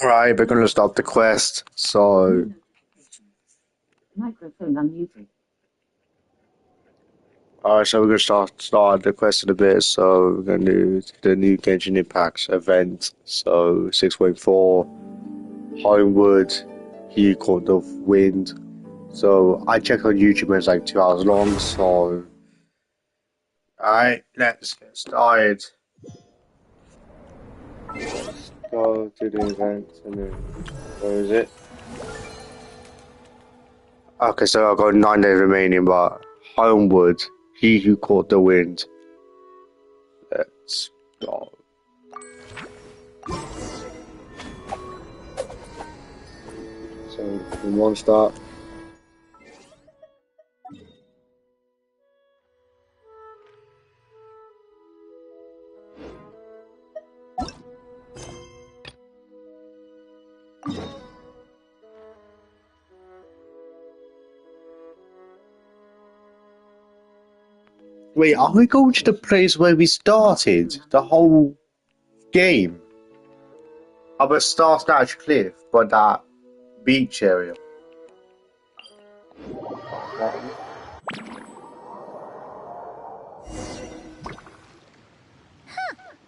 Alright, we're gonna stop the quest. So, Microphone unmuted. alright, so we're gonna start the quest in a bit. So we're gonna do the new Genshin Impact event. So 6.4, Homeward, He Caught the Wind. So I checked on YouTube and it's like 2 hours long. So, alright, let's get started. Go to the event and then where is it? Okay, so I've got 9 days remaining, but Homeward, He Who Caught the Wind. Let's go. So, in one start. Wait, are we going to the place where we started the whole game? Up at Star Snatch Cliff, but that beach area.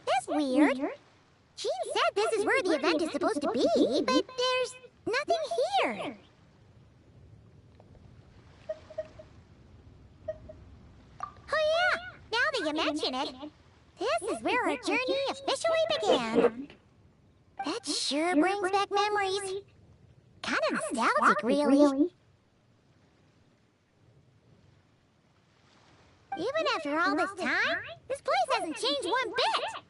That's weird. Jean said this is where the event is supposed to be, but there's nothing here. Oh yeah, now that you mention it, this is where our journey officially began. That sure brings back memories. Kind of nostalgic, really. Even after all this time, this place hasn't changed one bit.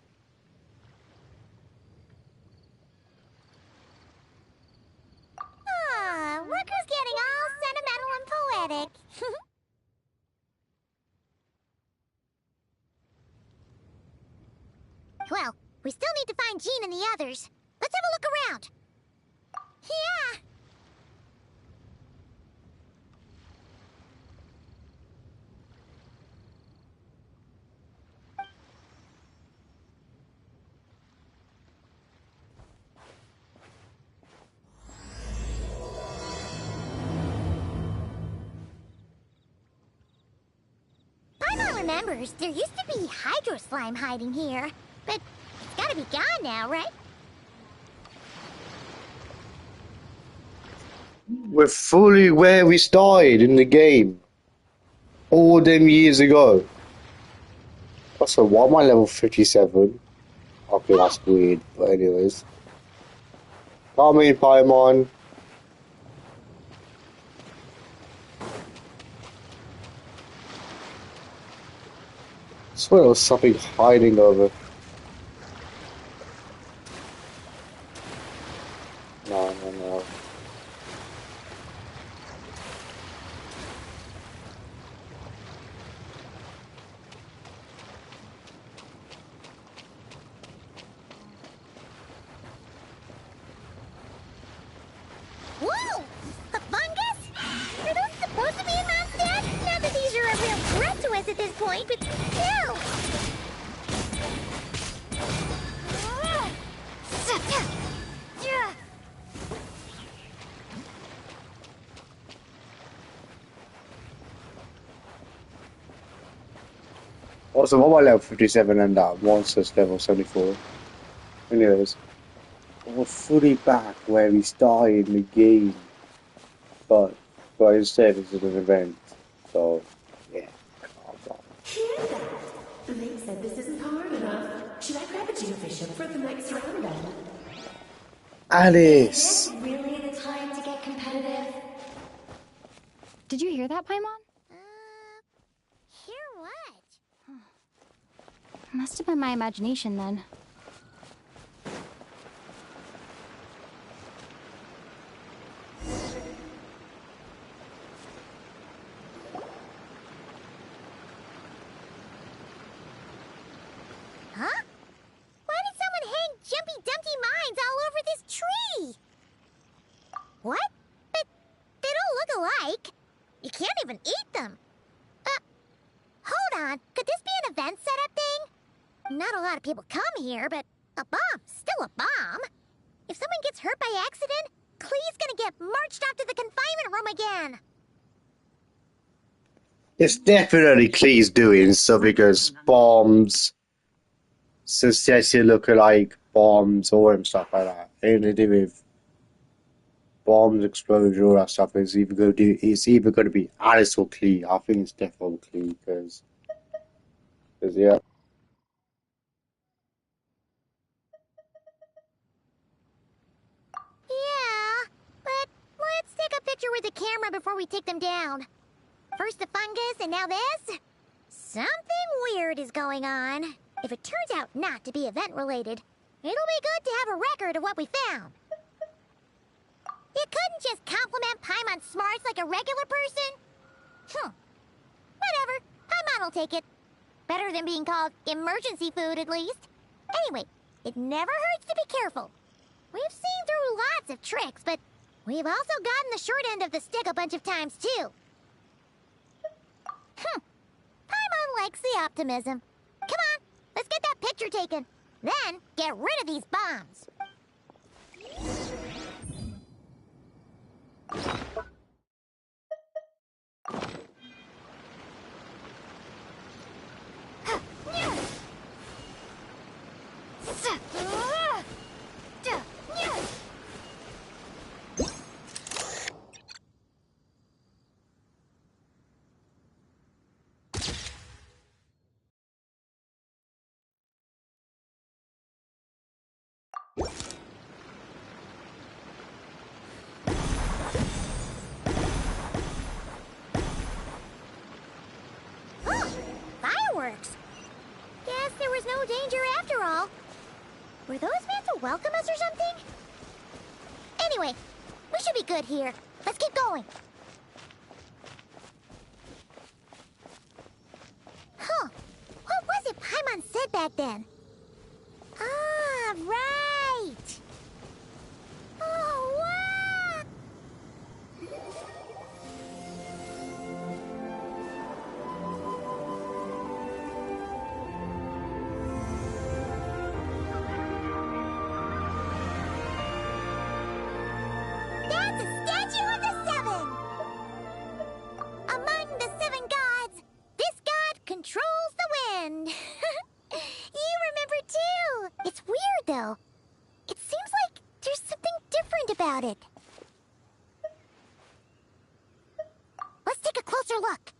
Ah, look who's getting all sentimental and poetic. Well, we still need to find Jean and the others. Let's have a look around. Yeah. Paimon remembers there used to be hydro slime hiding here, but it's gotta be gone now, right? We're fully where we started in the game. All them years ago. Also, why am I level 57? Okay, that's weird, but anyways. Come in, Paimon. I swear there was something hiding over. No. Whoa! A fungus? Are those supposed to be in Mondstadt? Not that these are a real threat to us at this point, but still! Also, why am I level 57 and that monster's level 74? Anyways, we're fully back where we started in the game. But instead it's an event. So, yeah. Hear that? The mate said this isn't hard enough. Should I grab a geofishing for the next round then? Alice! Is this really the time to get competitive? Did you hear that, Paimon? Hear what? Must have been my imagination then. Huh? Why did someone hang Jumpy Dumpty mines all over this tree? What? But they don't look alike. You can't even eat them. Hold on. Could this be an event setup thing? Not a lot of people come here, but a bomb's still a bomb. If someone someone gets hurt by accident, Klee's gonna get marched off to the confinement room again. It's definitely Clee's doing so because bombs, sincerely look like bombs or stuff like that. Anything to do with bombs, explosion, all that stuff is either going to do. It's either going to be Alice or Clee. I think it's definitely Clee because yeah. Yeah, but let's take a picture with the camera before we take them down. First the fungus, and now this? Something weird is going on. If it turns out not to be event-related, it'll be good to have a record of what we found. You couldn't just compliment Paimon's smarts like a regular person? Whatever. Paimon will take it. Better than being called emergency food, at least. Anyway, it never hurts to be careful. We've seen through lots of tricks, but we've also gotten the short end of the stick a bunch of times, too. Paimon likes the optimism. Come on, let's get that picture taken. Then, get rid of these bombs. Fireworks! Guess there was no danger after all. Were those meant to welcome us or something? Anyway, we should be good here. Let's keep going. What was it Paimon said back then? Ah, right! Oh, wow! That's a statue of the seven! Among the seven gods, this god controls the wind. You remember too. It's weird though. It seems like there's something different about it. Let's take a closer look.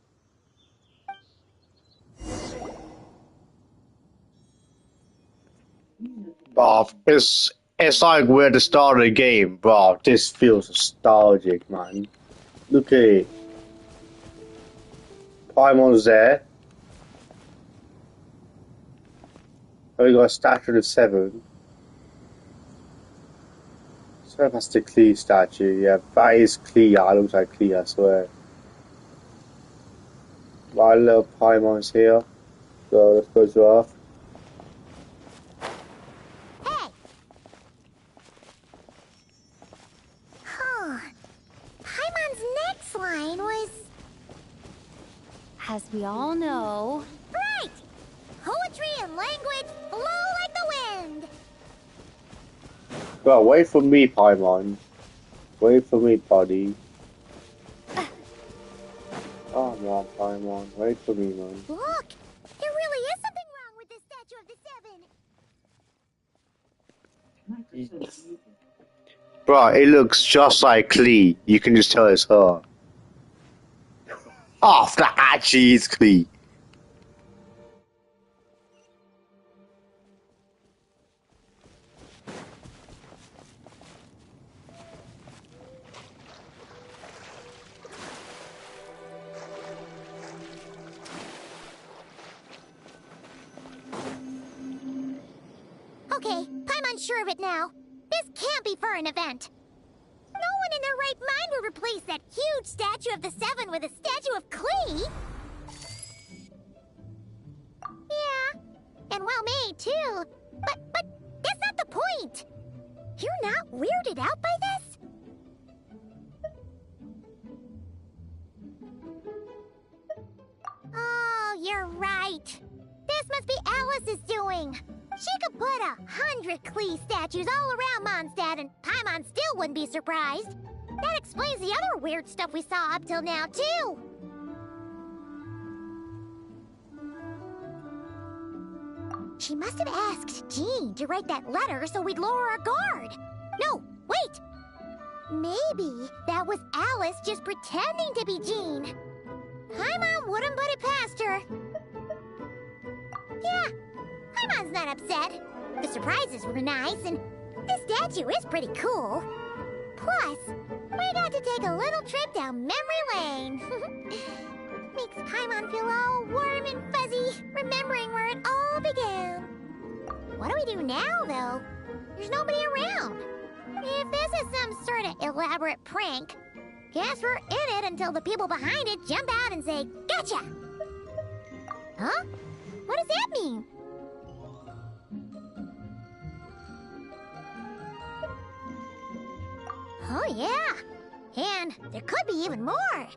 But it's like we're at the start of the game, bro. This feels nostalgic, man. Look at it. Paimon's there. We got a statue of the seven. So that's the Clee statue. Yeah, that is Clee. Yeah, it looks like Clee, I swear. My little Paimon's here. So let's go to Earth. Hey! Paimon's next line was... As we all know... Right! Poetry and language flow like the wind! Well, wait for me, Paimon. Wait for me, buddy. Oh, man, Paimon. Wait for me, man. Look! There really is something wrong with this statue of the seven! Bro, it looks just like Clee. You can just tell it's her. Oh, that actually is Clee. Okay, Paimon's sure of it now. This can't be for an event. No one in their right mind would replace that huge statue of the seven with a statue of Klee. Yeah, and well made too. But that's not the point. You're not weirded out by this? Oh, you're right. This must be Alice's doing. She could put 100 Klee statues all around Mondstadt and Paimon still wouldn't be surprised. That explains the other weird stuff we saw up till now, too. She must have asked Jean to write that letter so we'd lower our guard. No, wait! Maybe that was Alice just pretending to be Jean. Paimon wouldn't put it past her. Yeah, Paimon's not upset. The surprises were nice, and this statue is pretty cool. Plus, we got to take a little trip down memory lane. Makes Paimon feel all warm and fuzzy, remembering where it all began. What do we do now, though? There's nobody around. If this is some sort of elaborate prank, guess we're in it until the people behind it jump out and say, "Gotcha!" Huh? What does that mean? Oh, yeah. And there could be even more.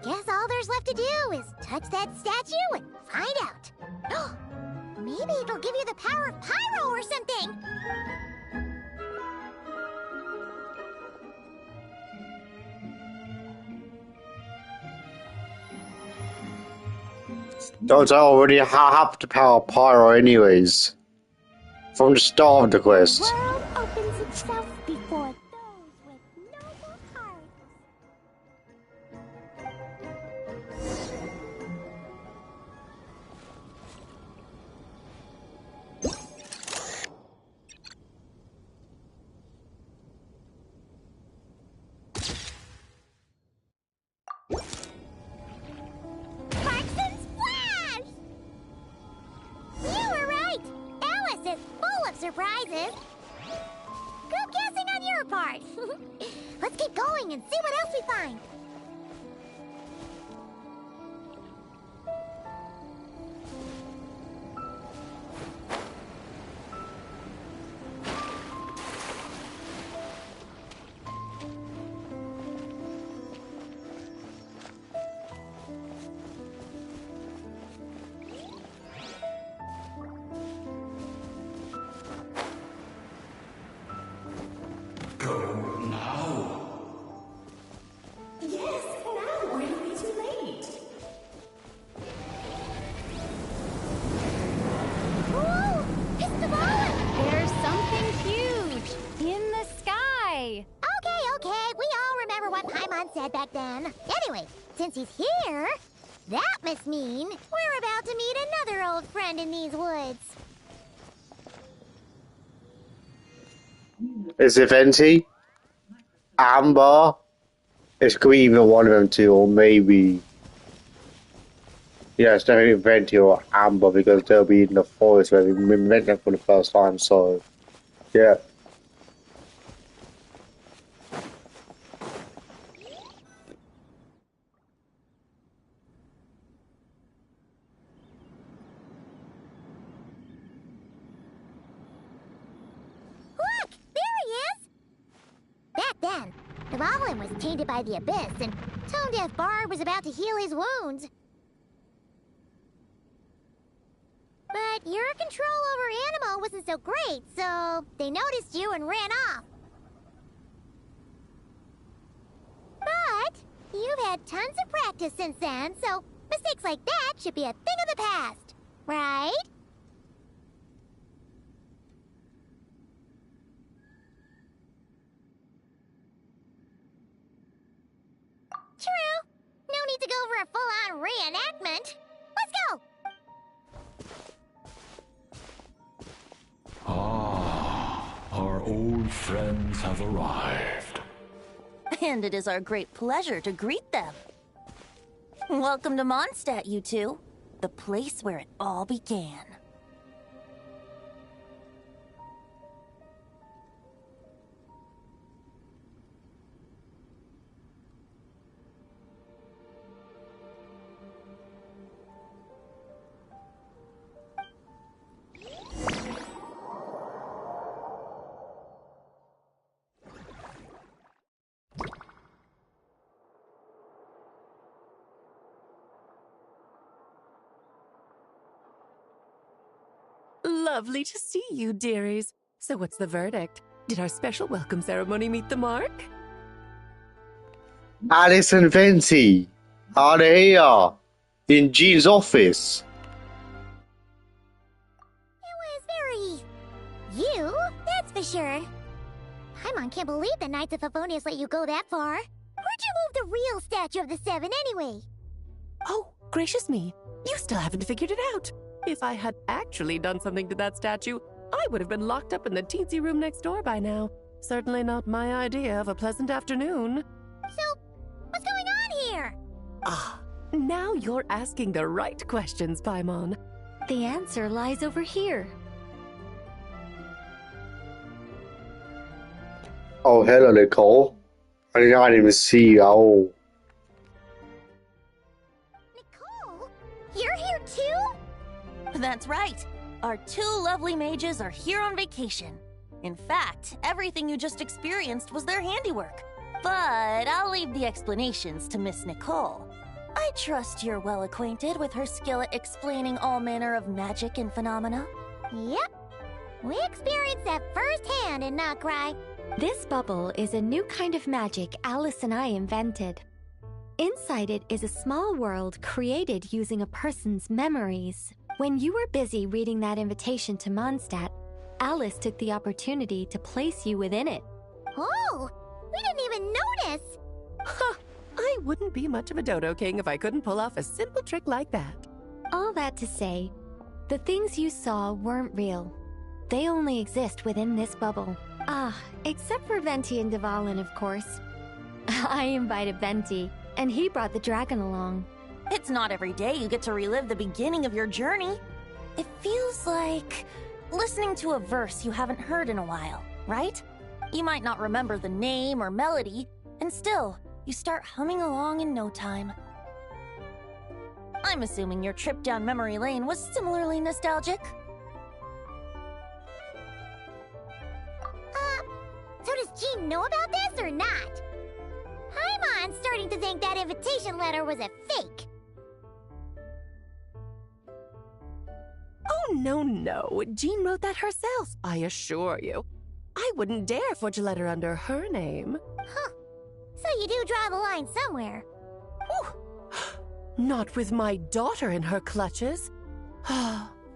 Guess all there's left to do is touch that statue and find out. Maybe it'll give you the power of Pyro or something. Don't I already have the power of Pyro anyways? From the start of the quest. The world opens itself before those with noble hearts. Sparks and splash! You were right! Alice is full of surprises. Good guessing on your part. Let's keep going and see what else we find. Yes, now we're gonna be too late. Whoa! It's the ball! There's something huge in the sky. Okay, we all remember what Paimon said back then. Anyway, since he's here, that must mean we're about to meet another old friend in these woods. Is it Venti? Amber? It could be either one of them two, or maybe... Yeah, it's definitely Venti or Amber, because they'll be in the forest where we met them for the first time, so... Yeah. Look! There he is! Back then, the Goblin was tainted by the Abyss, and Tone-Deaf Bard was about to heal his wounds. But your control over Animo wasn't so great, so they noticed you and ran off. But you've had tons of practice since then, so mistakes like that should be a thing of the past, right? True. No need to go for a full-on reenactment. Let's go! Ah, our old friends have arrived. And it is our great pleasure to greet them. Welcome to Mondstadt, you two. The place where it all began. Lovely to see you, dearies. So what's the verdict? Did our special welcome ceremony meet the mark? Alice and Venti are here in Jean's office. It was very... you, that's for sure. Paimon can't believe the Knights of Favonius let you go that far. Where'd you move the real statue of the Seven anyway? Oh, gracious me. You still haven't figured it out. If I had actually done something to that statue, I would have been locked up in the teensy room next door by now. Certainly not my idea of a pleasant afternoon. So, what's going on here? Ah, now you're asking the right questions, Paimon. The answer lies over here. Oh, hello, Nicole. I didn't even see you. Oh. Nicole? You're here too? That's right. Our two lovely mages are here on vacation. In fact, everything you just experienced was their handiwork. But I'll leave the explanations to Miss Nicole. I trust you're well acquainted with her skill at explaining all manner of magic and phenomena. Yep. We experienced that firsthand in Noctri. This bubble is a new kind of magic Alice and I invented. Inside it is a small world created using a person's memories. When you were busy reading that invitation to Mondstadt, Alice took the opportunity to place you within it. Oh, we didn't even notice. Huh, I wouldn't be much of a dodo king if I couldn't pull off a simple trick like that. All that to say, the things you saw weren't real. They only exist within this bubble. Ah, except for Venti and Dvalin, of course. I invited Venti, and he brought the dragon along. It's not every day you get to relive the beginning of your journey. It feels like listening to a verse you haven't heard in a while, right? You might not remember the name or melody, and still, you start humming along in no time. I'm assuming your trip down memory lane was similarly nostalgic. So does Jean know about this or not? Paimon's starting to think that invitation letter was a fake. Oh, no. Jean wrote that herself, I assure you. I wouldn't dare forge a letter under her name. Huh. So you do draw the line somewhere. Not with my daughter in her clutches.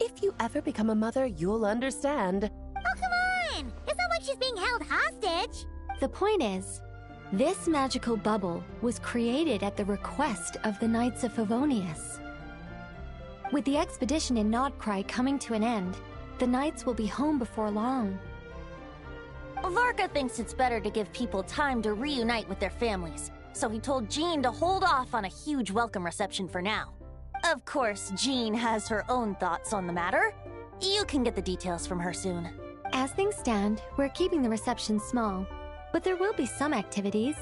If you ever become a mother, you'll understand. Oh, come on! It's not like she's being held hostage. The point is, this magical bubble was created at the request of the Knights of Favonius. With the expedition in Nodcry coming to an end, the Knights will be home before long. Varka thinks it's better to give people time to reunite with their families, so he told Jean to hold off on a huge welcome reception for now. Of course, Jean has her own thoughts on the matter. You can get the details from her soon. As things stand, we're keeping the reception small, but there will be some activities.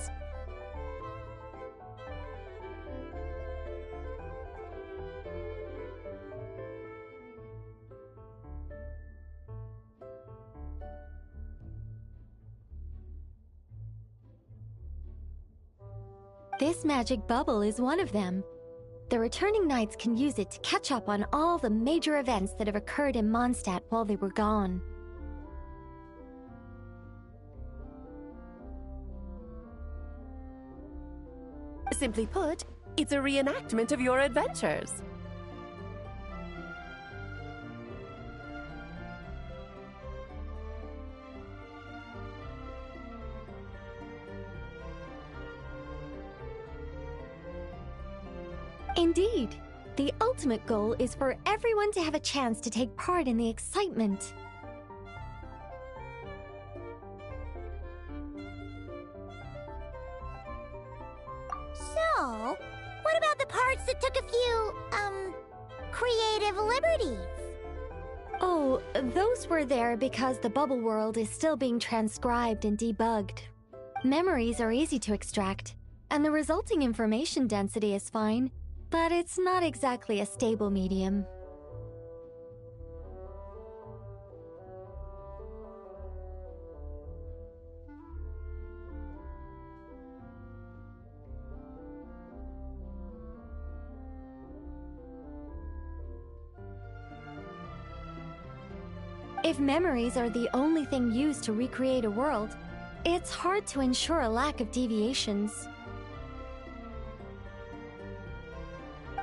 This magic bubble is one of them. The returning knights can use it to catch up on all the major events that have occurred in Mondstadt while they were gone. Simply put, it's a reenactment of your adventures. Indeed. The ultimate goal is for everyone to have a chance to take part in the excitement. So, what about the parts that took a few, creative liberties? Oh, those were there because the bubble world is still being transcribed and debugged. Memories are easy to extract, and the resulting information density is fine, but it's not exactly a stable medium. If memories are the only thing used to recreate a world, it's hard to ensure a lack of deviations.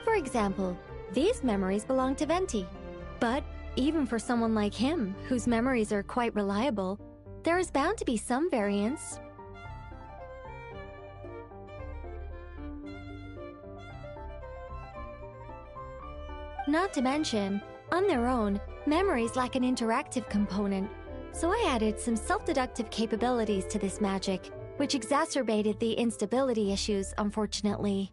For example, these memories belong to Venti. But even for someone like him, whose memories are quite reliable, there is bound to be some variance. Not to mention, on their own, memories lack an interactive component, so I added some self-deductive capabilities to this magic, which exacerbated the instability issues, unfortunately.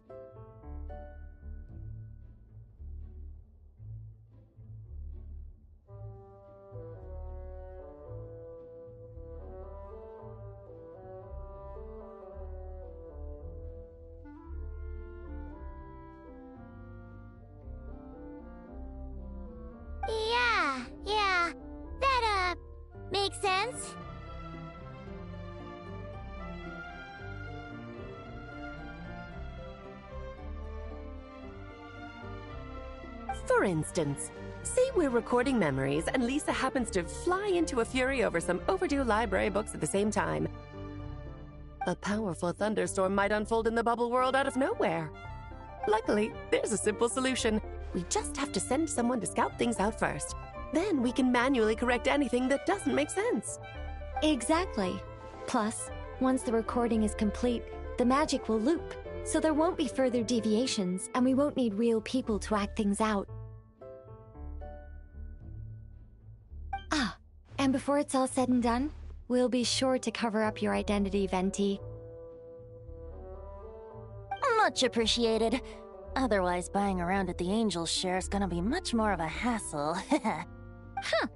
Yeah, that, makes sense. For instance, say we're recording memories and Lisa happens to fly into a fury over some overdue library books at the same time. A powerful thunderstorm might unfold in the bubble world out of nowhere. Luckily, there's a simple solution. We just have to send someone to scout things out first. Then we can manually correct anything that doesn't make sense. Exactly. Plus, once the recording is complete, the magic will loop, so there won't be further deviations, and we won't need real people to act things out. Ah, and before it's all said and done, we'll be sure to cover up your identity, Venti. Much appreciated. Otherwise, buying around at the Angel's share is gonna be much more of a hassle. Huh.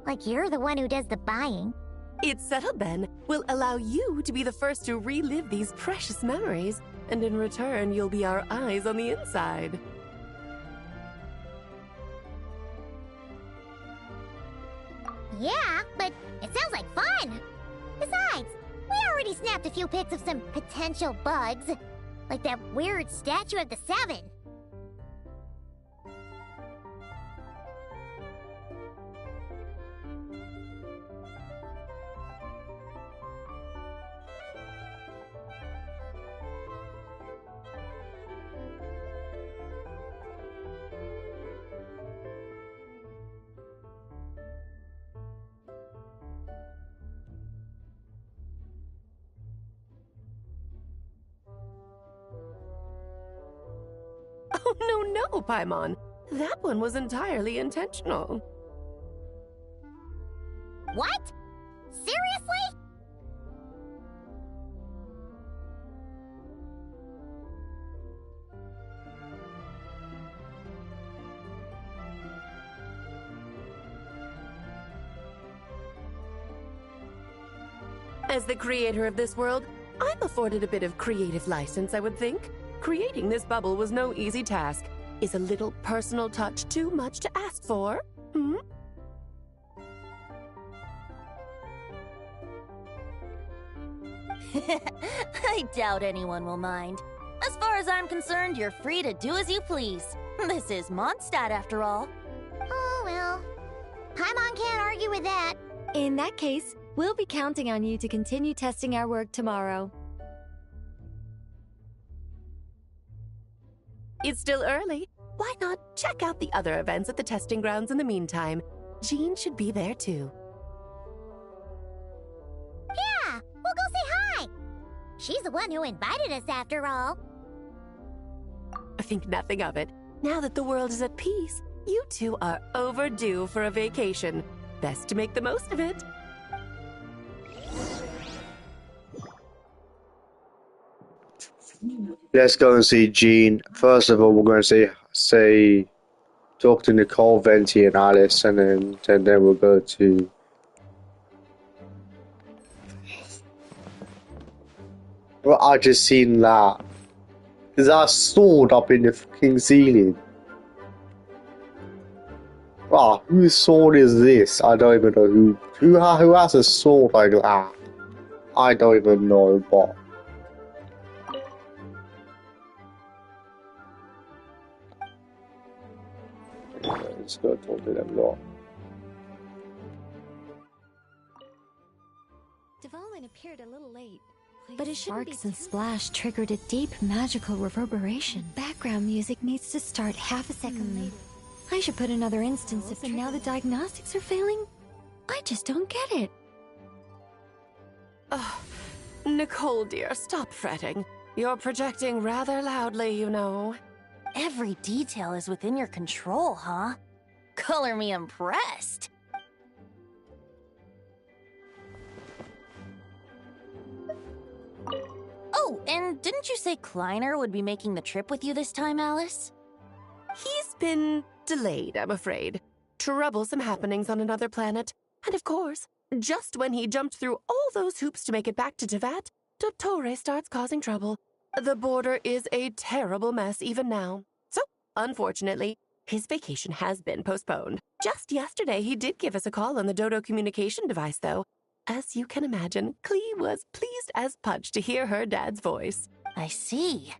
Like you're the one who does the buying. It's settled then. We'll allow you to be the first to relive these precious memories, and in return, you'll be our eyes on the inside. Yeah, but it sounds like fun. Besides, we already snapped a few pics of some potential bugs. Like that weird statue of the Seven. Oh, no, Paimon. That one was entirely intentional. What? Seriously? As the creator of this world, I'm afforded a bit of creative license, I would think. Creating this bubble was no easy task. Is a little personal touch too much to ask for? Hmm? I doubt anyone will mind. As far as I'm concerned, you're free to do as you please. This is Mondstadt, after all. Oh, well. Paimon can't argue with that. In that case, we'll be counting on you to continue testing our work tomorrow. It's still early. Why not check out the other events at the testing grounds in the meantime? Jean should be there too. Yeah, we'll go say hi. She's the one who invited us after all. I think nothing of it. Now that the world is at peace, you two are overdue for a vacation. Best to make the most of it. Let's go and see Jean. First of all, we're going to say talk to Nicole, Venti, and Alice, and then we'll go to. Well, I just seen that. There's that sword up in the fucking ceiling. Ah, whose sword is this? I don't even know who has a sword like that. I don't even know, but. Let's go talk to them lot. appeared a little late. But his sparks and splash triggered a deep magical reverberation. Background music needs to start half a second late. I should put another instance if and now the diagnostics are failing? I just don't get it. Oh, Nicole, dear, stop fretting. You're projecting rather loudly, you know. Every detail is within your control, huh? Color me impressed. Oh, and didn't you say Kleiner would be making the trip with you this time, Alice? He's been delayed, I'm afraid. Troublesome happenings on another planet. And of course, just when he jumped through all those hoops to make it back to Tevat, Dottore starts causing trouble. The border is a terrible mess even now. So, unfortunately, his vacation has been postponed. Just yesterday, he did give us a call on the Dodo communication device, though. As you can imagine, Clee was pleased as punch to hear her dad's voice. I see.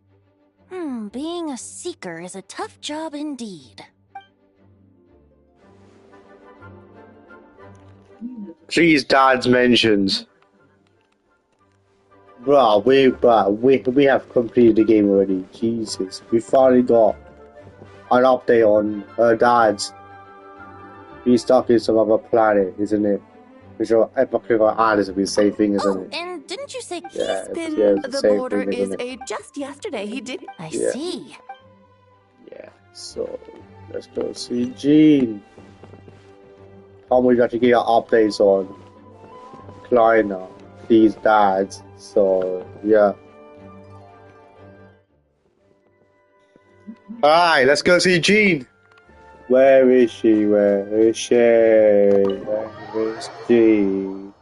Being a seeker is a tough job indeed. Please, dad's mentions. We have completed the game already. Jesus, we finally got an update on her dad's. He's stuck in some other planet, isn't it? Which Epoch Alice will be the same thing, isn't it? And didn't you say Yeah, The border is just yesterday he did. I see. Yeah, so let's go see Jean. How we got to get updates on Kleiner, these dads. So yeah. Alright, let's go see Jean. Where is she? Where is she? Where is Jean?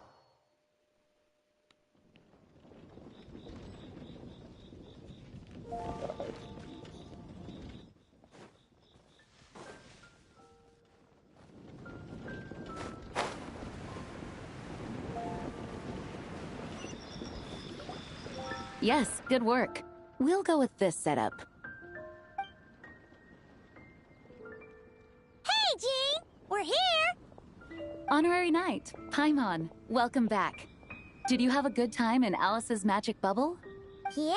Yes, good work. We'll go with this setup. Hey, Jean! We're here! Honorary Knight, Paimon, welcome back. Did you have a good time in Alice's magic bubble? Yeah,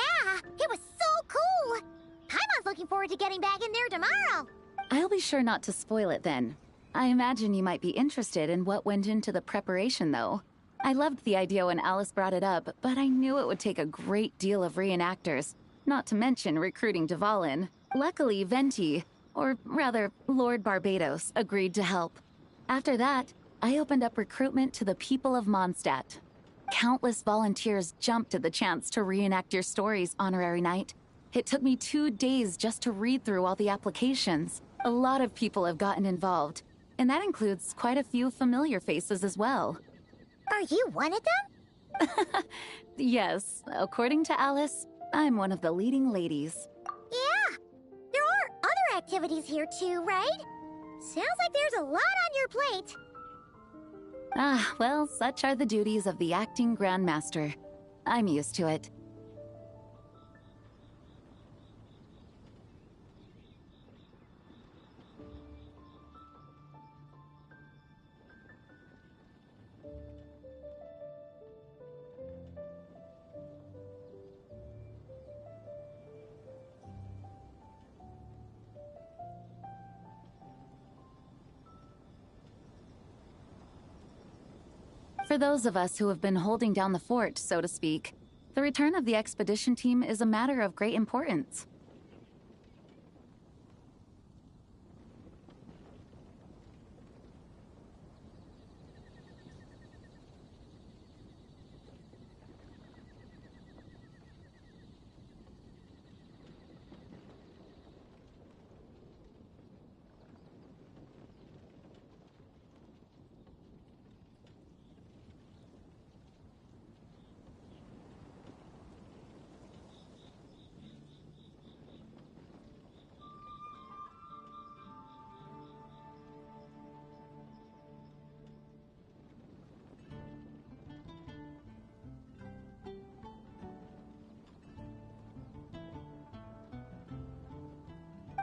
it was so cool! Paimon's looking forward to getting back in there tomorrow! I'll be sure not to spoil it then. I imagine you might be interested in what went into the preparation, though. I loved the idea when Alice brought it up, but I knew it would take a great deal of reenactors, not to mention recruiting Dvalin. Luckily, Venti, or rather, Lord Barbados, agreed to help. After that, I opened up recruitment to the people of Mondstadt. Countless volunteers jumped at the chance to reenact your stories, Honorary Knight. It took me 2 days just to read through all the applications. A lot of people have gotten involved, and that includes quite a few familiar faces as well. Are you one of them? Yes, according to Alice, I'm one of the leading ladies. Yeah, there are other activities here too, right? Sounds like there's a lot on your plate. Ah, well, such are the duties of the acting Grandmaster. I'm used to it. For those of us who have been holding down the fort, so to speak, the return of the expedition team is a matter of great importance.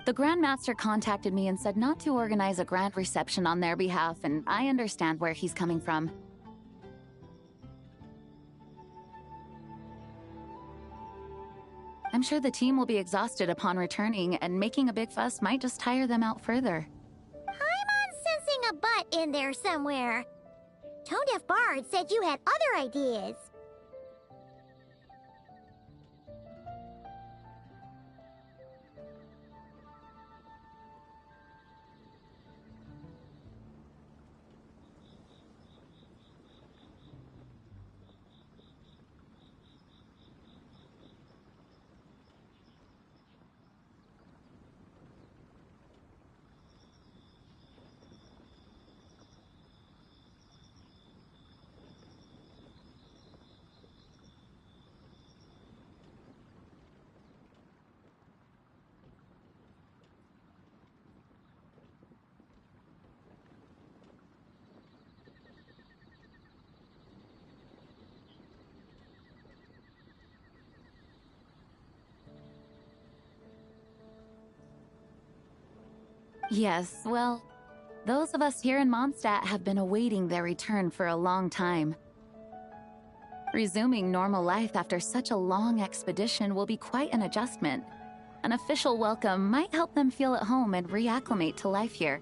The Grandmaster contacted me and said not to organize a grand reception on their behalf, and I understand where he's coming from. I'm sure the team will be exhausted upon returning, and making a big fuss might just tire them out further. I'm sensing a butt in there somewhere. Tone-deaf Bard said you had other ideas. Yes, well, those of us here in Mondstadt have been awaiting their return for a long time. Resuming normal life after such a long expedition will be quite an adjustment. An official welcome might help them feel at home and reacclimate to life here.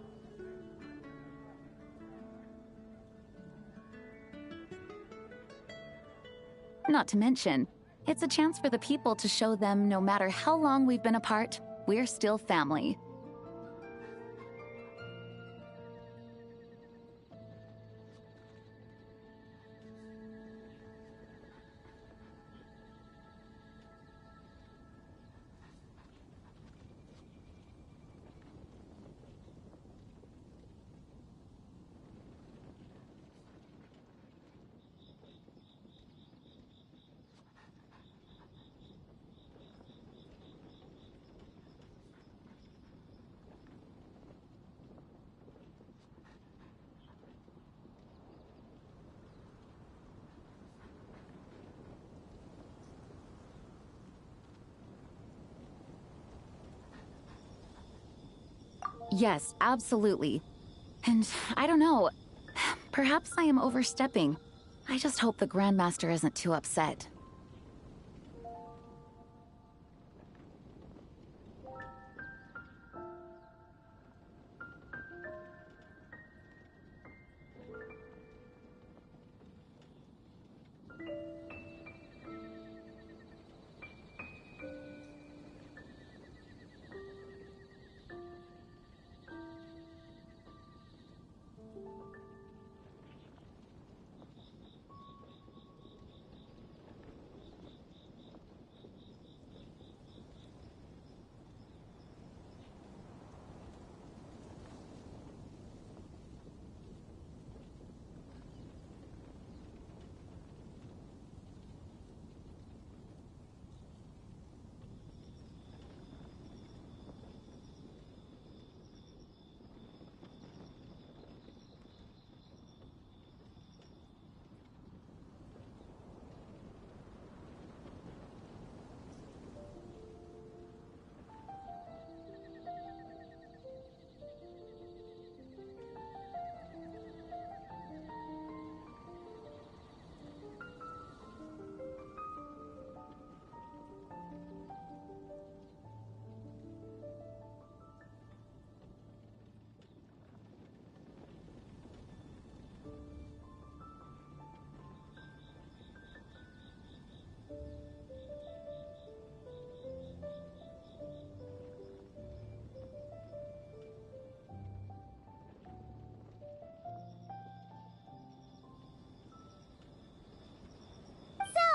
Not to mention, it's a chance for the people to show them no matter how long we've been apart, we're still family. Yes, absolutely. And I don't know, perhaps I am overstepping. I just hope the Grandmaster isn't too upset.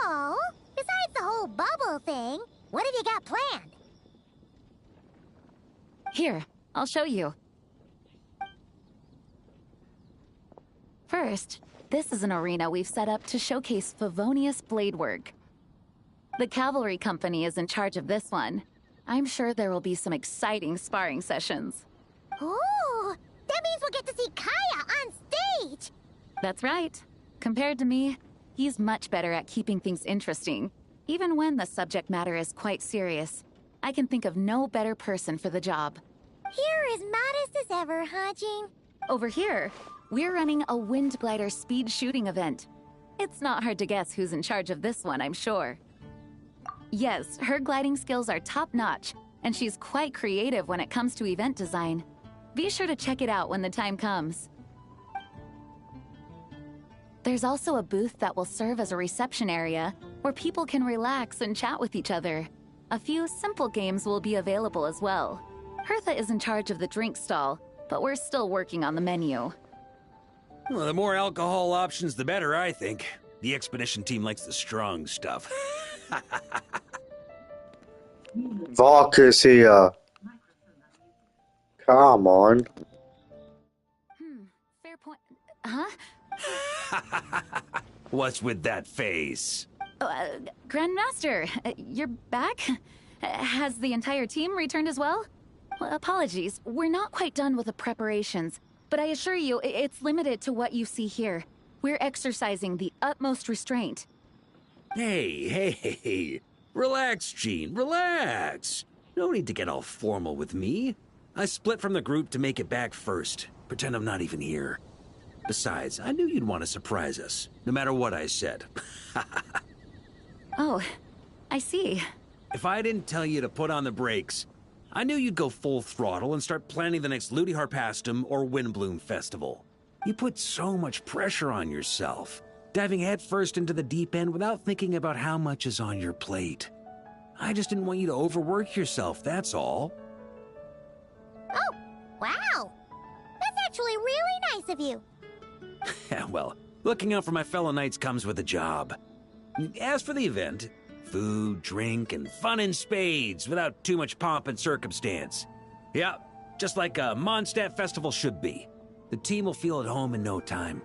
So, besides the whole bubble thing, what have you got planned? Here, I'll show you. First, this is an arena we've set up to showcase Favonius blade work. The cavalry company is in charge of this one. I'm sure there will be some exciting sparring sessions. Ooh, that means we'll get to see Kaya on stage! That's right. Compared to me, he's much better at keeping things interesting, even when the subject matter is quite serious. I can think of no better person for the job. You're as modest as ever, huh, Jean? Over here, we're running a Wind Glider speed shooting event. It's not hard to guess who's in charge of this one, I'm sure. Yes, her gliding skills are top-notch, and she's quite creative when it comes to event design. Be sure to check it out when the time comes. There's also a booth that will serve as a reception area where people can relax and chat with each other. A few simple games will be available as well. Hertha is in charge of the drink stall, but we're still working on the menu. Well, the more alcohol options, the better, I think. The expedition team likes the strong stuff. Vodka's here. Come on. Fair point. Huh? What's with that face? Grandmaster, you're back? Has the entire team returned as well? Well, apologies, we're not quite done with the preparations, but I assure you, it's limited to what you see here. We're exercising the utmost restraint. Hey. Relax, Jean, relax. No need to get all formal with me. I split from the group to make it back first. Pretend I'm not even here. Besides, I knew you'd want to surprise us, no matter what I said. Oh, I see. If I didn't tell you to put on the brakes, I knew you'd go full throttle and start planning the next Ludi Harpastum or Windbloom Festival. You put so much pressure on yourself, diving headfirst into the deep end without thinking about how much is on your plate. I just didn't want you to overwork yourself, that's all. Oh, wow. That's actually really nice of you. Well, looking out for my fellow knights comes with a job. As for the event, food, drink, and fun in spades without too much pomp and circumstance. Yeah, just like a Mondstadt festival should be. The team will feel at home in no time.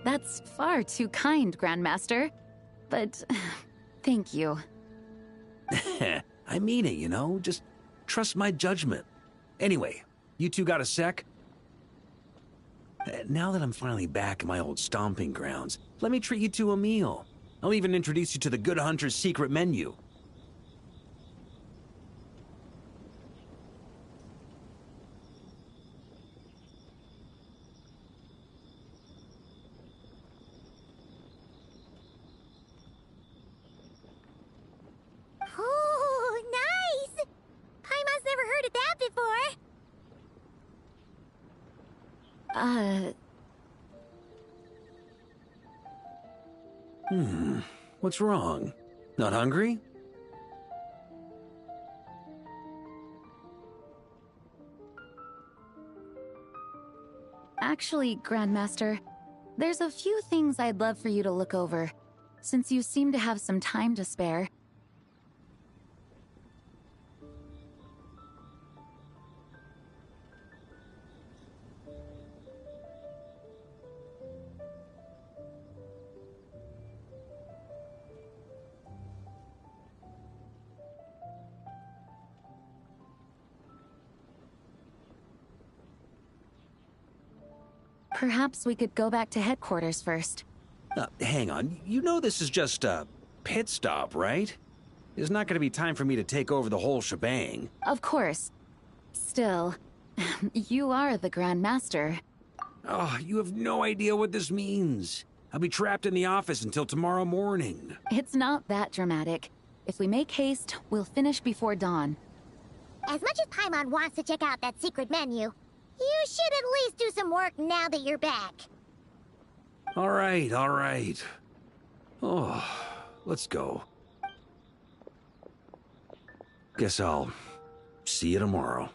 That's far too kind, Grandmaster. But thank you. I mean it, you know? Just trust my judgment. Anyway, you two got a sec? Now that I'm finally back in my old stomping grounds, let me treat you to a meal. I'll even introduce you to the Good Hunter's secret menu. Oh, nice! Paimon's never heard of that before. What's wrong? Not hungry? Actually, Grandmaster, there's a few things I'd love for you to look over, since you seem to have some time to spare. Perhaps we could go back to headquarters first. Hang on. You know this is just a pit stop, right? There's not going to be time for me to take over the whole shebang. Of course. Still, you are the Grand Master. Oh, you have no idea what this means. I'll be trapped in the office until tomorrow morning. It's not that dramatic. If we make haste, we'll finish before dawn. As much as Paimon wants to check out that secret menu, you should at least do some work now that you're back. All right. Oh, let's go. Guess I'll see you tomorrow.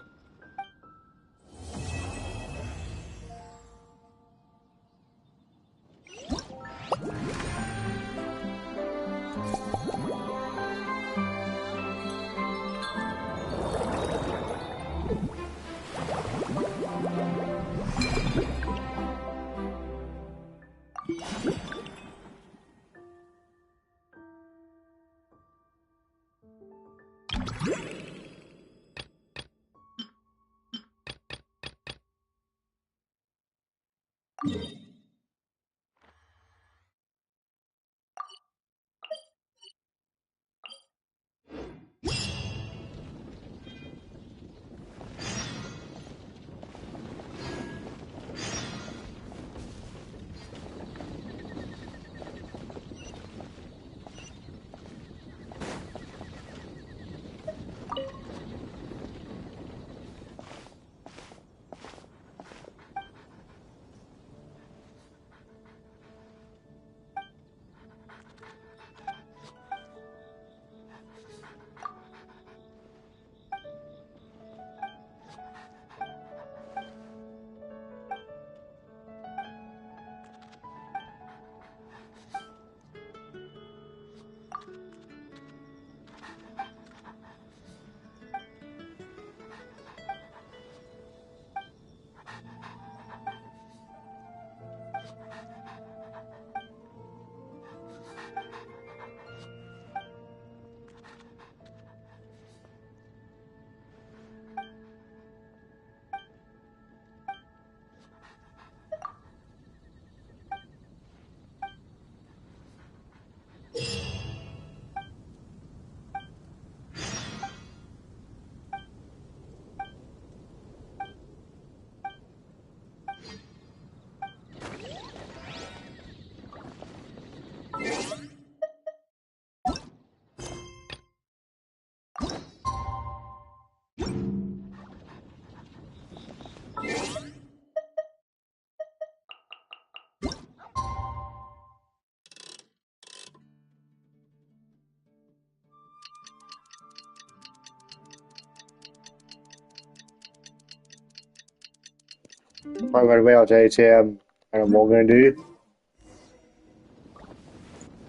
I'm gonna wait out to ATM, and what we're gonna do,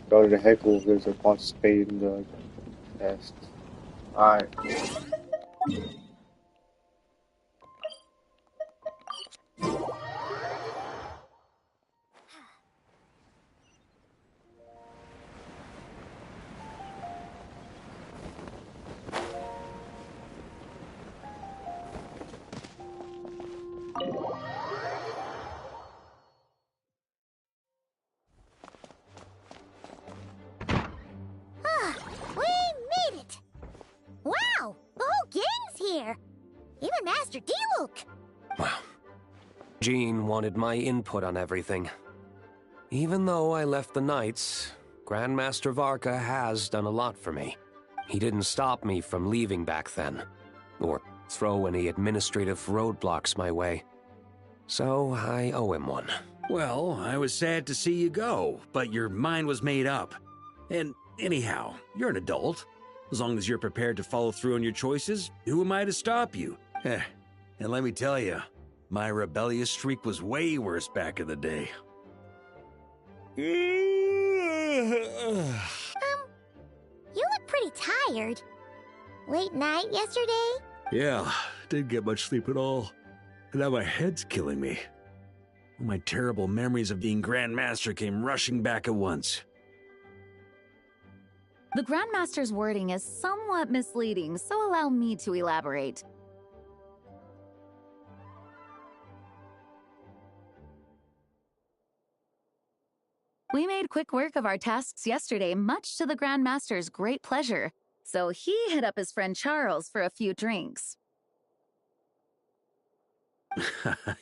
go to the headquarters and participate in the test. Alright. Ah, we made it! Wow, the whole gang's here! Even Master D-Luke! Wow. Jean wanted my input on everything. Even though I left the Knights, Grandmaster Varka has done a lot for me. He didn't stop me from leaving back then, or throw any administrative roadblocks my way. So I owe him one. Well, I was sad to see you go, but your mind was made up. And anyhow, you're an adult. As long as you're prepared to follow through on your choices, who am I to stop you? And let me tell you, my rebellious streak was way worse back in the day. You look pretty tired. Late night yesterday? Yeah, didn't get much sleep at all. And now my head's killing me. All my terrible memories of being Grand Master came rushing back at once. The Grandmaster's wording is somewhat misleading, so allow me to elaborate. We made quick work of our tasks yesterday, much to the Grandmaster's great pleasure. So he hit up his friend Charles for a few drinks.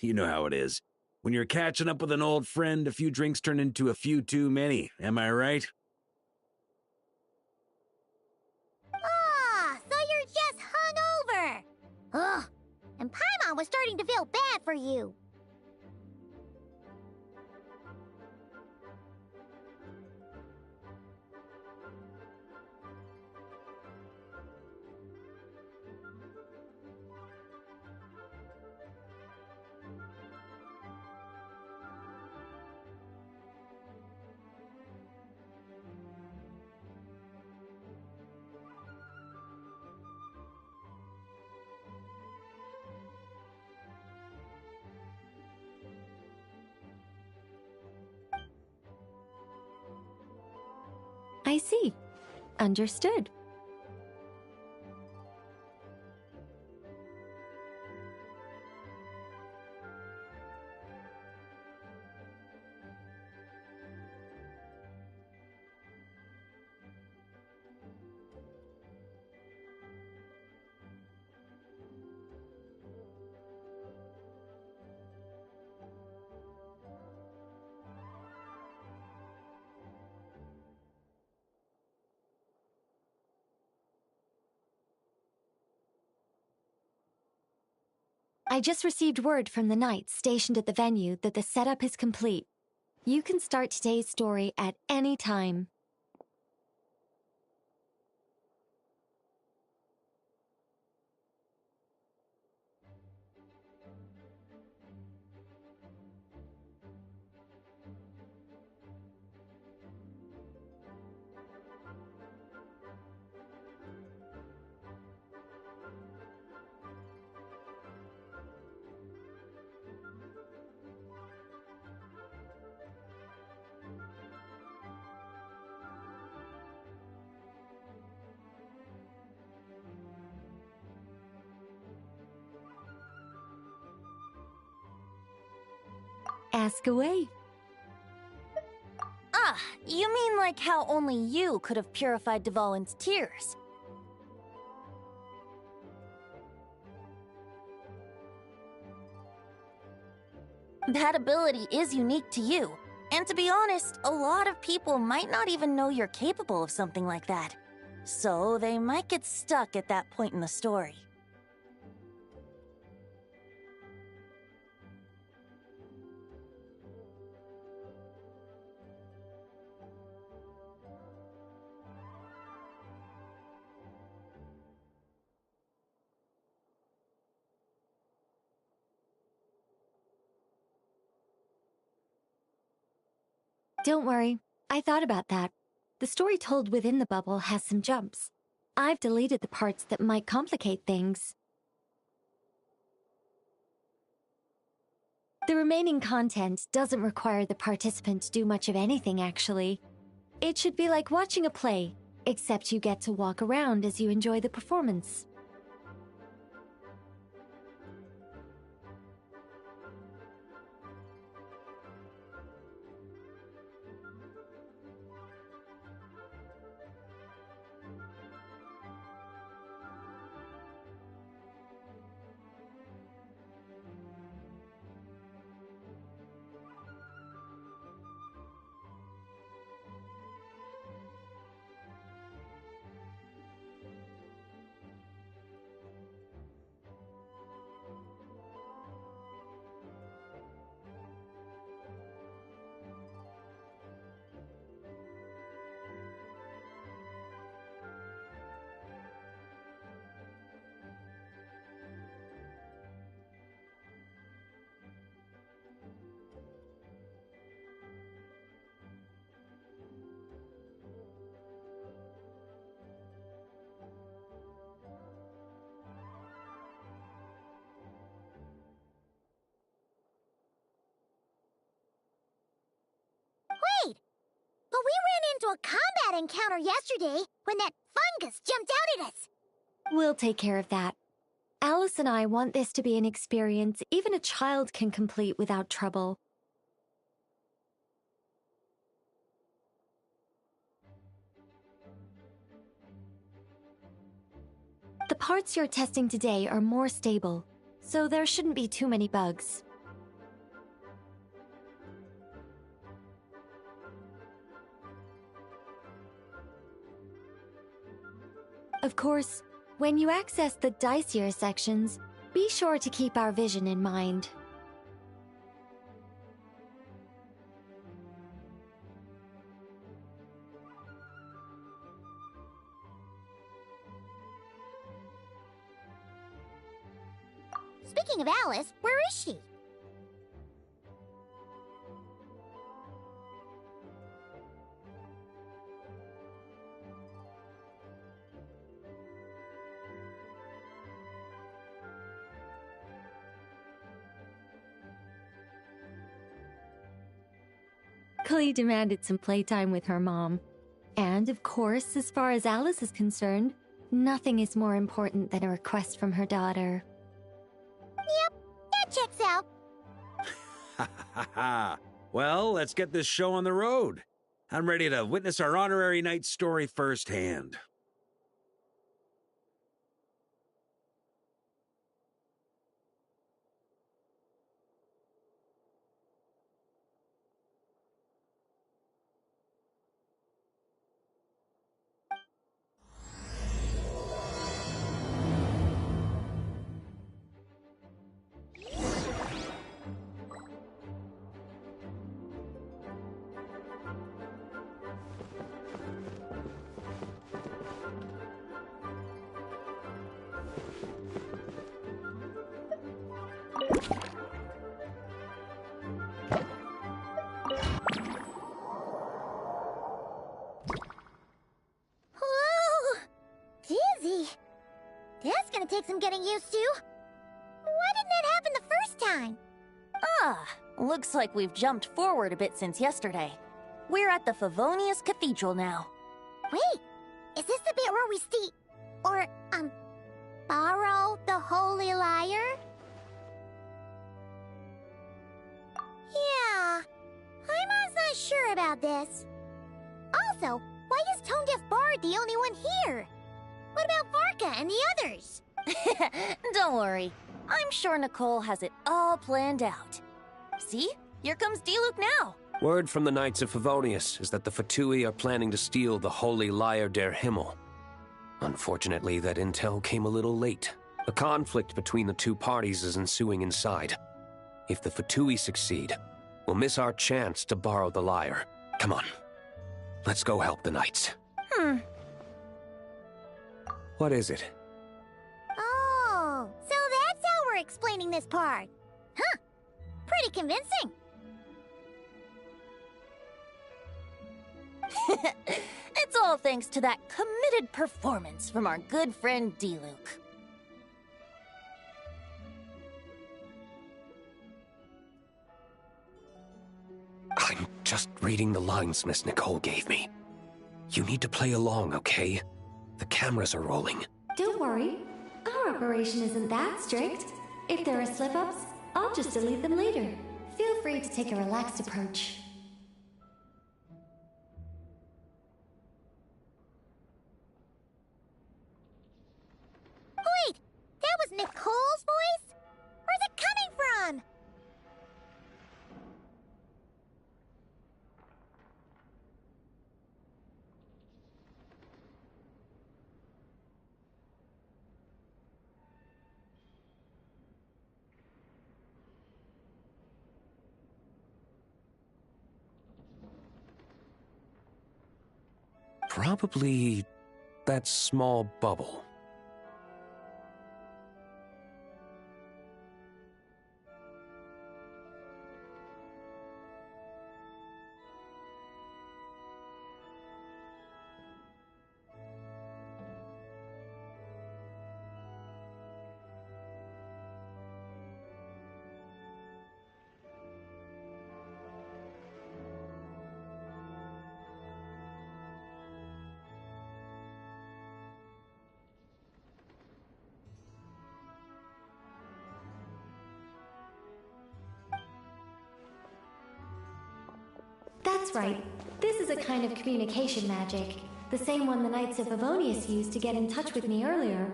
You know how it is. When you're catching up with an old friend, a few drinks turn into a few too many. Am I right? Ah, so you're just hungover! Ugh, and Paimon was starting to feel bad for you. I see. Understood. I just received word from the Knights stationed at the venue that the setup is complete. You can start today's story at any time. Ask away. Ah, you mean like how only you could have purified Dvalin's tears? That ability is unique to you. And to be honest, a lot of people might not even know you're capable of something like that. So they might get stuck at that point in the story. Don't worry, I thought about that. The story told within the bubble has some jumps. I've deleted the parts that might complicate things. The remaining content doesn't require the participant to do much of anything, actually. It should be like watching a play, except you get to walk around as you enjoy the performance. Wait! But we ran into a combat encounter yesterday when that fungus jumped out at us! We'll take care of that. Alice and I want this to be an experience even a child can complete without trouble. The parts you're testing today are more stable, so there shouldn't be too many bugs. Of course, when you access the dicier sections, be sure to keep our vision in mind. Speaking of Alice, where is she? Clee demanded some playtime with her mom. And, of course, as far as Alice is concerned, nothing is more important than a request from her daughter. Yep, that checks out. Ha ha ha! Well, let's get this show on the road. I'm ready to witness our honorary knight's story firsthand. Whoa! Dizzy. That's gonna take some getting used to. Why didn't that happen the first time? Looks like we've jumped forward a bit since yesterday. We're at the Favonius Cathedral now. Wait, is this the bit where we borrow the Holy Lyre? Yeah, I'm not sure about this. Also, why is Tone Deaf Bard the only one here? What about Varka and the others? Don't worry. I'm sure Nicole has it all planned out. See? Here comes Diluc now. Word from the Knights of Favonius is that the Fatui are planning to steal the Holy Lyre der Himmel. Unfortunately, that intel came a little late. A conflict between the two parties is ensuing inside. If the Fatui succeed, we'll miss our chance to borrow the lyre. Come on. Let's go help the Knights. What is it? Oh, so that's how we're explaining this part. Huh. Pretty convincing. It's all thanks to that committed performance from our good friend D-Luke. I'm just reading the lines Miss Nicole gave me. You need to play along, okay? The cameras are rolling. Don't worry. Our operation isn't that strict. If there are slip-ups, I'll just delete them later. Feel free to take a relaxed approach. Wait! That was Nicole's voice? Where's it coming from? Probably that small bubble. That's right. This is a kind of communication magic. The same one the Knights of Favonius used to get in touch with me earlier.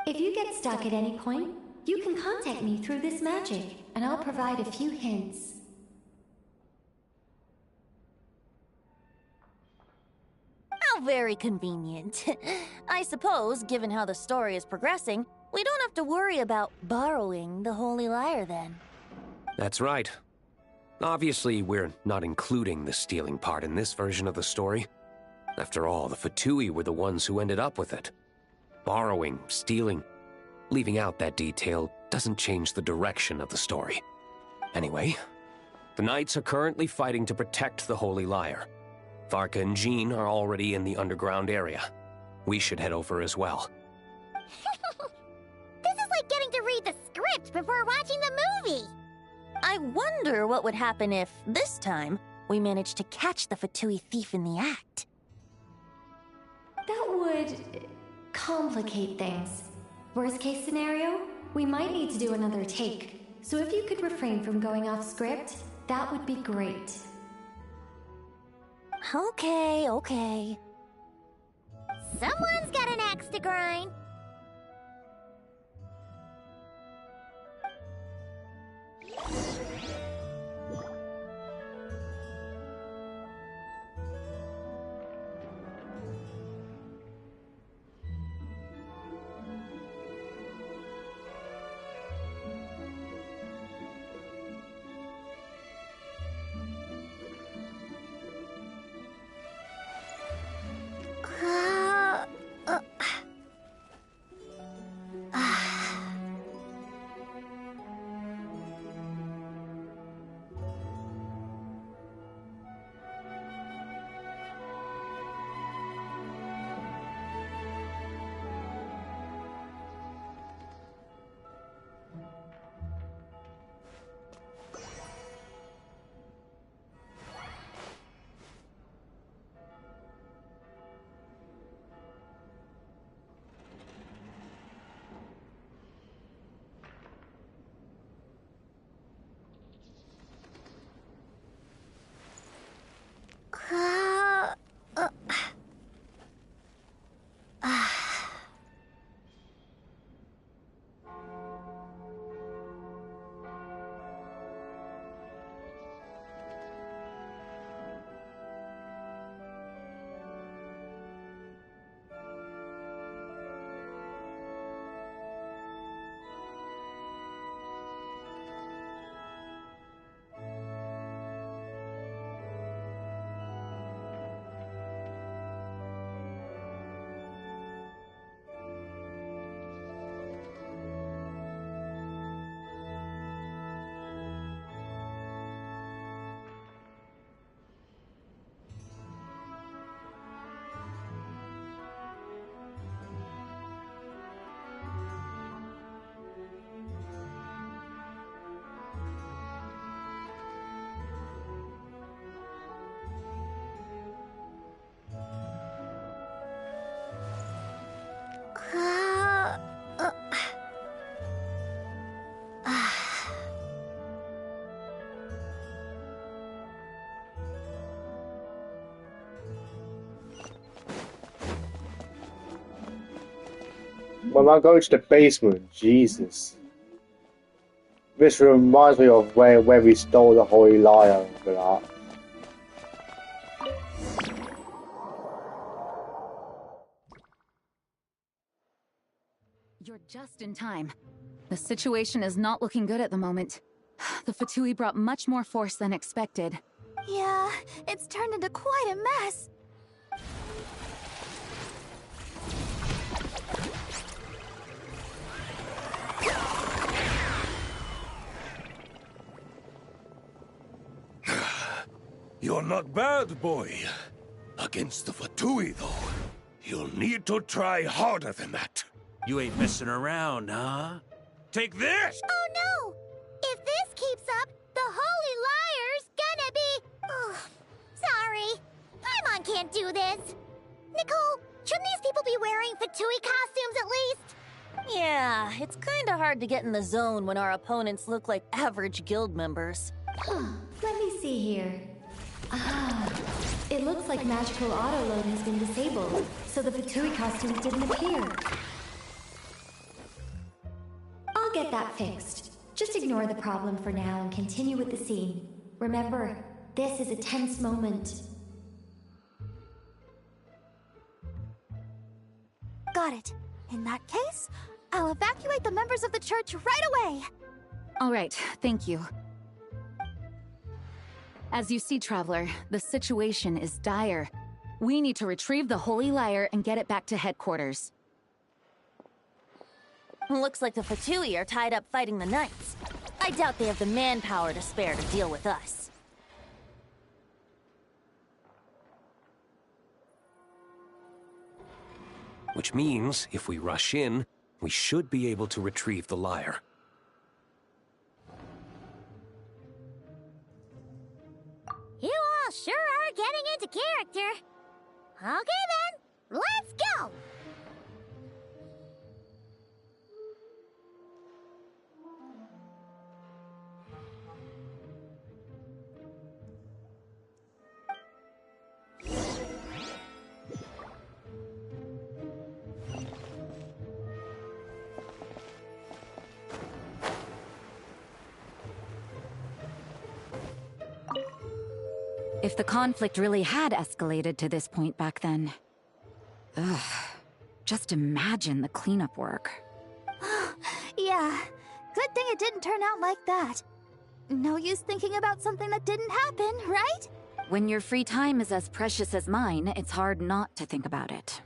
If you get stuck at any point, you can contact me through this magic, and I'll provide a few hints. How very convenient. I suppose, given how the story is progressing, we don't have to worry about borrowing the Holy Lyre then. That's right. Obviously, we're not including the stealing part in this version of the story. After all, the Fatui were the ones who ended up with it. Borrowing, stealing, leaving out that detail doesn't change the direction of the story. Anyway, the Knights are currently fighting to protect the Holy Lyre. Varka and Jean are already in the underground area. We should head over as well. This is like getting to read the script before watching the movie. I wonder what would happen if, this time, we managed to catch the Fatui thief in the act. That would complicate things. Worst case scenario, we might need to do another take. So if you could refrain from going off script, that would be great. Okay. Someone's got an axe to grind. When I go to the basement, Jesus. This reminds me of where we stole the Holy Lyre for that. You're just in time. The situation is not looking good at the moment. The Fatui brought much more force than expected. Yeah, it's turned into quite a mess. You're not bad, boy. Against the Fatui, though, you'll need to try harder than that. You ain't messing around, huh? Take this! Oh no! If this keeps up, the Holy Lyre's gonna be... Ugh. Sorry. Paimon can't do this. Nicole, shouldn't these people be wearing Fatui costumes at least? Yeah, it's kinda hard to get in the zone when our opponents look like average guild members. Let me see here. Ah, it looks like magical autoload has been disabled, so the Fatui costumes didn't appear. I'll get that fixed. Just ignore the problem for now and continue with the scene. Remember, this is a tense moment. Got it. In that case, I'll evacuate the members of the church right away. All right, thank you. As you see, Traveler, the situation is dire. We need to retrieve the Holy Lyre and get it back to headquarters. Looks like the Fatui are tied up fighting the Knights. I doubt they have the manpower to spare to deal with us. Which means, if we rush in, we should be able to retrieve the lyre. You all sure are getting into character. Okay then, let's go! If the conflict really had escalated to this point back then... Ugh. Just imagine the cleanup work. Yeah, good thing it didn't turn out like that. No use thinking about something that didn't happen, right? When your free time is as precious as mine, it's hard not to think about it.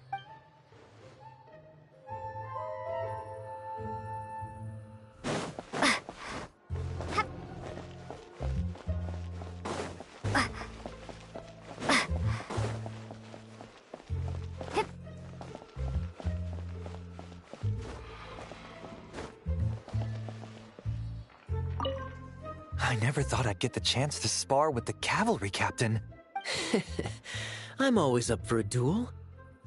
I never thought I'd get the chance to spar with the cavalry captain. I'm always up for a duel.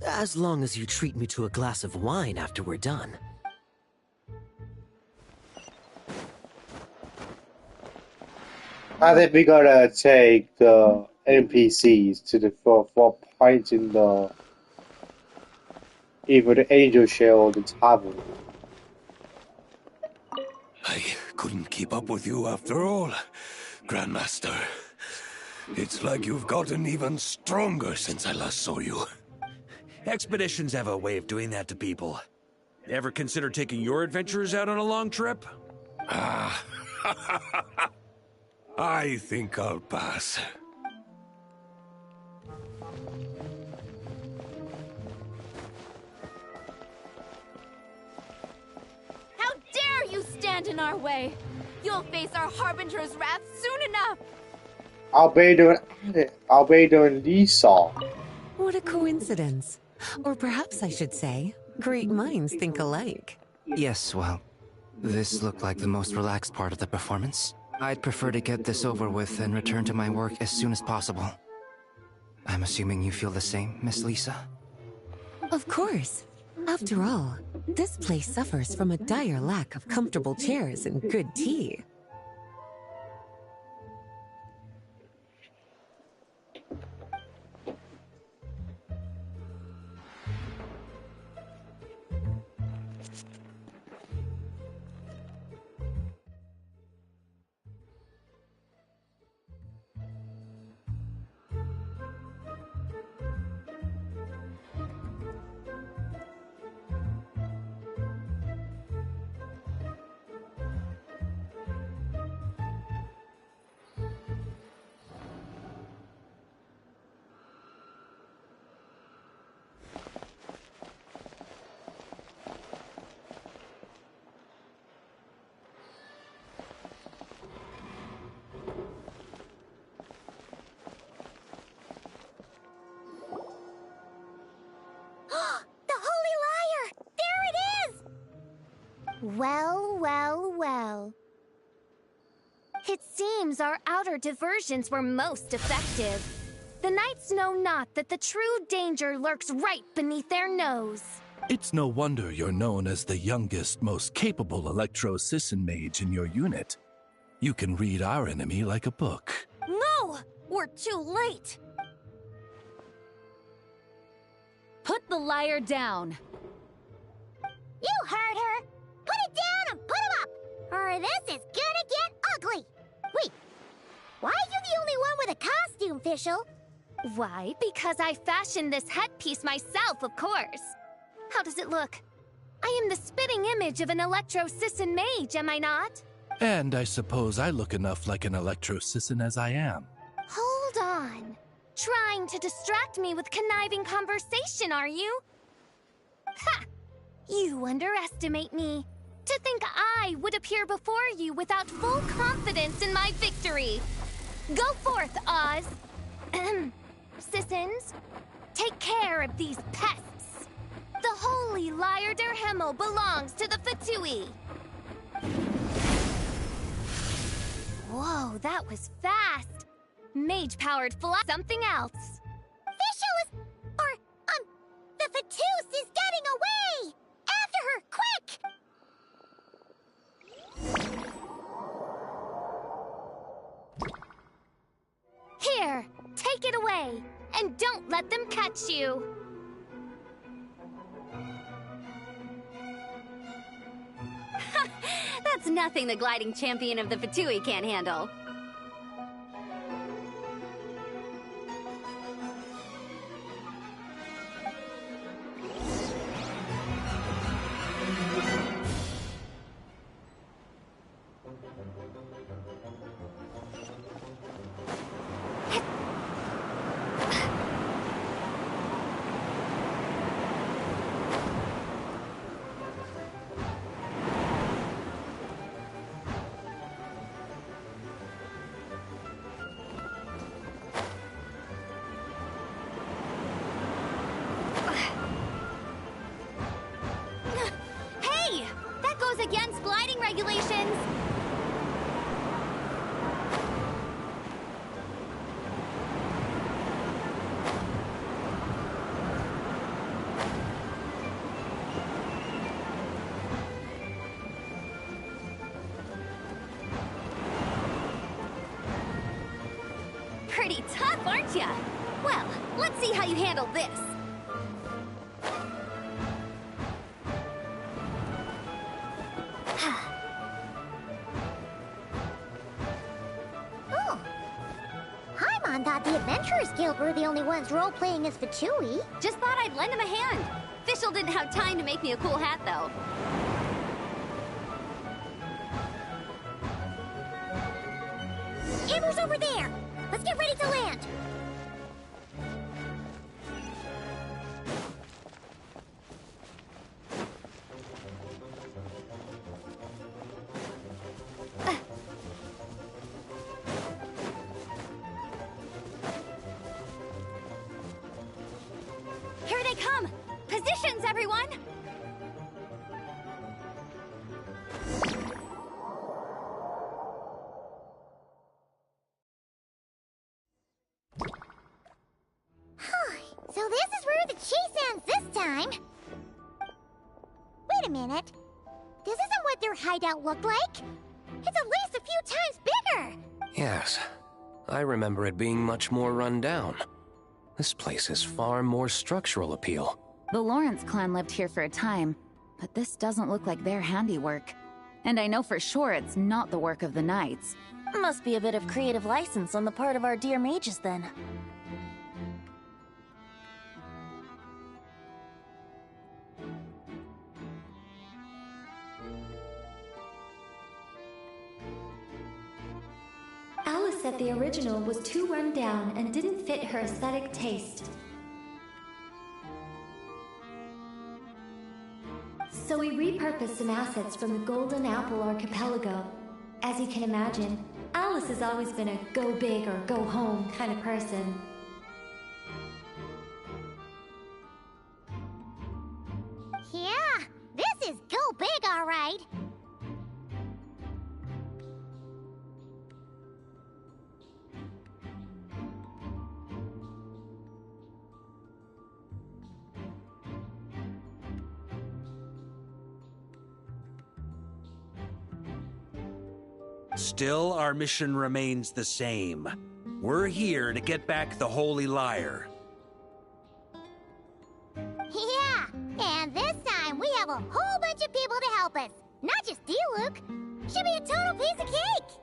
As long as you treat me to a glass of wine after we're done. I think we gotta take the NPCs to the for fighting the either the angel shell or the tavern. I couldn't keep up with you after all, Grandmaster. It's like you've gotten even stronger since I last saw you. Expeditions have a way of doing that to people. Ever consider taking your adventurers out on a long trip? Ah, I think I'll pass. How dare you stand in our way! You'll face our Harbinger's wrath soon enough! I'll be doing Lisa. What a coincidence. Or perhaps I should say, great minds think alike. Yes, well, this looked like the most relaxed part of the performance. I'd prefer to get this over with and return to my work as soon as possible. I'm assuming you feel the same, Miss Lisa? Of course. After all, this place suffers from a dire lack of comfortable chairs and good tea. Well, well, well. It seems our outer diversions were most effective. The knights know not that the true danger lurks right beneath their nose. It's no wonder you're known as the youngest, most capable Electro-Sisson mage in your unit. You can read our enemy like a book. No! We're too late! Put the liar down. You heard her! Put it down and put him up! Or this is gonna get ugly! Wait, why are you the only one with a costume, Fischl? Why, because I fashioned this headpiece myself, of course. How does it look? I am the spitting image of an Electro-Sisson mage, am I not? And I suppose I look enough like an Electro-Sisson as I am. Hold on. Trying to distract me with conniving conversation, are you? Ha! You underestimate me. To think I would appear before you without full confidence in my victory. Go forth, Oz. Sissons, take care of these pests. The holy Liar der Himmel belongs to the Fatui. Whoa, that was fast. Mage-powered fly something else. Fischl is... the Fatus is getting away! After her, quick! Here, take it away, and don't let them catch you. That's nothing the gliding champion of the Fatui can't handle. Against gliding regulations! Pretty tough, tough, aren't ya? Well, let's see how you handle this. Oh. Paimon thought the Adventurers Guild were the only ones role-playing as Fatui. Just thought I'd lend him a hand. Fischl didn't have time to make me a cool hat, though. Amber's over there! Let's get ready to land! Here they come! Positions, everyone! So this is where the chase ends this time. Wait a minute. This isn't what their hideout looked like. It's at least a few times bigger. Yes, I remember it being much more run down. This place has far more structural appeal. The Lawrence clan lived here for a time, but this doesn't look like their handiwork. And I know for sure it's not the work of the knights. Must be a bit of creative license on the part of our dear mages, then. Alice said the original was too run down and didn't fit her aesthetic taste. So we repurposed some assets from the Golden Apple Archipelago. As you can imagine, Alice has always been a go big or go home kind of person. Yeah, this is go big, all right. Still, our mission remains the same. We're here to get back the Holy Lyre. Yeah, and this time we have a whole bunch of people to help us. Not just you, Luke. Should be a total piece of cake.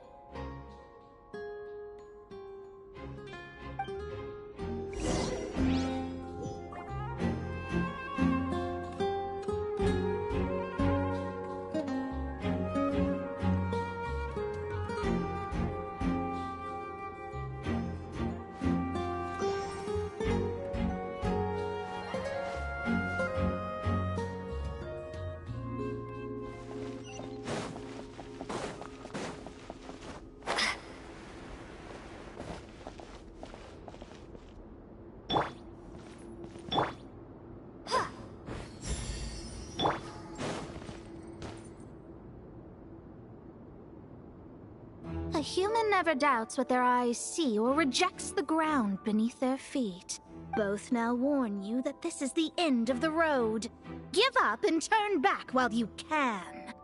A human never doubts what their eyes see or rejects the ground beneath their feet. Both now warn you that this is the end of the road. Give up and turn back while you can.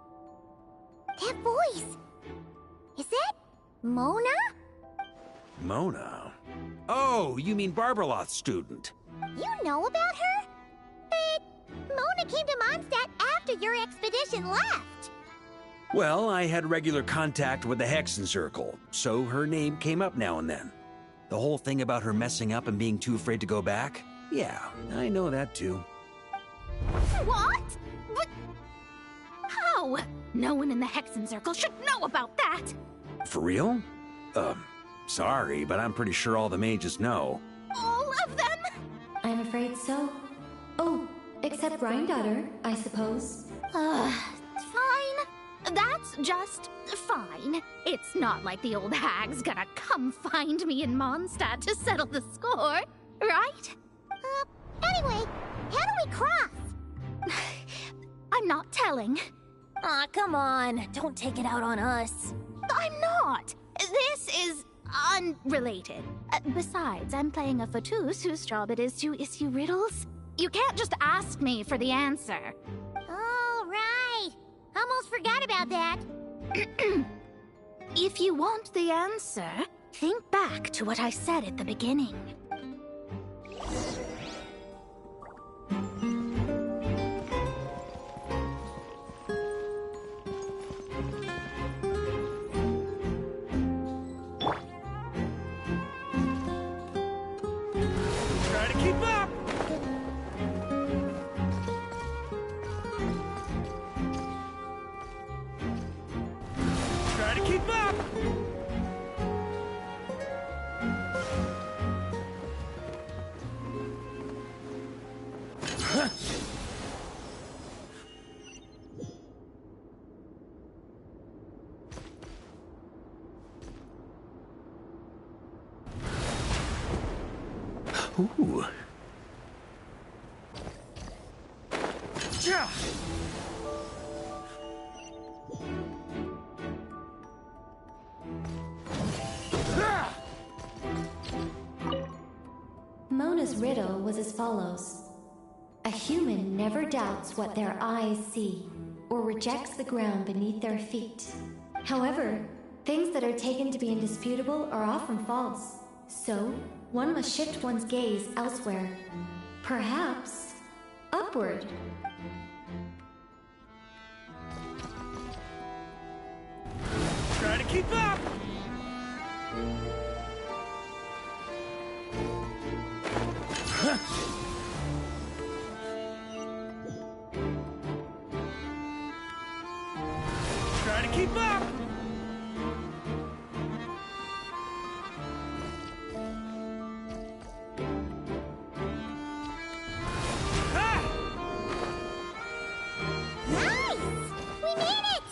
That voice! Is that Mona? Mona? Oh, you mean Barbarloth's student. You know about her? But Mona came to Mondstadt after your expedition left. Well, I had regular contact with the Hexen Circle, so her name came up now and then. The whole thing about her messing up and being too afraid to go back? Yeah, I know that too. What? But how? No one in the Hexen Circle should know about that! For real? Sorry, but I'm pretty sure all the mages know. All of them? I'm afraid so. Oh, except Granddaughter, I suppose. Fine. That's just fine. It's not like the old hag's gonna come find me in Mondstadt to settle the score, right? Anyway, how do we cross? I'm not telling. Aw, come on. Don't take it out on us. I'm not. This is unrelated. Besides, I'm playing a fatus whose job it is to issue riddles. You can't just ask me for the answer. All right. Almost forgot about that. If you want the answer, Think back to what I said at the beginning. Try to keep up! Try to keep up! Ooh. Yeah. Mona's riddle was as follows. A human never doubts what their eyes see, or rejects the ground beneath their feet. However, things that are taken to be indisputable are often false. So, one must shift one's gaze elsewhere. Perhaps, upward. Try to keep up! Try to keep up! Nice! We made it!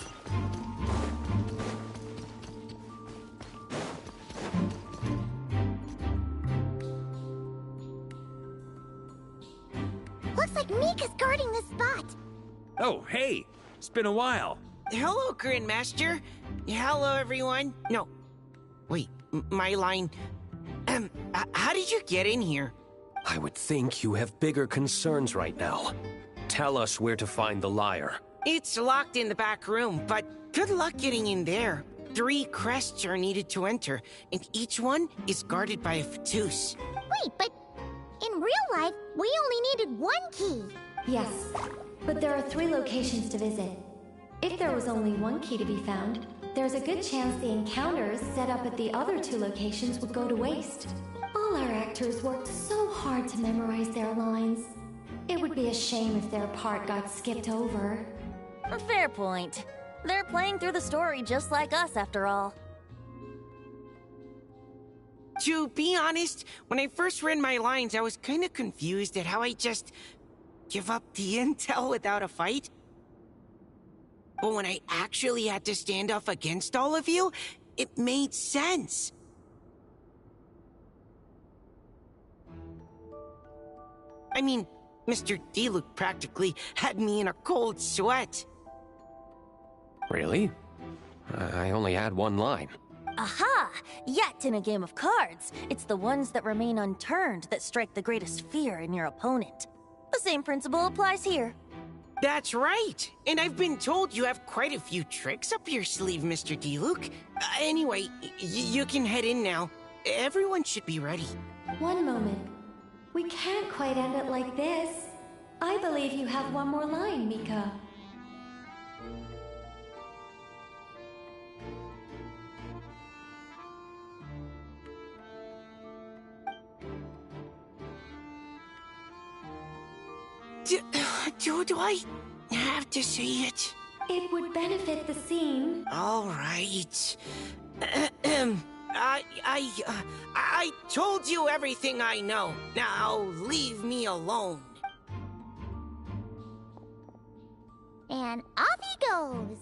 Looks like Mika's guarding this spot. Oh, hey! It's been a while. Hello, Grandmaster. Hello, everyone. No. Wait, my line. How did you get in here? I would think you have bigger concerns right now. Tell us where to find the lyre. It's locked in the back room, but good luck getting in there. 3 crests are needed to enter, and each one is guarded by a Fatus. Wait, but in real life, we only needed 1 key. Yes, but there are 3 locations to visit. If there was only 1 key to be found, there's a good chance the encounters set up at the other 2 locations would go to waste. All our actors worked so hard to memorize their lines. It would be a shame if their part got skipped over. A fair point. They're playing through the story just like us, after all. To be honest, when I first read my lines, I was kind of confused at how I just give up the intel without a fight. But when I actually had to stand up against all of you, it made sense. I mean, Mr. Diluc practically had me in a cold sweat. Really? I only had 1 line. Aha! Yet in a game of cards, it's the ones that remain unturned that strike the greatest fear in your opponent. The same principle applies here. That's right! And I've been told you have quite a few tricks up your sleeve, Mr. Diluc. Anyway, you can head in now. Everyone should be ready. One moment. We can't quite end it like this. I believe you have 1 more line, Mika. Do I have to say it? It would benefit the scene. All right. I told you everything I know. Now leave me alone. And off he goes.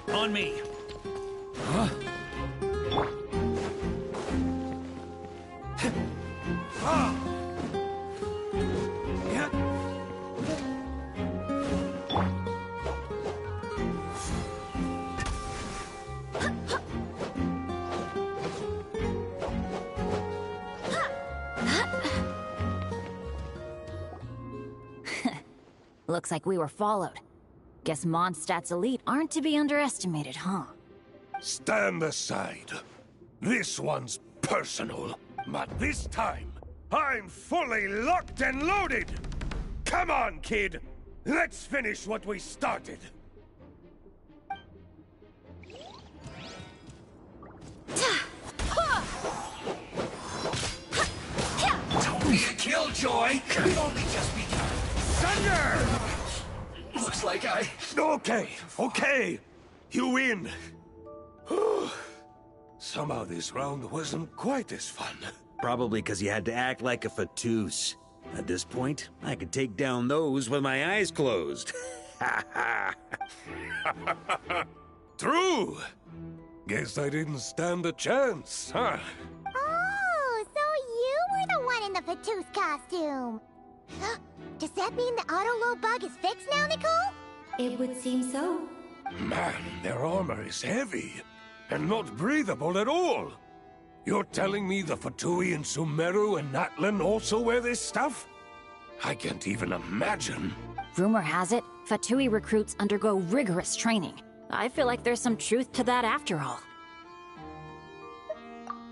On me. Looks like we were followed. Guess Mondstadt's elite aren't to be underestimated, huh? Stand aside. This one's personal, but this time, I'm fully locked and loaded! Come on, kid! Let's finish what we started! Don't be a killjoy! We've only just begun! Thunder! Looks like I... Okay. You win. Somehow this round wasn't quite as fun. Probably because you had to act like a fatous. At this point, I could take down those with my eyes closed. True. Guess I didn't stand a chance, huh? Oh, so you were the one in the Fatous costume. Does that mean the auto-load bug is fixed now, Nicole? It would seem so. Man, their armor is heavy, and not breathable at all. You're telling me the Fatui in Sumeru and Natlan also wear this stuff? I can't even imagine. Rumor has it, Fatui recruits undergo rigorous training. I feel like there's some truth to that after all.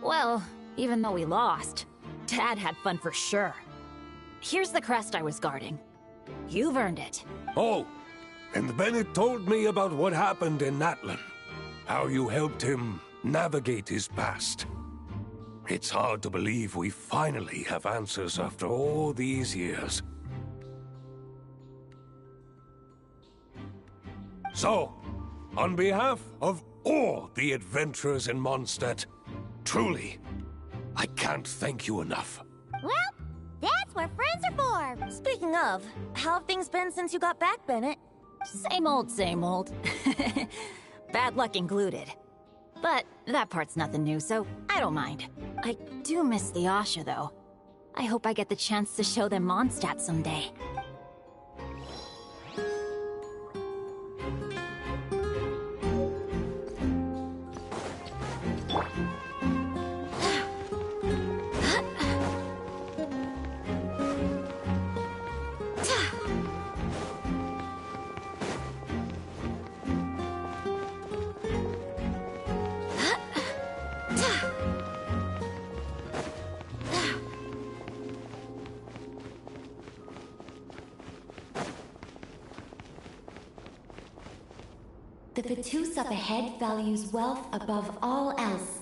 Well, even though we lost, Dad had fun for sure. Here's the crest I was guarding. You've earned it. Oh, and Bennett told me about what happened in Natlan. How you helped him navigate his past. It's hard to believe we finally have answers after all these years. So, on behalf of all the adventurers in Mondstadt, truly, I can't thank you enough. Well, that's what friends are for. Speaking of, how have things been since you got back, Bennett? Same old, same old. Bad luck included. But that part's nothing new, so I don't mind. I do miss the Asha, though. I hope I get the chance to show them Mondstadt someday. The Fatous up ahead values wealth above all else.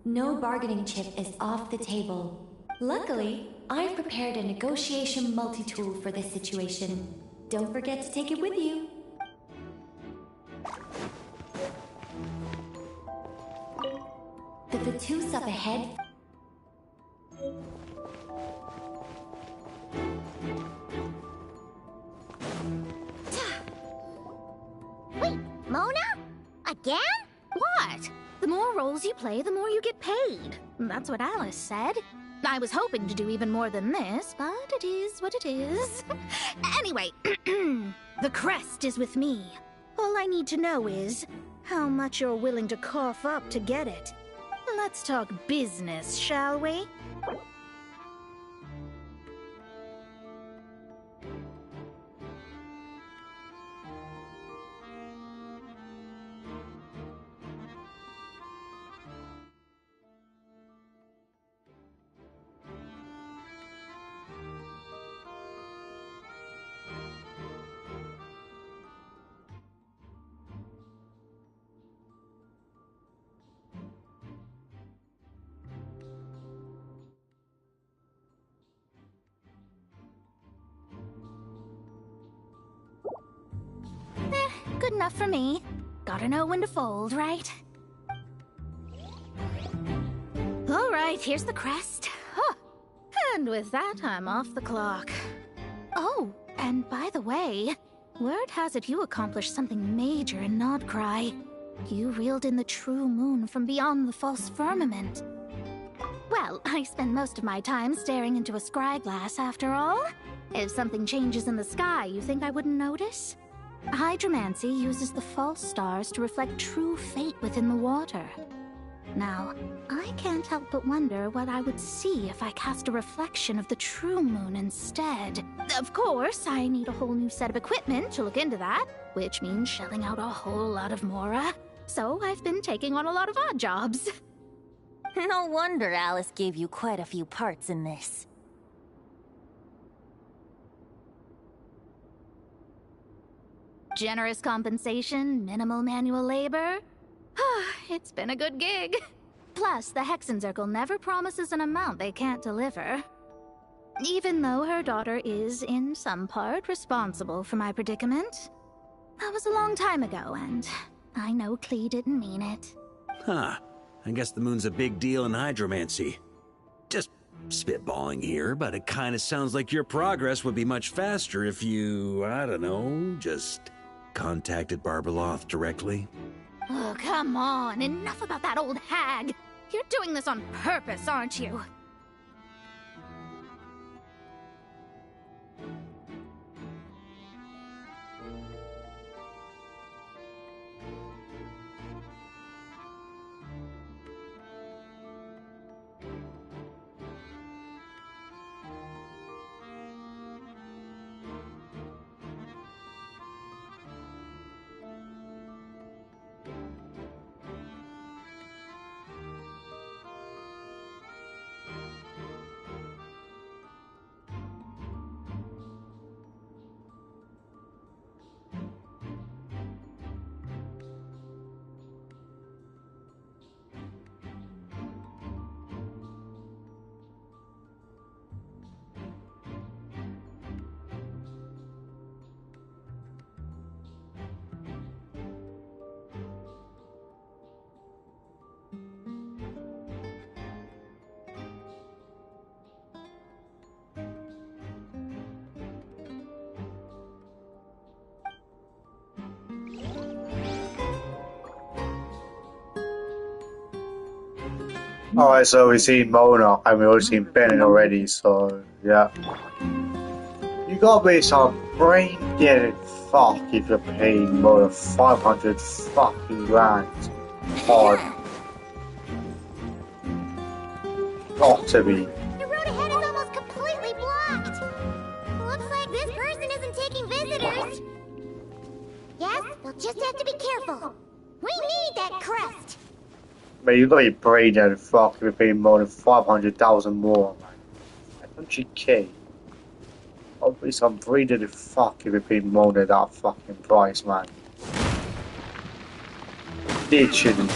No bargaining chip is off the table. Luckily, I've prepared a negotiation multi-tool for this situation. Don't forget to take it with you. The Fatous up ahead. Wait, Mona? Again? What? The more roles you play, the more you get paid. That's what Alice said. I was hoping to do even more than this, but it is what it is. Anyway, the crest is with me. All I need to know is how much you're willing to cough up to get it. Let's talk business, shall we? Good enough for me. Gotta know when to fold, right? All right, here's the crest. Huh. And with that, I'm off the clock. Oh, and by the way, word has it you accomplished something major in Nodcry. You reeled in the true moon from beyond the false firmament. Well, I spend most of my time staring into a scry glass after all. If something changes in the sky, you think I wouldn't notice? Hydromancy uses the false stars to reflect true fate within the water. Now, I can't help but wonder what I would see if I cast a reflection of the true moon instead. Of course, I need a whole new set of equipment to look into that, which means shelling out a whole lot of mora. So I've been taking on a lot of odd jobs. No wonder Alice gave you quite a few parts in this. Generous compensation, minimal manual labor. It's been a good gig. Plus, the Hexenzirkel never promises an amount they can't deliver. Even though her daughter is, in some part, responsible for my predicament. That was a long time ago, and I know Klee didn't mean it. Huh. I guess the moon's a big deal in hydromancy. Just spitballing here, but it kinda sounds like your progress would be much faster if you, I don't know, just contacted Barbeloth directly. Oh, come on. Enough about that old hag. You're doing this on purpose, aren't you? Alright, so we've seen Mona and we've also seen Bennett already, so yeah. You gotta be some brain dead fuck if you're paying Mona 500 fucking grand. Hard. Got to be. The road ahead is almost completely blocked. Looks like this person isn't taking visitors. Yes, we'll just have to be careful. We need that crest. Man, you gotta be brain dead fuck if you're paying more than 500,000 more, man. Don't you care? I'll be some brain dead fuck if you're paying more than that fucking price, man. Literally.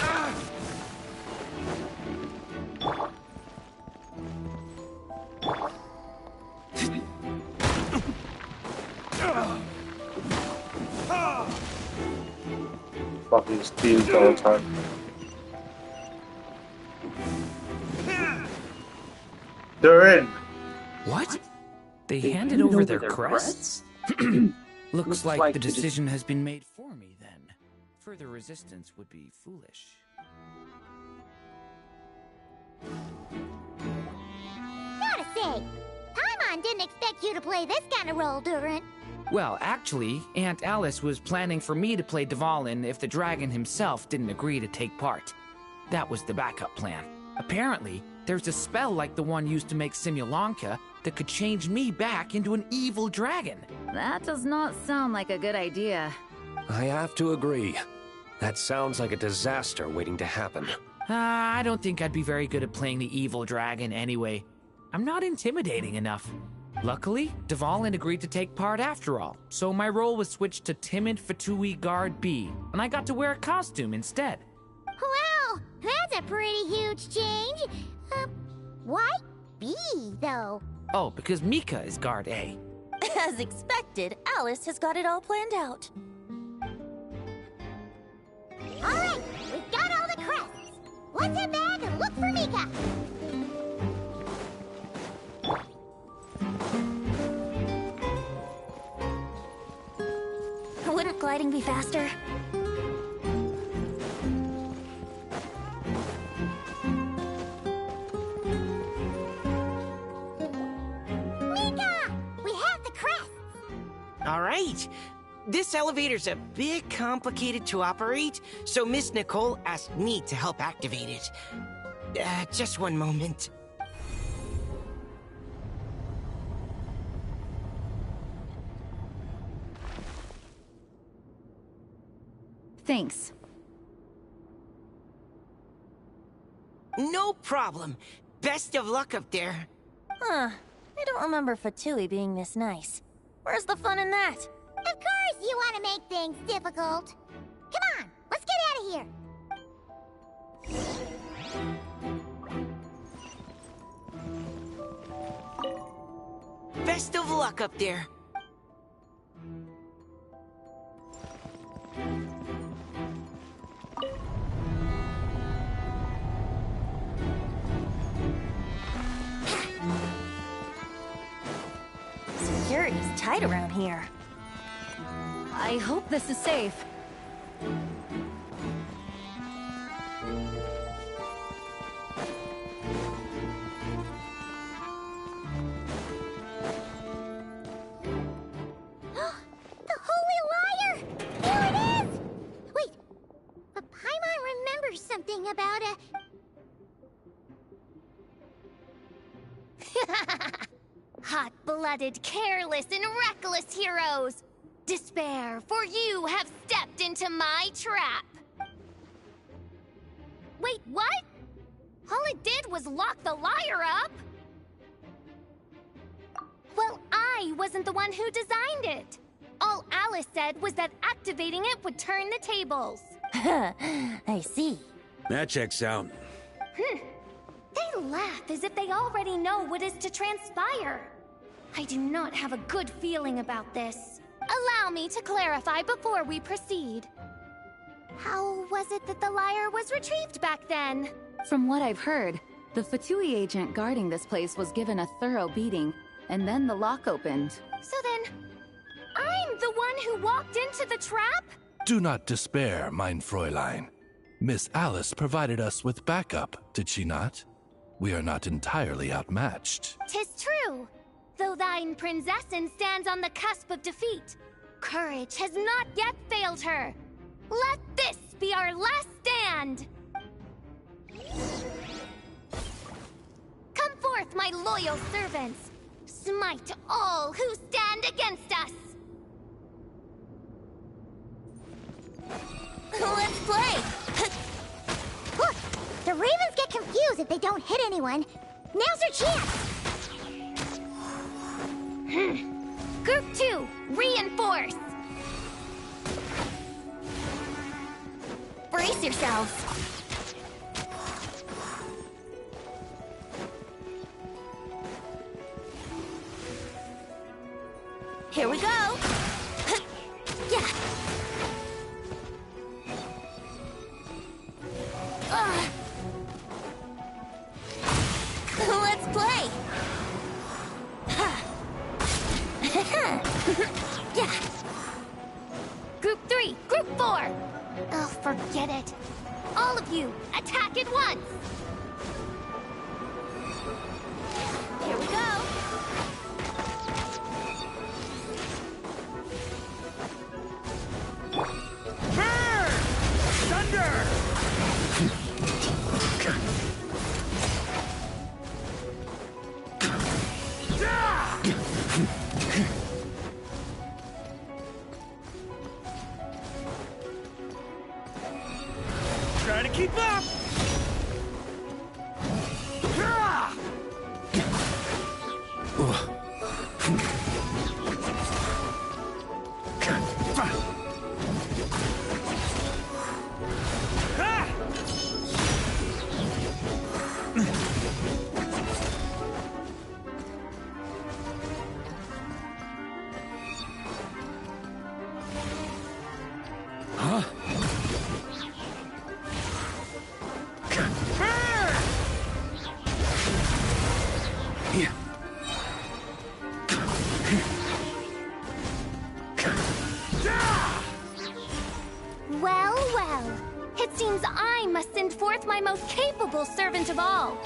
Fucking steals all the time. They're in. What? They handed over their crests? Looks like the decision has been made for me, then. Further resistance would be foolish. Gotta say, Paimon didn't expect you to play this kind of role, Durin. Well, actually, Aunt Alice was planning for me to play Dvalin if the dragon himself didn't agree to take part. That was the backup plan. Apparently, there's a spell like the one used to make Simulanka that could change me back into an evil dragon. That does not sound like a good idea. I have to agree. That sounds like a disaster waiting to happen. I don't think I'd be very good at playing the evil dragon anyway. I'm not intimidating enough. Luckily, Dvalin agreed to take part after all, so my role was switched to Timid Fatui Guard B, and I got to wear a costume instead. Wow, that's a pretty huge change. Why B, though? Oh, because Mika is Guard A. As expected, Alice has got it all planned out. Alright, we've got all the crests. Let's head back and look for Mika. Wouldn't gliding be faster? right. This elevator's a bit complicated to operate, so Miss Nicole asked me to help activate it. Just one moment. Thanks. No problem. Best of luck up there. Huh. I don't remember Fatui being this nice. Where's the fun in that? Of course you want to make things difficult. Come on, let's get out of here. Best of luck up there. Security's tight around here. I hope this is safe. The Holy Liar! Here it is! Wait, but Paimon remembers something about a... Hot-blooded, careless, and reckless heroes! Despair, for you have stepped into my trap! Wait, what? All it did was lock the liar up? Well, I wasn't the one who designed it. All Alice said was that activating it would turn the tables. I see. That checks out. They laugh as if they already know what is to transpire. I do not have a good feeling about this. Allow me to clarify before we proceed. How was it that the liar was retrieved back then? From what I've heard, the Fatui agent guarding this place was given a thorough beating, and then the lock opened. So then, I'm the one who walked into the trap? Do not despair, mein Fräulein. Miss Alice provided us with backup, did she not? We are not entirely outmatched. 'Tis true. Though thine Prinzessin stands on the cusp of defeat, courage has not yet failed her. Let this be our last stand! Come forth, my loyal servants! Smite all who stand against us! Let's play! Look, the Ravens get confused if they don't hit anyone. Now's their chance! Group 2, reinforce! Brace yourselves. Here we go. Yeah. Let's play. Yeah. Group 3, Group 4! Oh, forget it. All of you, attack at once! Here we go. Burn! Thunder! Try to keep up! Huh? Well, well. It seems I must send forth my most capable servant of all.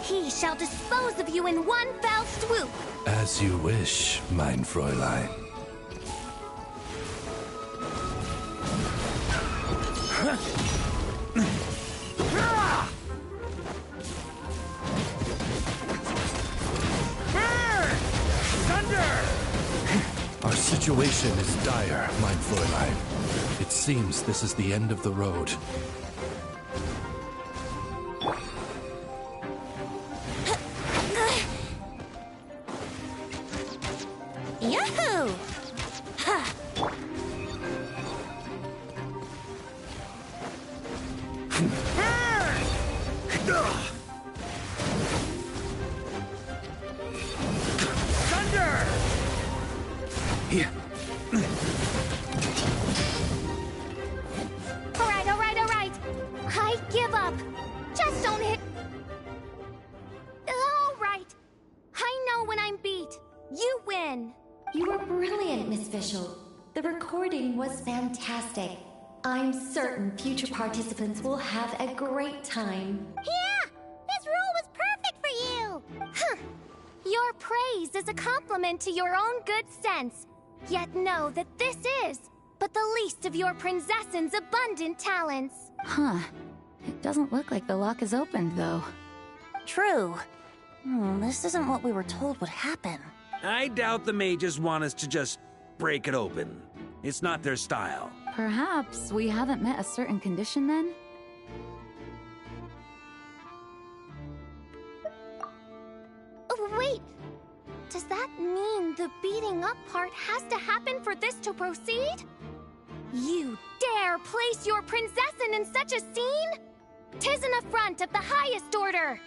He shall dispose of you in one fell swoop. As you wish, mein Fräulein. Our situation is dire, mein Fräulein. It seems this is the end of the road. Yahoo! Ha! Thunder! Here. Alright. I give up. Just don't hit. Alright. I know when I'm beat. You win. You were brilliant, Miss Fischl. The recording was fantastic. I'm certain future participants will have a great time. Yeah! This role was perfect for you! Huh. Your praise is a compliment to your own good sense. Yet know that this is but the least of your princess's abundant talents. Huh. It doesn't look like the lock is opened, though. True. This isn't what we were told would happen. I doubt the mages want us to just break it open. It's not their style. Perhaps we haven't met a certain condition then? Oh, wait! Does that mean the beating up part has to happen for this to proceed? You dare place your princessin in such a scene? 'Tis an affront of the highest order!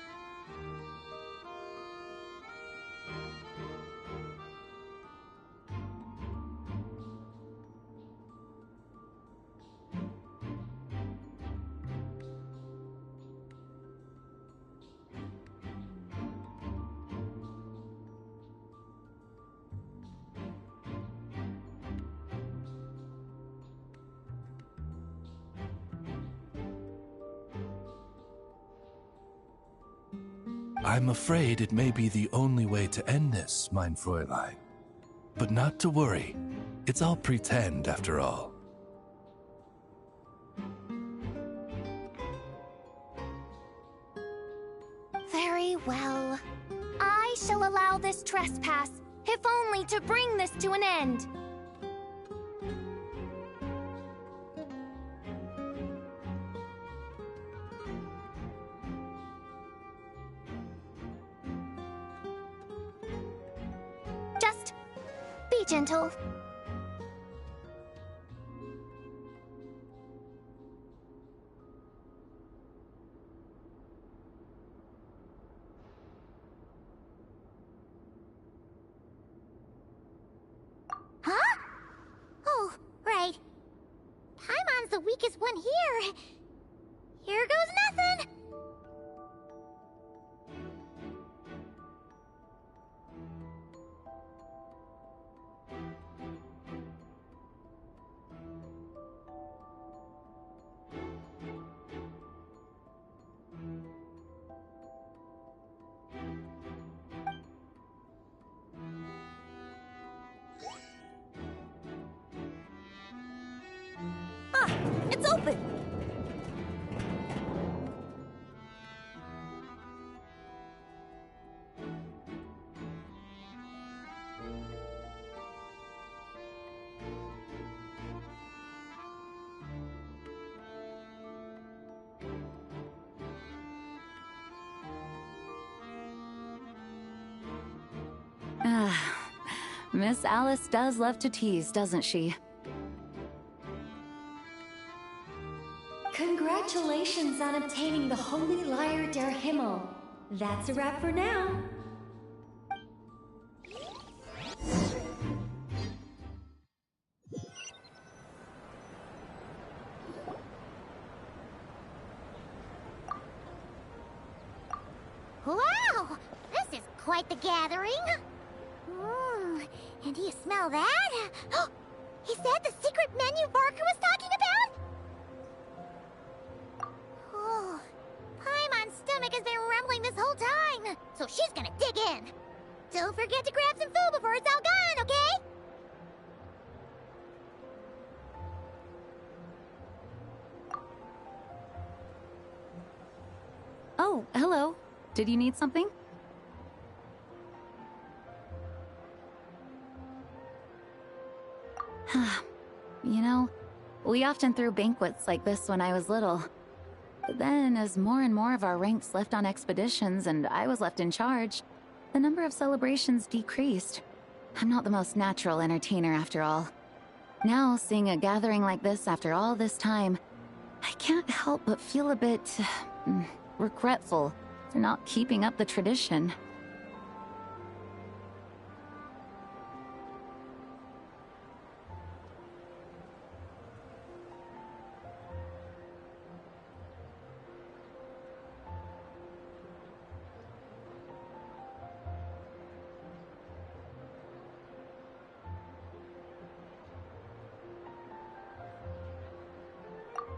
I'm afraid it may be the only way to end this, mein Fräulein. But not to worry. It's all pretend, after all. Very well. I shall allow this trespass, if only to bring this to an end. Just be gentle. Huh? Oh, right. Paimon's the weakest one here. Here goes nothing. It's open! Miss Alice does love to tease, doesn't she? Congratulations on obtaining the Holy Lyre der Himmel. That's a wrap for now. Wow! This is quite the gathering. And do you smell that? Is that the secret menu Varka was talking about? Oh, Paimon's stomach has been rumbling this whole time, so she's gonna dig in. Don't forget to grab some food before it's all gone, okay? Hello. Did you need something? You know, we often threw banquets like this when I was little. But then, as more and more of our ranks left on expeditions and I was left in charge, the number of celebrations decreased. I'm not the most natural entertainer after all. Now, seeing a gathering like this after all this time, I can't help but feel a bit regretful for not keeping up the tradition.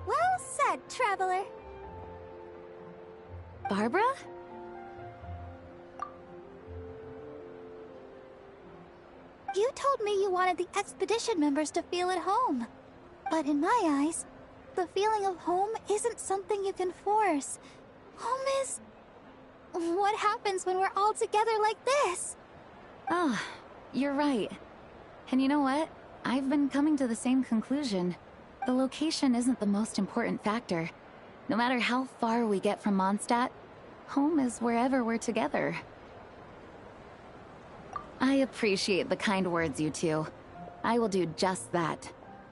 Well said, traveler. Barbara? You told me you wanted the expedition members to feel at home. But in my eyes, the feeling of home isn't something you can force. Home is... what happens when we're all together like this? Oh, you're right. And you know what? I've been coming to the same conclusion. The location isn't the most important factor. No matter how far we get from Mondstadt, home is wherever we're together. I appreciate the kind words, you two. I will do just that.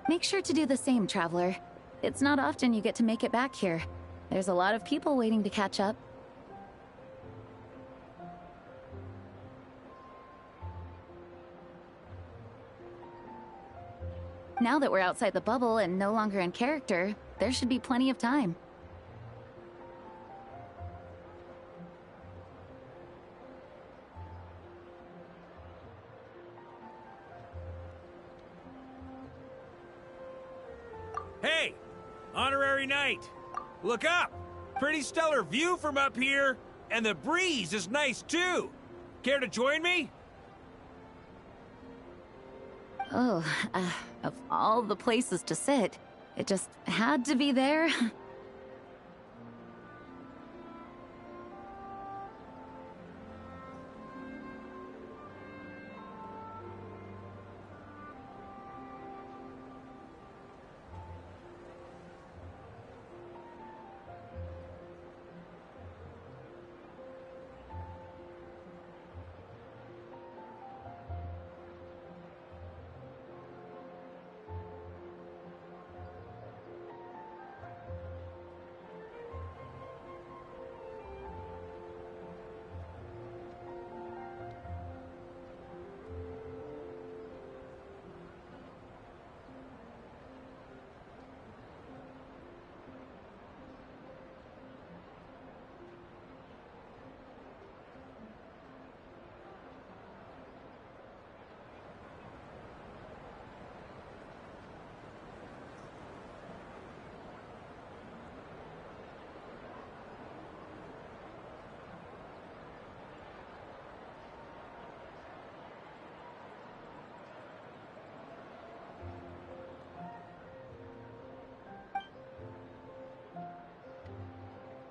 Make sure to do the same, traveler. It's not often you get to make it back here. There's a lot of people waiting to catch up. Now that we're outside the bubble and no longer in character, there should be plenty of time. Hey! Honorary Knight! Look up! Pretty stellar view from up here, and the breeze is nice too! Care to join me? Oh, of all the places to sit, it just had to be there.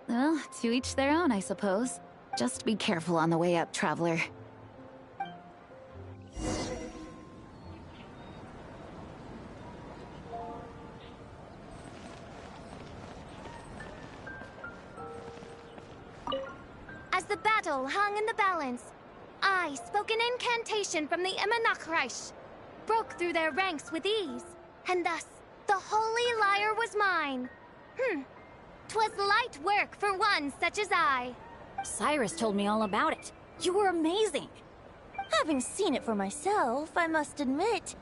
Well, to each their own, I suppose. Just be careful on the way up, traveler. As the battle hung in the balance, I spoke an incantation from the Emanachreich, broke through their ranks with ease, and thus the holy lyre was mine. 'Twas light work for one such as I. Cyrus told me all about it. You were amazing. Having seen it for myself, I must admit,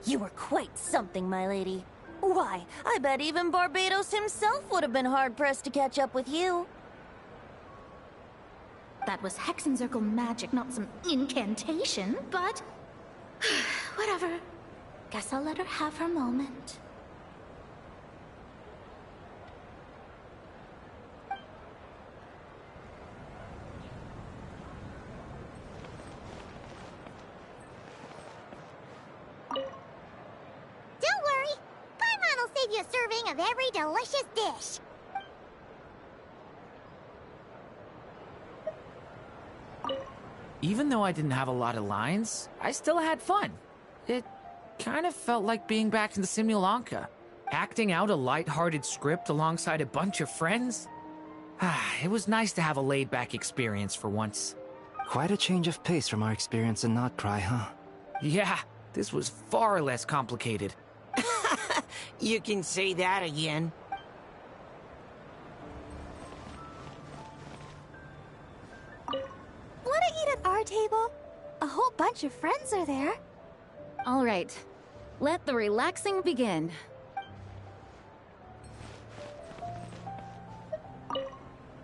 you were quite something, my lady. Why, I bet even Barbados himself would have been hard-pressed to catch up with you. That was Hexencircle magic, not some incantation, but... whatever. Guess I'll let her have her moment. Don't worry. Paimon will save you a serving of every delicious dish. Even though I didn't have a lot of lines, I still had fun. It kind of felt like being back in the Simulanka, acting out a light-hearted script alongside a bunch of friends. It was nice to have a laid-back experience for once. Quite a change of pace from our experience in Notpry, huh? Yeah, this was far less complicated. You can say that again. Wanna eat at our table? A whole bunch of friends are there. All right, let the relaxing begin.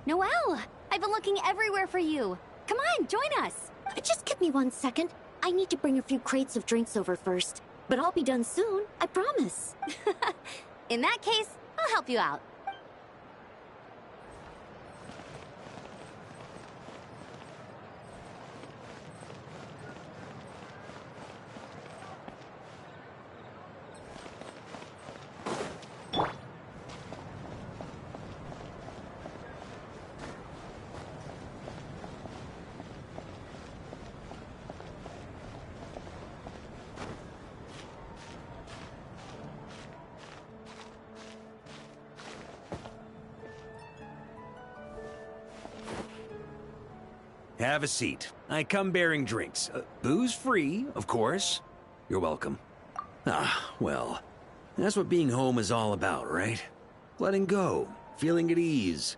Noelle, I've been looking everywhere for you. Come on, join us. Just give me 1 second. I need to bring a few crates of drinks over first. But I'll be done soon, I promise. In that case, I'll help you out. Have a seat. I come bearing drinks. Booze free, of course. You're welcome. Well, that's what being home is all about, right? Letting go, feeling at ease.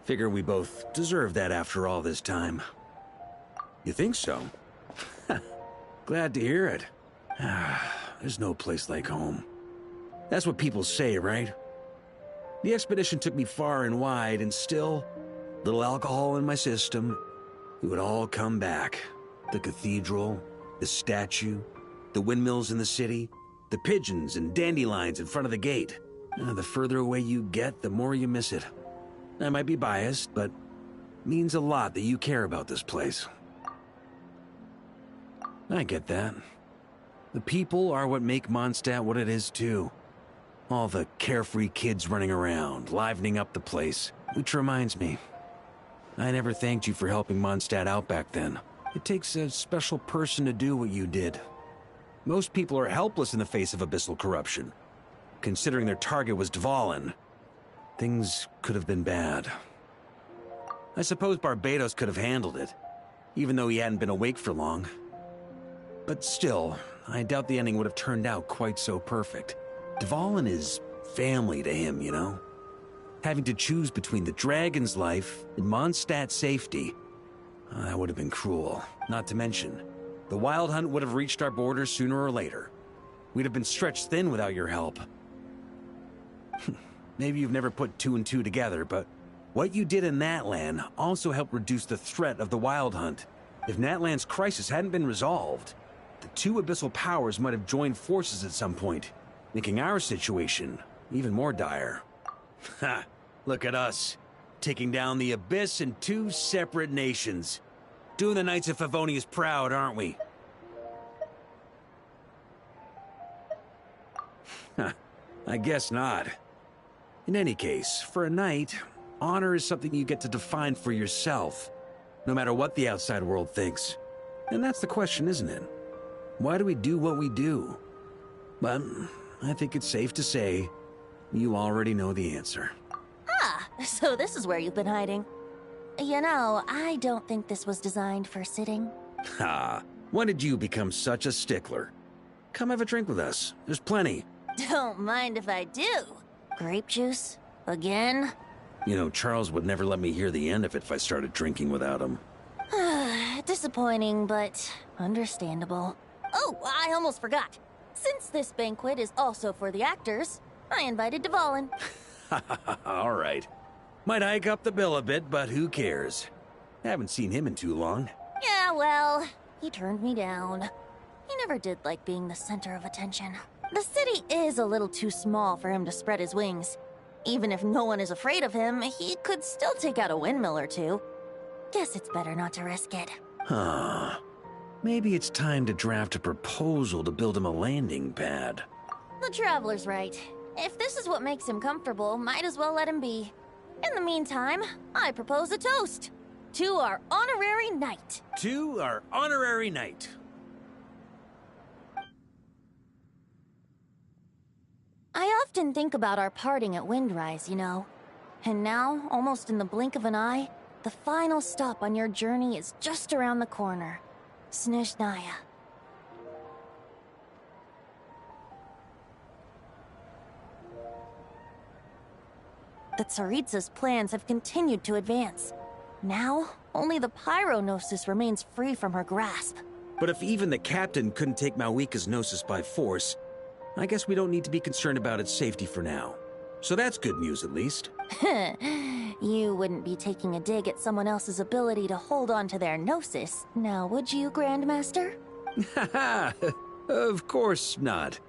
Figure we both deserve that after all this time. You think so? Glad to hear it. There's no place like home. That's what people say, right? The expedition took me far and wide, and still, little alcohol in my system, it would all come back. The cathedral, the statue, the windmills in the city, the pigeons and dandelions in front of the gate. The further away you get, the more you miss it. I might be biased, but it means a lot that you care about this place. I get that. The people are what make Mondstadt what it is, too. All the carefree kids running around, livening up the place. Which reminds me, I never thanked you for helping Mondstadt out back then. It takes a special person to do what you did. Most people are helpless in the face of abyssal corruption. Considering their target was Dvalin, things could have been bad. I suppose Barbados could have handled it, even though he hadn't been awake for long. But still, I doubt the ending would have turned out quite so perfect. Dvalin is family to him, you know? Having to choose between the dragon's life and Mondstadt's safety, that would have been cruel. Not to mention, the Wild Hunt would have reached our borders sooner or later. We'd have been stretched thin without your help. Maybe you've never put two and two together, but what you did in Natlan also helped reduce the threat of the Wild Hunt. If Natlan's crisis hadn't been resolved, the two abyssal powers might have joined forces at some point, making our situation even more dire. Ha! Look at us, taking down the Abyss in two separate nations. Doing the Knights of Favonius proud, aren't we? I guess not. In any case, for a knight, honor is something you get to define for yourself, no matter what the outside world thinks. And that's the question, isn't it? Why do we do what we do? But I think it's safe to say you already know the answer. So this is where you've been hiding. You know, I don't think this was designed for sitting. When did you become such a stickler? Come have a drink with us. There's plenty. Don't mind if I do. Grape juice? Again? You know, Charles would never let me hear the end of it if I started drinking without him. Disappointing, but understandable. Oh, I almost forgot. Since this banquet is also for the actors, I invited Dvalin. All right. Might hike up the bill a bit, but who cares? Haven't seen him in too long. Yeah, well, he turned me down. He never did like being the center of attention. The city is a little too small for him to spread his wings. Even if no one is afraid of him, he could still take out a windmill or two. Guess it's better not to risk it. Maybe it's time to draft a proposal to build him a landing pad. The Traveler's right. If this is what makes him comfortable, might as well let him be. In the meantime, I propose a toast. To our honorary knight. To our honorary knight. I often think about our parting at Windrise, you know. And now, almost in the blink of an eye, the final stop on your journey is just around the corner. Snezhnaya. The Tsaritsa's plans have continued to advance. Now, only the Pyronosis remains free from her grasp. But if even the captain couldn't take Malwika's Gnosis by force, I guess we don't need to be concerned about its safety for now. So that's good news, at least. You wouldn't be taking a dig at someone else's ability to hold on to their Gnosis, now would you, Grandmaster? Haha, of course not.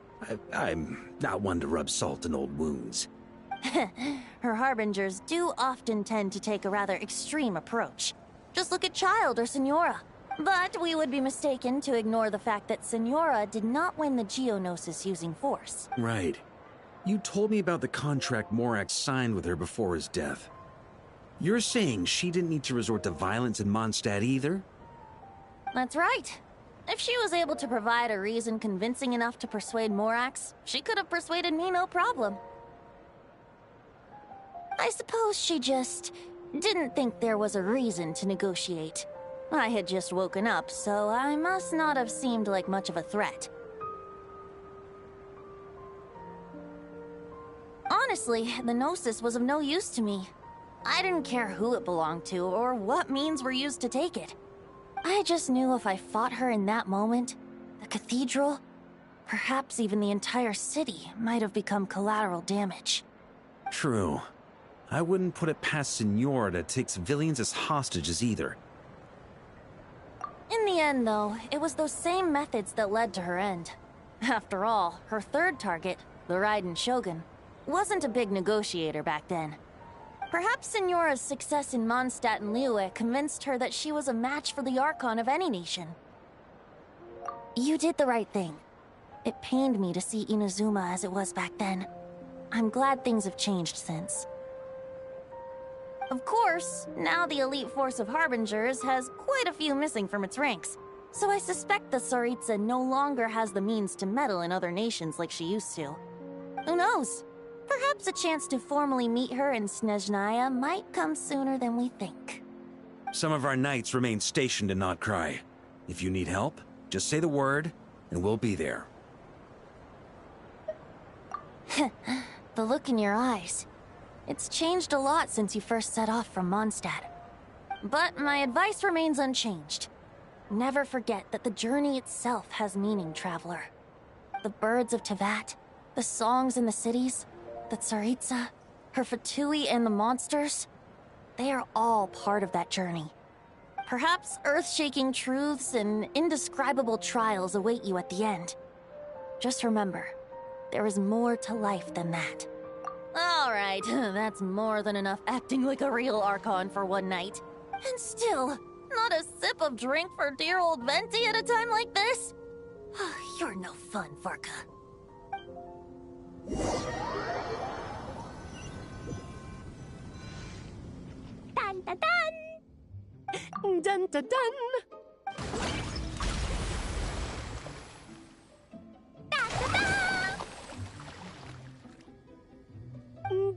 I'm not one to rub salt in old wounds. Her harbingers do often tend to take a rather extreme approach. Just look at Child or Signora. But we would be mistaken to ignore the fact that Signora did not win the Geonosis using force. Right. You told me about the contract Morax signed with her before his death. You're saying she didn't need to resort to violence in Mondstadt either? That's right. If she was able to provide a reason convincing enough to persuade Morax, she could have persuaded me no problem. I suppose she just didn't think there was a reason to negotiate. I had just woken up, so I must not have seemed like much of a threat. Honestly, the Gnosis was of no use to me. I didn't care who it belonged to or what means were used to take it. I just knew if I fought her in that moment, the cathedral, perhaps even the entire city, might have become collateral damage. True. I wouldn't put it past Signora to take civilians as hostages either. In the end, though, it was those same methods that led to her end. After all, her third target, the Raiden Shogun, wasn't a big negotiator back then. Perhaps Signora's success in Mondstadt and Liyue convinced her that she was a match for the Archon of any nation. You did the right thing. It pained me to see Inazuma as it was back then. I'm glad things have changed since. Of course, now the elite force of Harbingers has quite a few missing from its ranks, so I suspect the Tsaritsa no longer has the means to meddle in other nations like she used to. Who knows? Perhaps a chance to formally meet her in Snezhnaya might come sooner than we think. Some of our knights remain stationed in Notcry. If you need help, just say the word, and we'll be there. The look in your eyes. It's changed a lot since you first set off from Mondstadt. But my advice remains unchanged. Never forget that the journey itself has meaning, traveler. The birds of Tevat, the songs in the cities, the Tsaritsa, her Fatui and the monsters, they are all part of that journey. Perhaps earth-shaking truths and indescribable trials await you at the end. Just remember, there is more to life than that. All right, that's more than enough acting like a real Archon for one night. And still, not a sip of drink for dear old Venti at a time like this? You're no fun, Varka. Dun dun dun! Dun dun dun!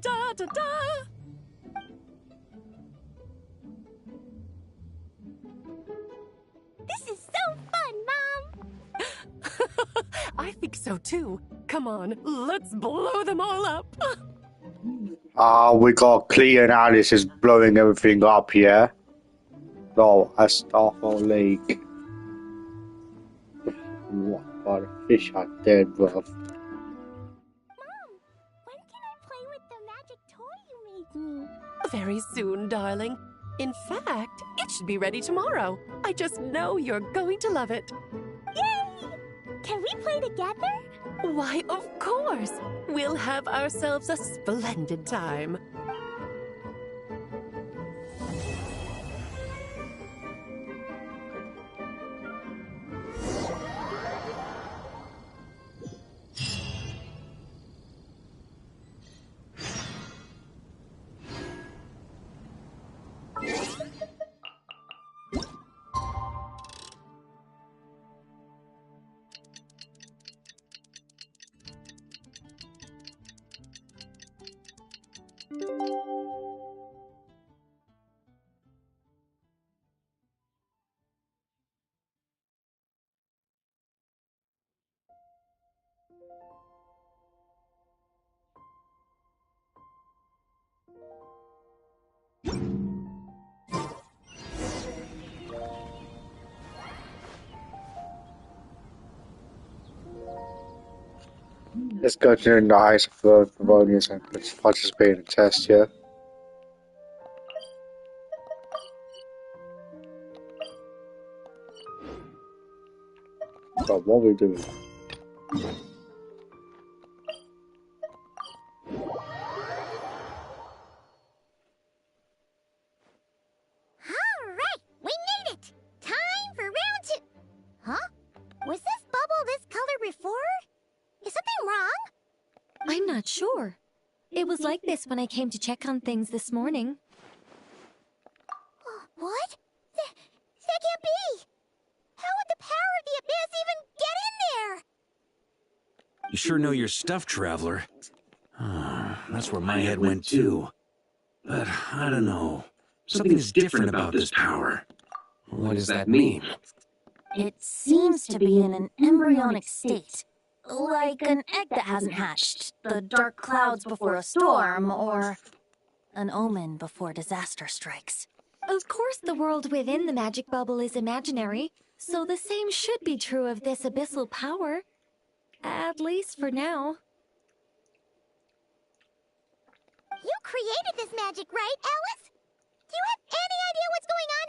Da da da! This is so fun, Mom! I think so too. Come on, let's blow them all up! We got Clea and Alice is blowing everything up here. No, a Starfall Lake. What about a fish out there, bro? Very soon, darling. In fact, it should be ready tomorrow. I just know you're going to love it. Yay! Can we play together? Why, of course! We'll have ourselves a splendid time. Let's go during the eyes of the Pavonians and participate in the test, yeah? But what are we doing? Alright, we made it! Time for round 2! Huh? Was this bubble this color before? Is something wrong? I'm not sure. It was like this when I came to check on things this morning. What? That can't be! How would the power of the abyss even get in there? You sure know your stuff, Traveler. That's where my head went too. But I don't know. Something is different about this power. What does that mean? It seems to be in an embryonic state. Like an egg that hasn't hatched, the dark clouds before a storm, or an omen before disaster strikes. Of course the world within the magic bubble is imaginary, so the same should be true of this abyssal power. At least for now. You created this magic, right, Alice? Do you have any idea what's going on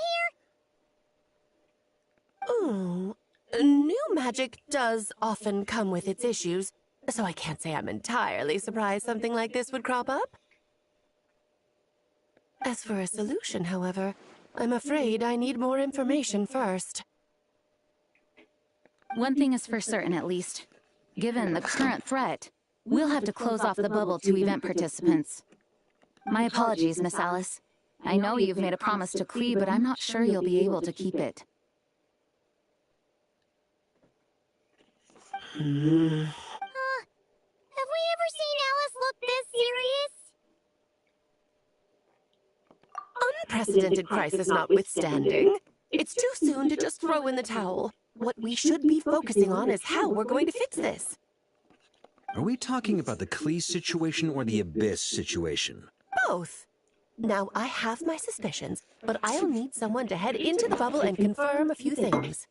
here? New magic does often come with its issues, so I can't say I'm entirely surprised something like this would crop up. As for a solution, however, I'm afraid I need more information first. One thing is for certain, at least. Given the current threat, we'll have to close off the bubble to event participants. My apologies, Miss Alice. I know you've made a promise to Klee, but I'm not sure you'll be able to keep it. Have we ever seen Alice look this serious? Unprecedented crisis notwithstanding, it's too soon to just throw in the towel. What we should be focusing on is how we're going to fix this. Are we talking about the Klee situation or the Abyss situation? Both. Now, I have my suspicions, but I'll need someone to head into the bubble and confirm a few things.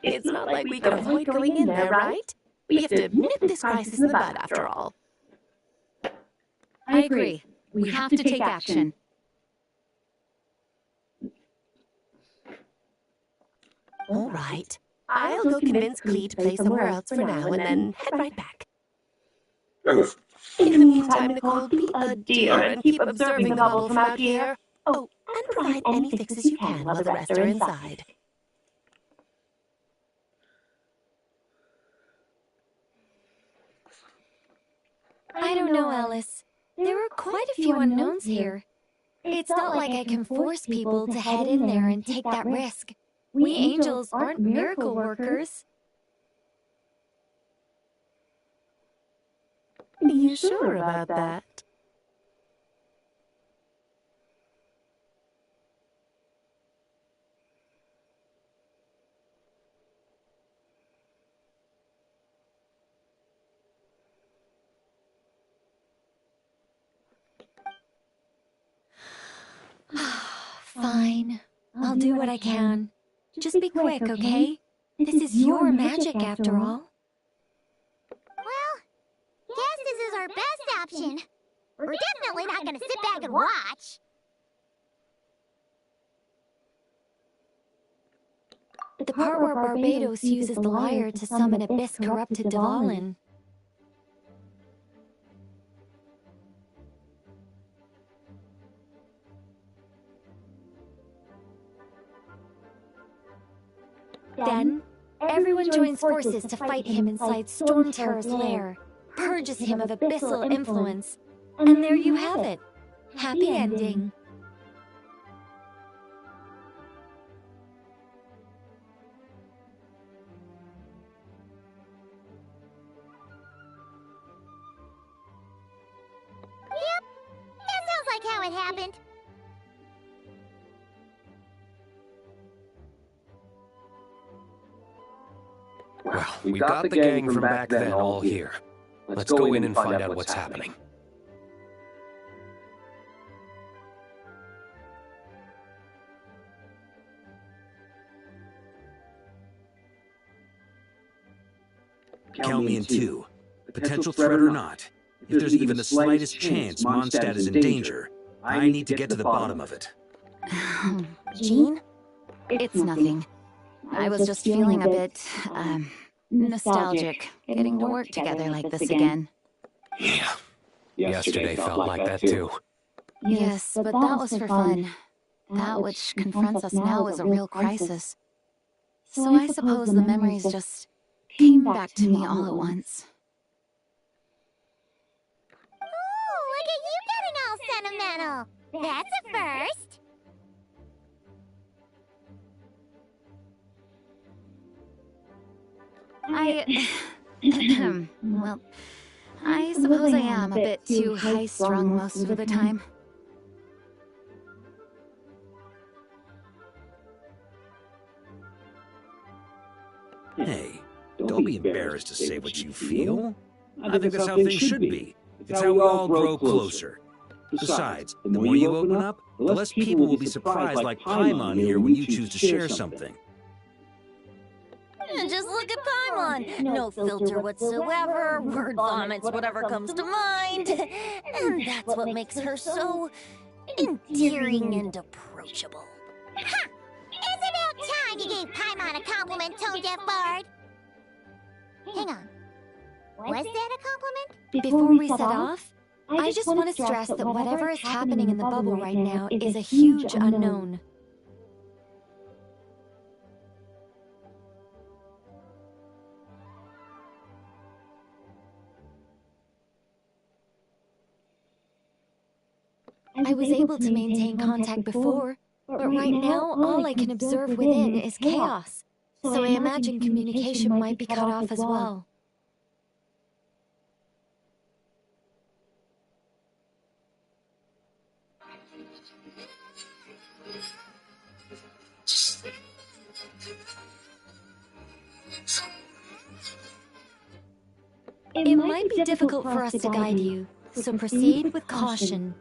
It's not like we can avoid going in there, right? We have to nip this crisis in the bud, after all. I agree. We have to take action. All right. I'll go convince Klee to play somewhere else for now and then head right back. In the meantime, Nicole, be a dear and keep observing the bubble from out here. Oh, and provide any fixes you can while the rest are inside. I don't know, Alice. There are quite a few unknowns here. It's not like I can force people to head in there and take that risk. We angels aren't miracle workers. You sure about that? Fine. I'll do what I can. Just be quick, okay? This is your magic after all. Well, guess this is our best option. We're definitely not gonna sit back and watch. The part where Barbados uses the lyre to summon abyss-corrupted Dvalin. Then, everyone joins forces to fight him inside Storm Terror's lair, purges him of abyssal influence, and there you have it. Happy ending. Yep, that sounds like how it happened. Well, we got the gang from back then all here. Let's go in and find out what's happening. Count me in two. Potential threat or not. If there's even the slightest chance Mondstadt is in danger, I need to get to the bottom of it. Jean? It's nothing. I was just feeling a bit, nostalgic, getting to work together like this again. Yeah. Yesterday felt like that too. Yes, but that was for fun. That which confronts us now is a real crisis. So I suppose the memories just came back to me all at once. Ooh, look at you getting all sentimental. That's a first. Well, I suppose I am a bit too high-strung most of the time. Hey, don't be embarrassed to say what you feel. I think that's how things should be. It's how we all grow closer. Besides, the more you open up, the less people will be surprised like Paimon here when you choose to share something. Just look at Paimon. No filter whatsoever, word vomits whatever comes to mind. And that's what makes her so endearing and approachable. Ha! It's about time you gave Paimon a compliment, tone-deaf bard. Hang on. Was that a compliment? Before we set off, I just want to stress that whatever is happening in the bubble right now is a huge unknown. I was able to maintain contact before, but right now all I can observe within is chaos. So I imagine communication might be cut off as well. It might be difficult for us to guide you, so proceed with caution.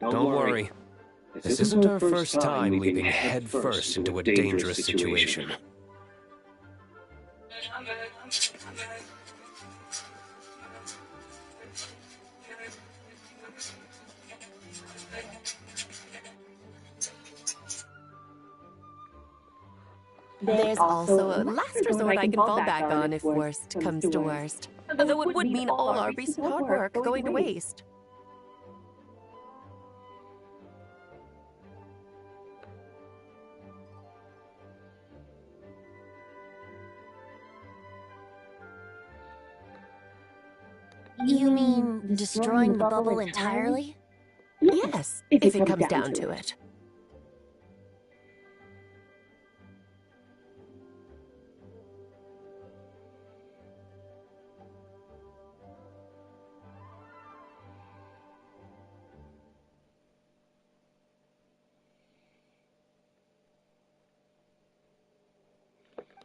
Don't worry. This isn't our first time leaping head first into a dangerous situation. There's also a last resort I can fall back on if worst comes to worst. Though it would mean all our recent hard work going to waste. You mean destroying the bubble entirely? Yes, if it comes down to it.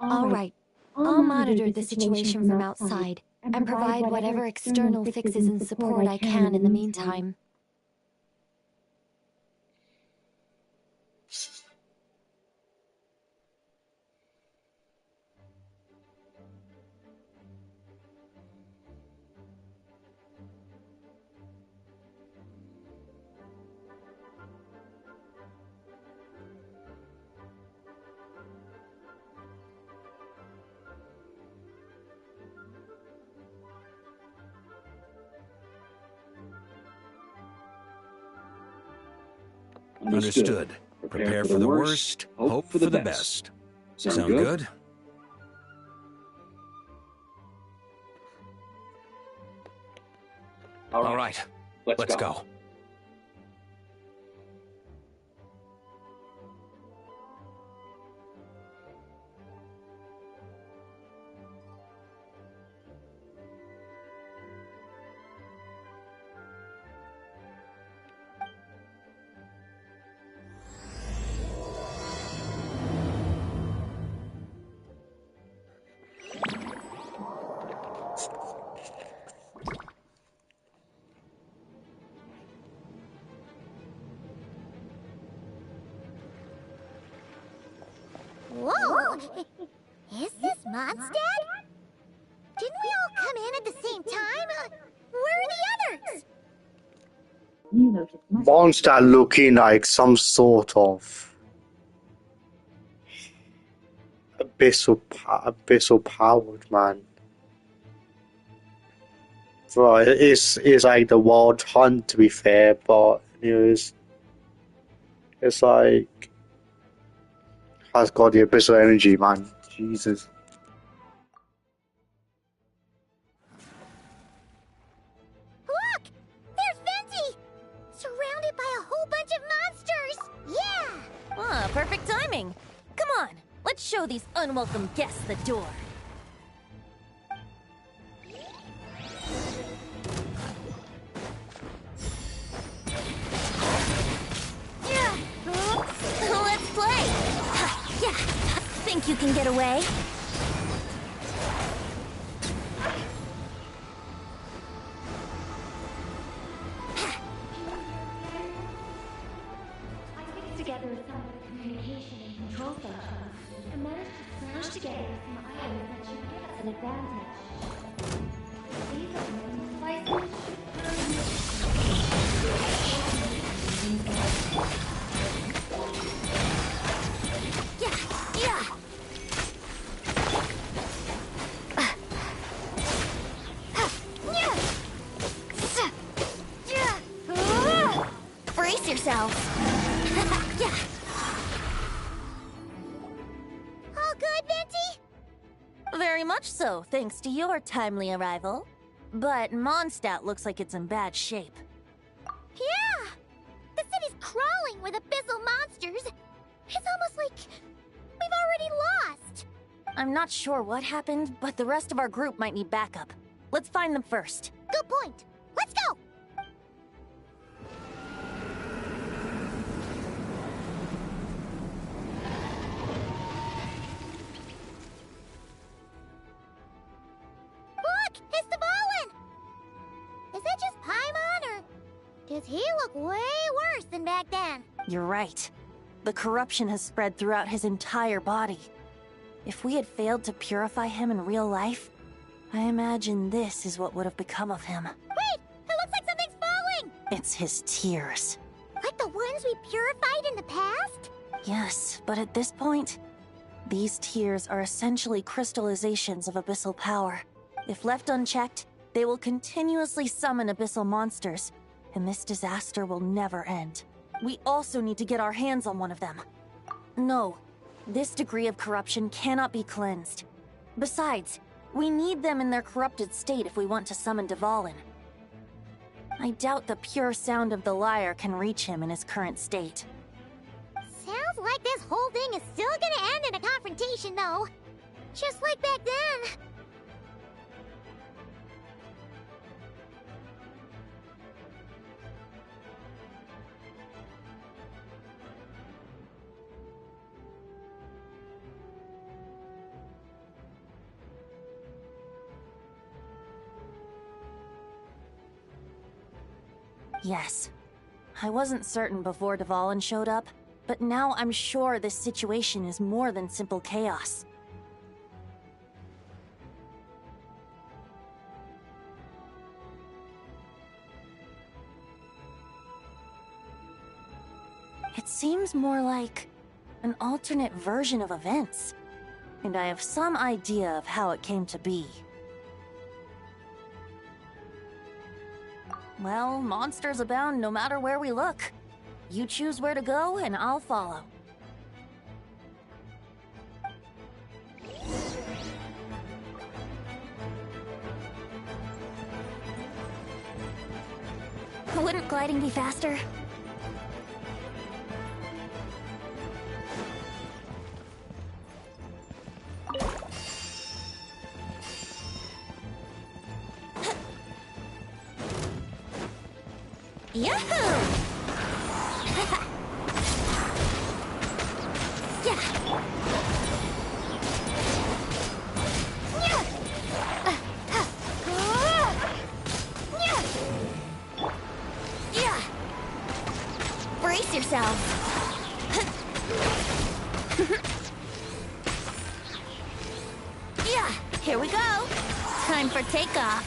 All right, I'll monitor the situation from outside and provide whatever external fixes and support I can in the meantime. Understood. Prepare for the worst, hope for the best. Sound good? All right, let's go. Whoa! Is this Mondstadt? Didn't we all come in at the same time? Where are the others? Mondstadt looking like some sort of abyssal powered man. Right, it's like the Wild Hunt to be fair, but it's like has got the abyssal energy, man. Jesus. Look! There's Venti! Surrounded by a whole bunch of monsters! Yeah! Ah, perfect timing. Come on, let's show these unwelcome guests the door. Let's play! Yeah, think you can get away? Together some communication and control functions, and managed to smash together some items that should give us an advantage. These items Brace yourselves. Yeah. All good, Venti? Very much so, thanks to your timely arrival. But Mondstadt looks like it's in bad shape. Yeah! The city's crawling with abyssal monsters. It's almost like we've already lost. I'm not sure what happened, but the rest of our group might need backup. Let's find them first. Good point. Let's go! Look! It's the Volin! Is that just Paimon, or does he look way worse than back then? You're right. The corruption has spread throughout his entire body. If we had failed to purify him in real life, I imagine this is what would have become of him. Wait! It looks like something's falling! It's his tears. Like the ones we purified in the past? Yes, but at this point, these tears are essentially crystallizations of abyssal power. If left unchecked, they will continuously summon abyssal monsters, and this disaster will never end. We also need to get our hands on one of them. No, this degree of corruption cannot be cleansed. Besides, we need them in their corrupted state if we want to summon Dvalin. I doubt the pure sound of the lyre can reach him in his current state. Sounds like this whole thing is still gonna end in a confrontation, though. Just like back then. Yes. I wasn't certain before Dvalin showed up, but now I'm sure this situation is more than simple chaos. It seems more like an alternate version of events, and I have some idea of how it came to be. Well, monsters abound no matter where we look. You choose where to go, and I'll follow. Wouldn't gliding be faster? Yahoo! Brace yourself. Yeah, here we go. Time for takeoff.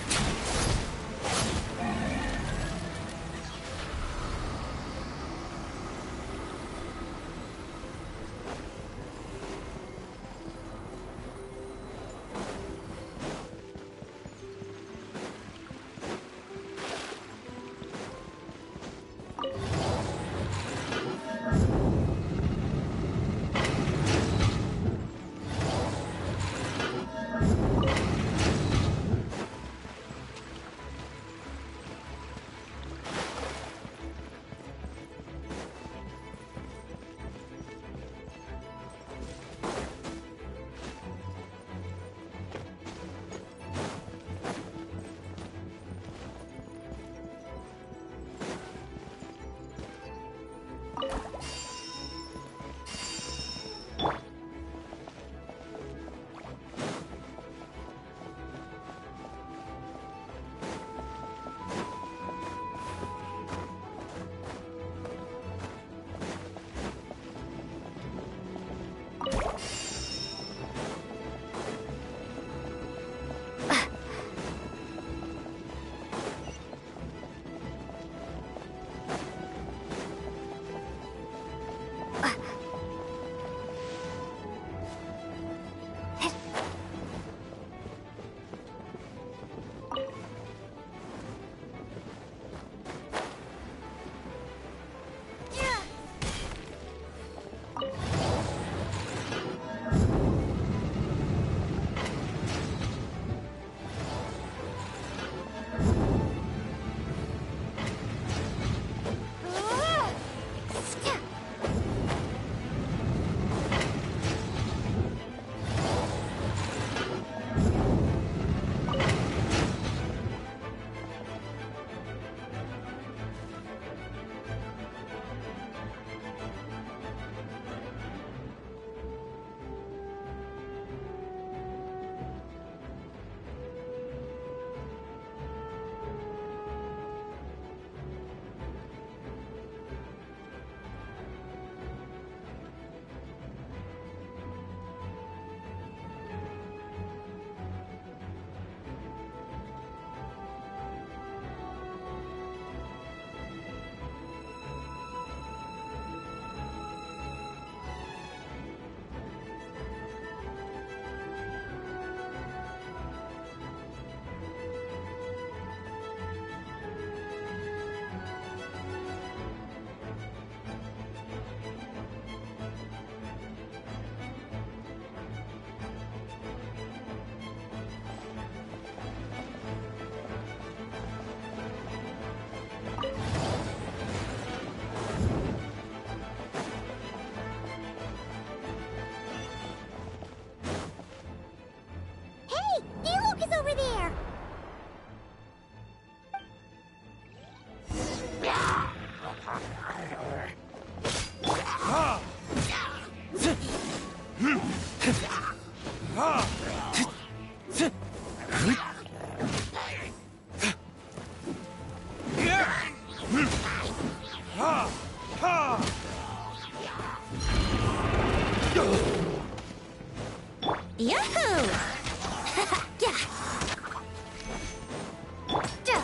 Yahoo! Yeah. Duh.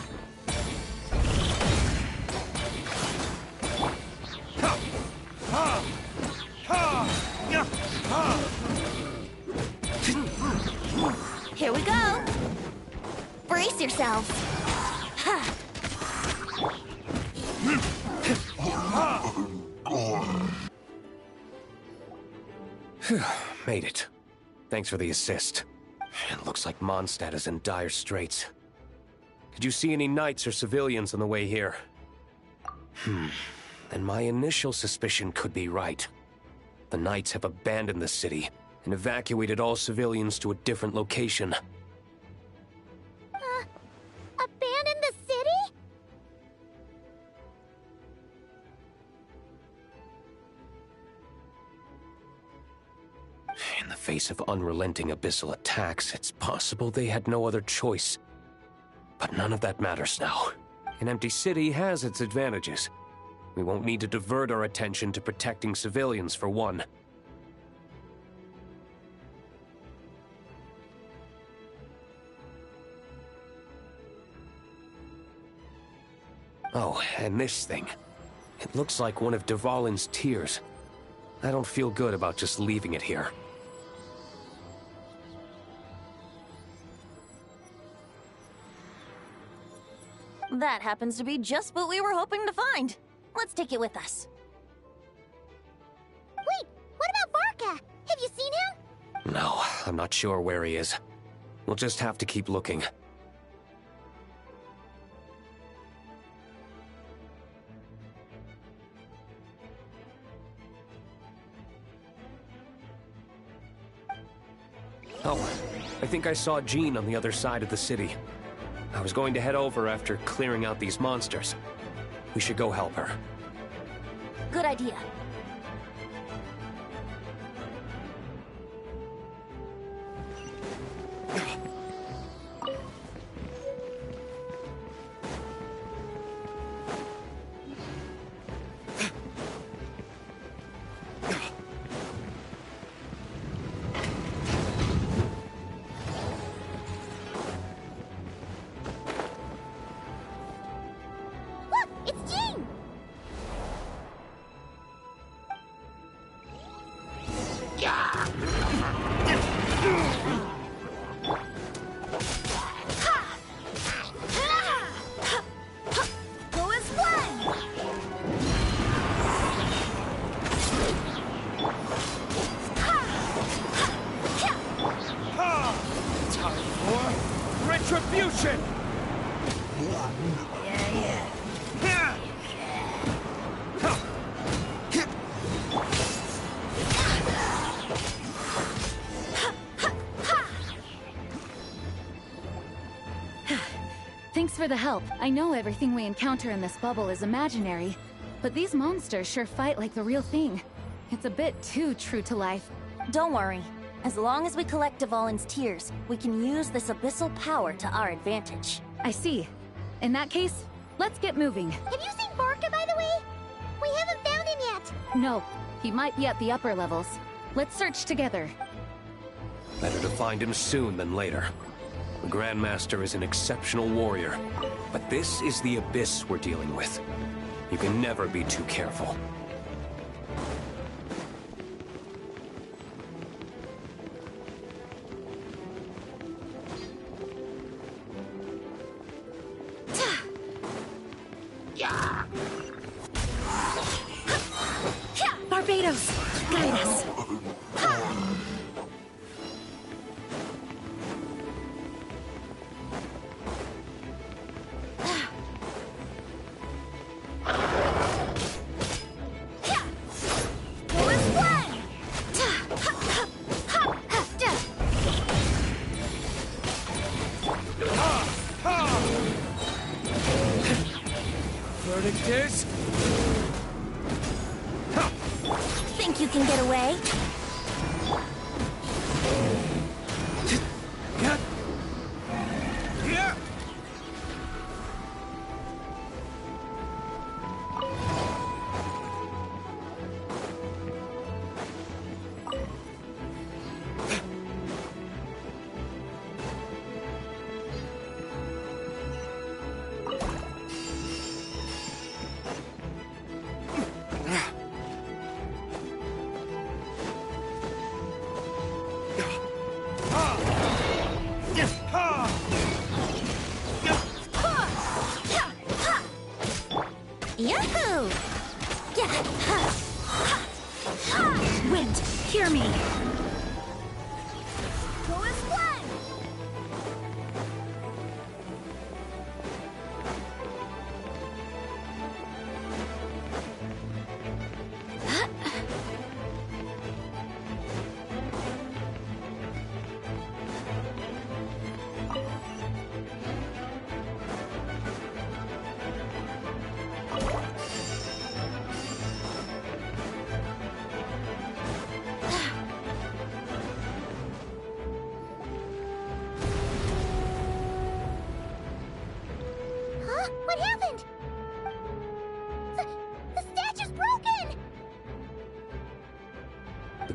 Here we go. Brace yourself. Made it. Thanks for the assist. It looks like Mondstadt is in dire straits. Did you see any knights or civilians on the way here? Then my initial suspicion could be right. The Knights have abandoned the city and evacuated all civilians to a different location. Abandon the city? In the face of unrelenting abyssal attacks, it's possible they had no other choice. But none of that matters now. An empty city has its advantages. We won't need to divert our attention to protecting civilians, for one. Oh, and this thing. It looks like one of Dvalin's tears. I don't feel good about just leaving it here. That happens to be just what we were hoping to find. Let's take it with us. Wait, what about Varka? Have you seen him? No, I'm not sure where he is. We'll just have to keep looking. Oh, I think I saw Jean on the other side of the city. I was going to head over after clearing out these monsters. We should go help her. Good idea. Retribution! Thanks for the help. I know everything we encounter in this bubble is imaginary, but these monsters sure fight like the real thing. It's a bit too true to life. Don't worry. As long as we collect Dvalin's tears, we can use this abyssal power to our advantage. I see. In that case, let's get moving. Have you seen Varka, by the way? We haven't found him yet. No, he might be at the upper levels. Let's search together. Better to find him soon than later. The Grandmaster is an exceptional warrior, but this is the abyss we're dealing with. You can never be too careful. Barbados, guide us. Verdict is... Think you can get away?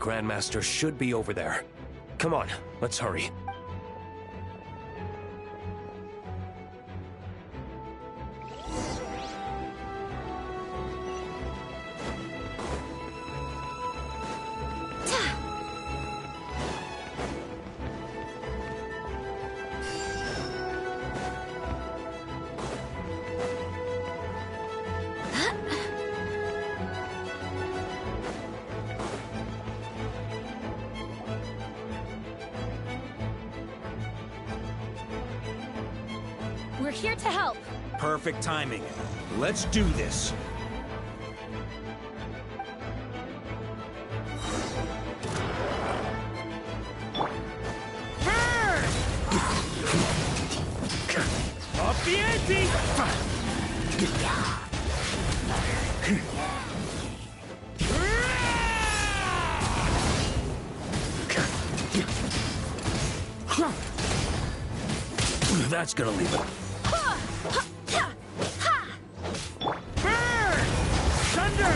Grandmaster should be over there. Come on, let's hurry. We're here to help. Perfect timing. Let's do this. Up the ante! That's gonna leave it. Burn! Thunder!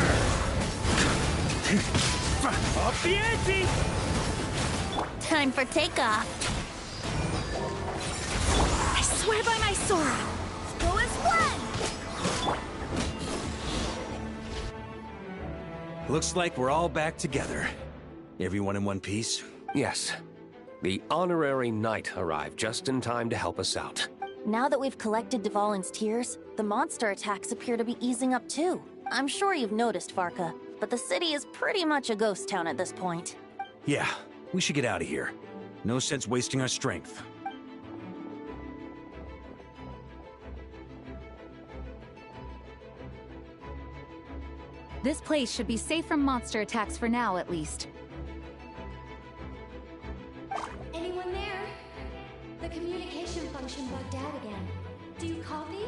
Up the ante! Time for takeoff. I swear by my Sora. Go as one! Looks like we're all back together. Everyone in one piece? Yes. The honorary knight arrived just in time to help us out. Now that we've collected Dvalin's tears, the monster attacks appear to be easing up too. I'm sure you've noticed, Varka, but the city is pretty much a ghost town at this point. Yeah, we should get out of here. No sense wasting our strength. This place should be safe from monster attacks for now, at least. Anyone there? The communication function bugged out again. Do you copy?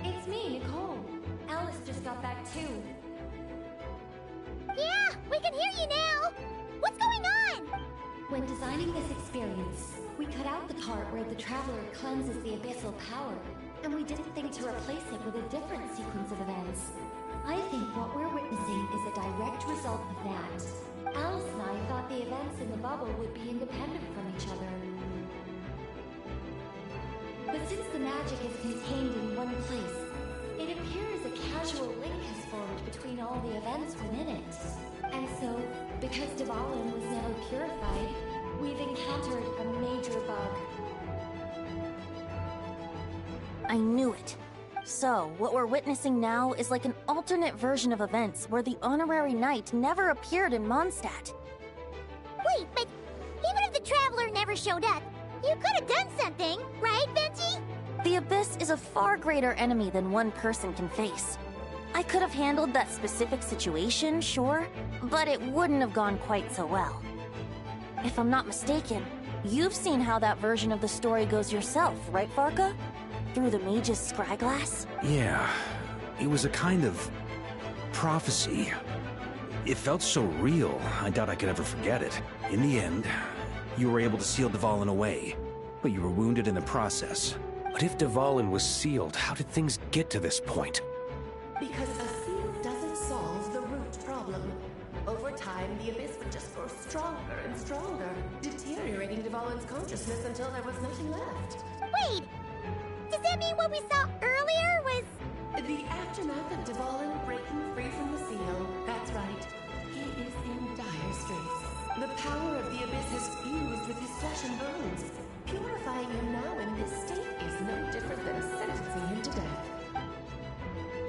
It's me, Nicole. Alice just got back too. Yeah, we can hear you now! What's going on? When designing this experience, we cut out the part where the Traveler cleanses the abyssal power, and we didn't think to replace it with a different sequence of events. I think what we're witnessing is a direct result of that. Alice and I thought the events in the bubble would be independent from each other. But since the magic is contained in one place, it appears a casual link has formed between all the events within it. And so, because Dvalin was never purified, we've encountered a major bug. I knew it. So, what we're witnessing now is like an alternate version of events where the honorary knight never appeared in Mondstadt. Wait, but even if the Traveler never showed up, you could have done something, right, Venti? The Abyss is a far greater enemy than one person can face. I could have handled that specific situation, sure, but it wouldn't have gone quite so well. If I'm not mistaken, you've seen how that version of the story goes yourself, right, Varka? Through the mage's scryglass? Yeah, it was a kind of prophecy. It felt so real, I doubt I could ever forget it. In the end, you were able to seal Dvalin away, but you were wounded in the process. But if Dvalin was sealed, how did things get to this point? Because a seal doesn't solve the root problem. Over time, the Abyss would just grow stronger and stronger, deteriorating Dvalin's consciousness until there was nothing left. Wait! Does that mean what we saw earlier was... The aftermath of Dvalin breaking free from the seal. That's right. He is in dire straits. The power of the Abyss has fused with his flesh and bones. Purifying him now in this state is no different than sentencing him to death.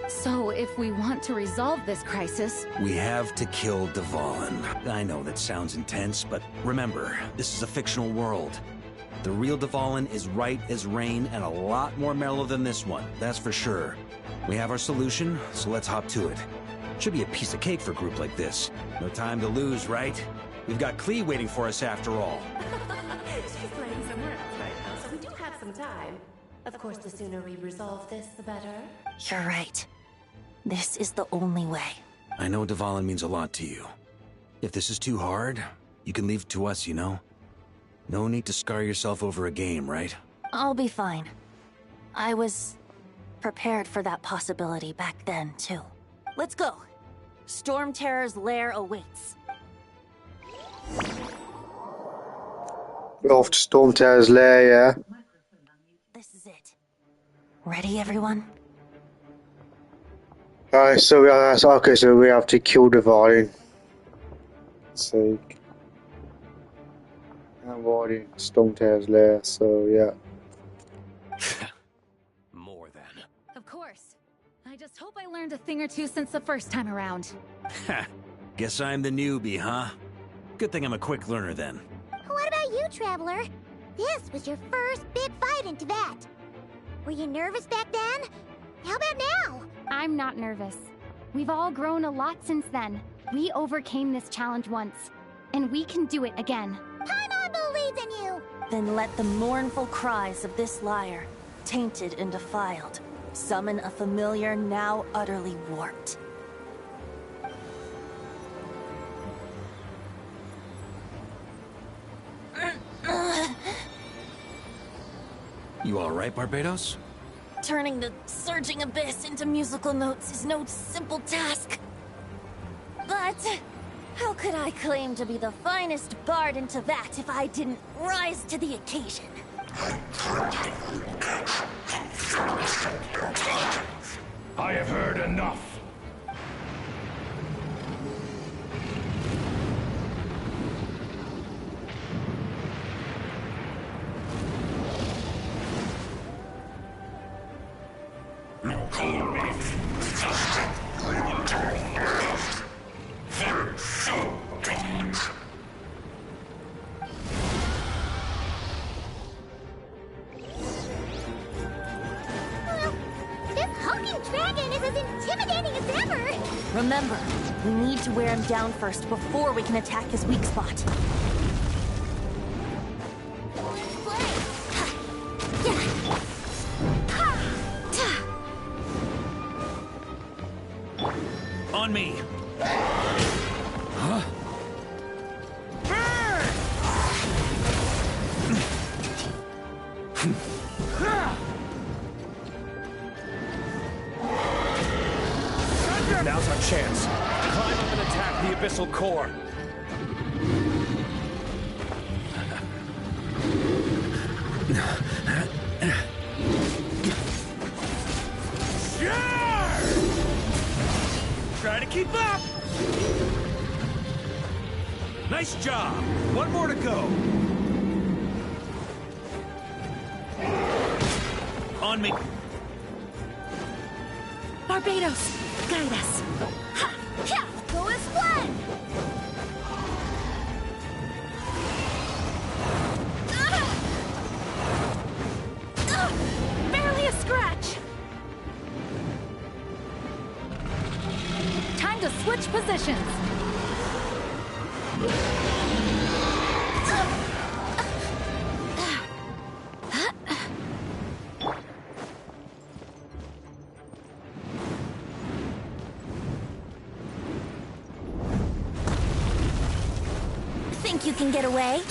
So, if we want to resolve this crisis... We have to kill Dvalin. I know that sounds intense, but remember, this is a fictional world. The real Dvalin is right as rain and a lot more mellow than this one, that's for sure. We have our solution, so let's hop to it. Should be a piece of cake for a group like this. No time to lose, right? We've got Klee waiting for us after all. She's playing somewhere else right now, so we do have some time. Of course, the sooner we resolve this, the better. You're right. This is the only way. I know Dvalin means a lot to you. If this is too hard, you can leave it to us, you know? No need to scar yourself over a game, right? I'll be fine. I was prepared for that possibility back then, too. Let's go. Storm Terror's lair awaits. We're off to Stormtail's lair, yeah? This is it. Ready, everyone? Alright, so okay, so we have to kill Divine. So, I'm already in Stormtail's lair, so yeah. More than. Of course. I just hope I learned a thing or two since the first time around. Ha! Guess I'm the newbie, huh? Good thing I'm a quick learner then. What about you, Traveler? This was your first big fight in Tibet. Were you nervous back then? How about now? I'm not nervous. We've all grown a lot since then. We overcame this challenge once, and we can do it again. Paimon believes in you! Then let the mournful cries of this lyre, tainted and defiled, summon a familiar now utterly warped. You alright, Barbados? Turning the surging abyss into musical notes is no simple task. But how could I claim to be the finest bard in Tibet if I didn't rise to the occasion? I have heard enough. This hulking dragon is as intimidating as ever! Remember, we need to wear him down first before we can attack his weak spot. On me! Huh? Now's our chance. Climb up and attack the abyssal core. Try to keep up! Nice job! One more to go. On me. Barbados, guide us. Go as one! Barely a scratch. Time to switch positions. Think you can get away?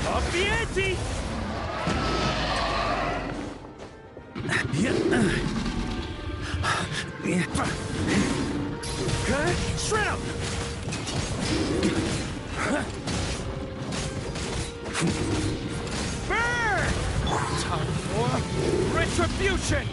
Up the ante! Shred him! Burn! Time for retribution!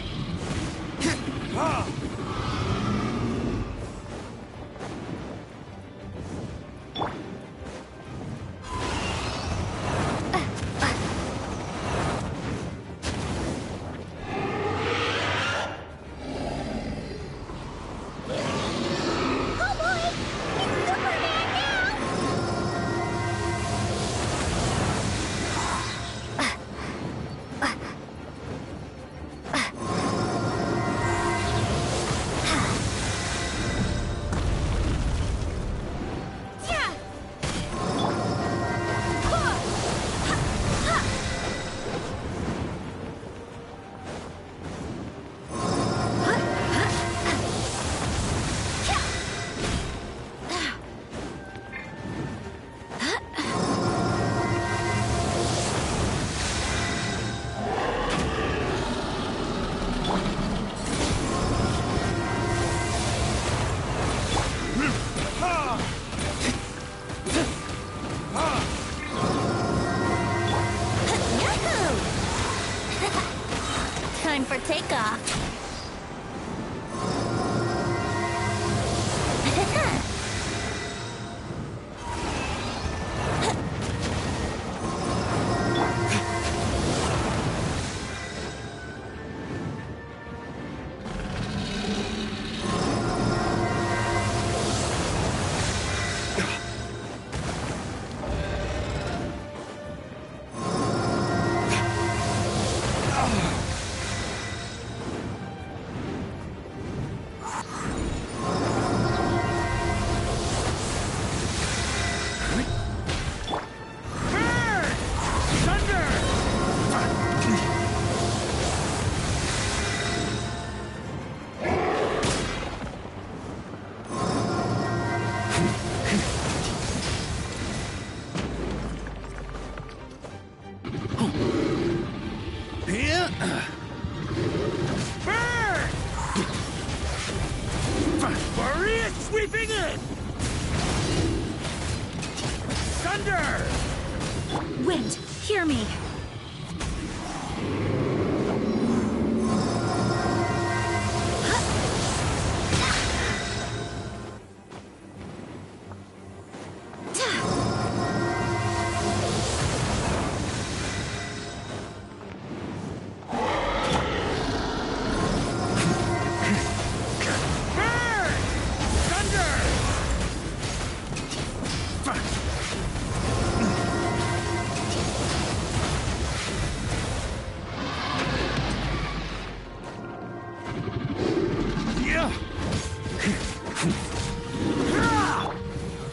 Tempest sweeping in! Thunder! Wind, hear me.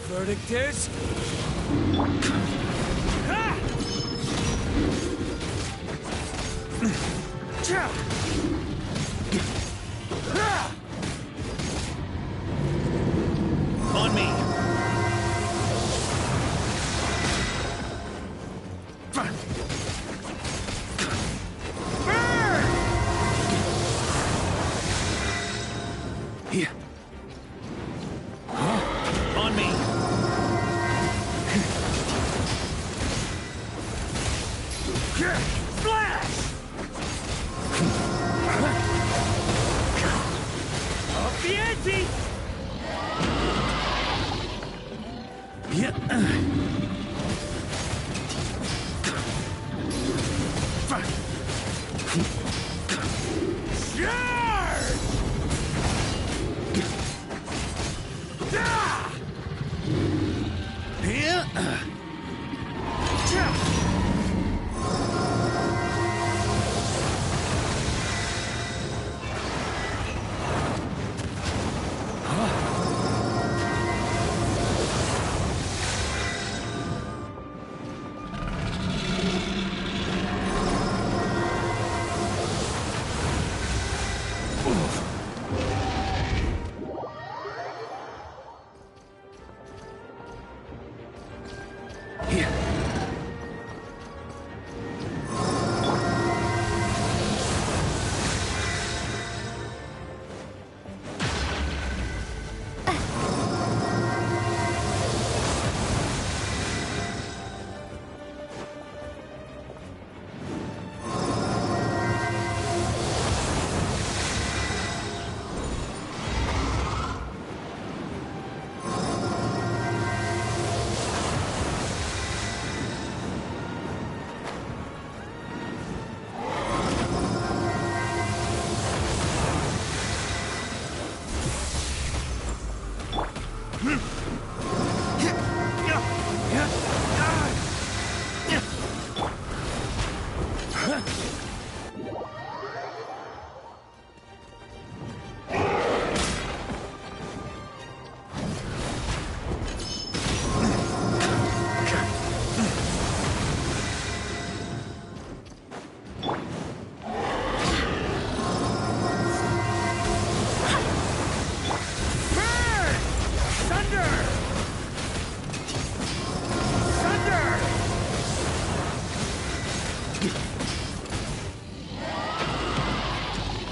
Verdict is... On me! Here. On me! Splash! Up the ante!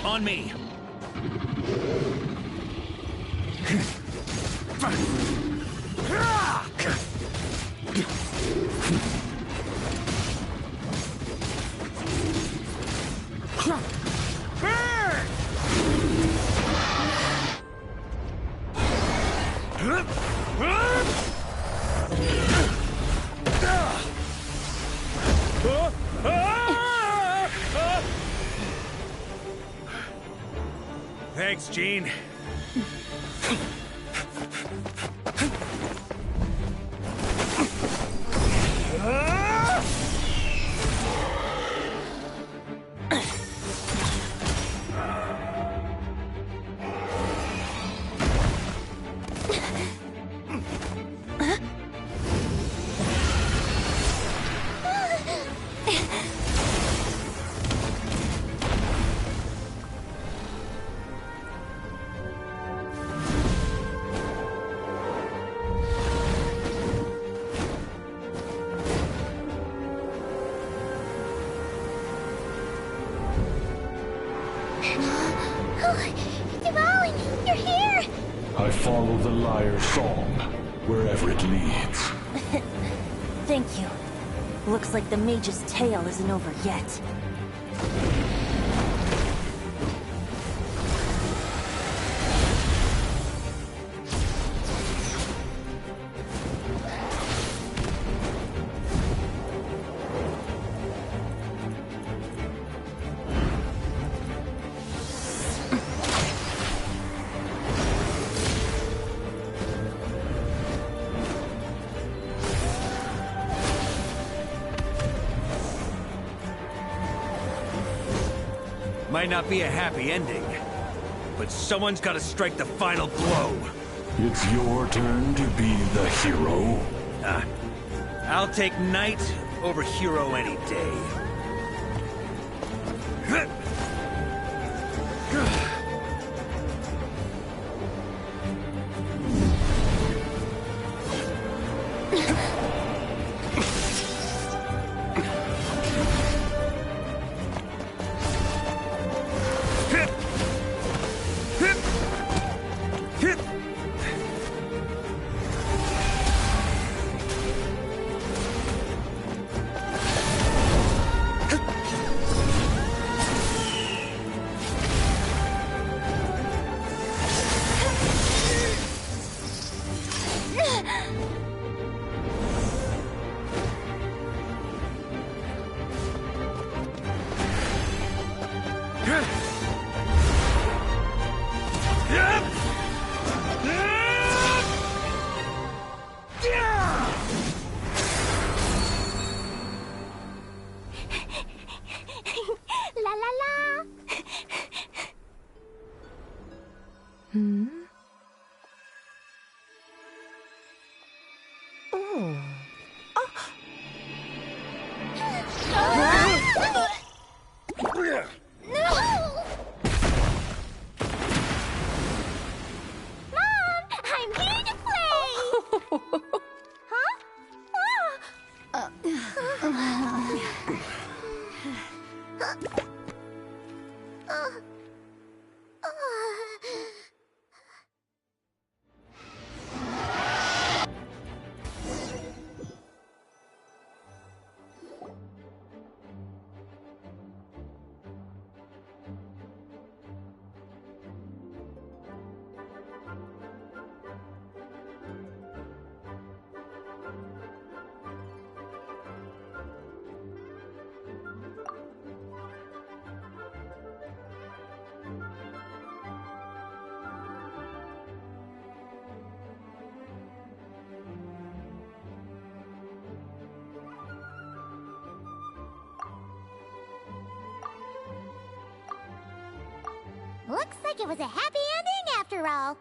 On me! Thanks, Gene. I follow the lyre's song, wherever it leads. Thank you. Looks like the mage's tale isn't over yet. Might not be a happy ending, but someone's got to strike the final blow. It's your turn to be the hero. I'll take knight over hero any day. La la la! Hmm? Oh. Mom, I'm here to play! Huh? Looks like it was a happy ending after all.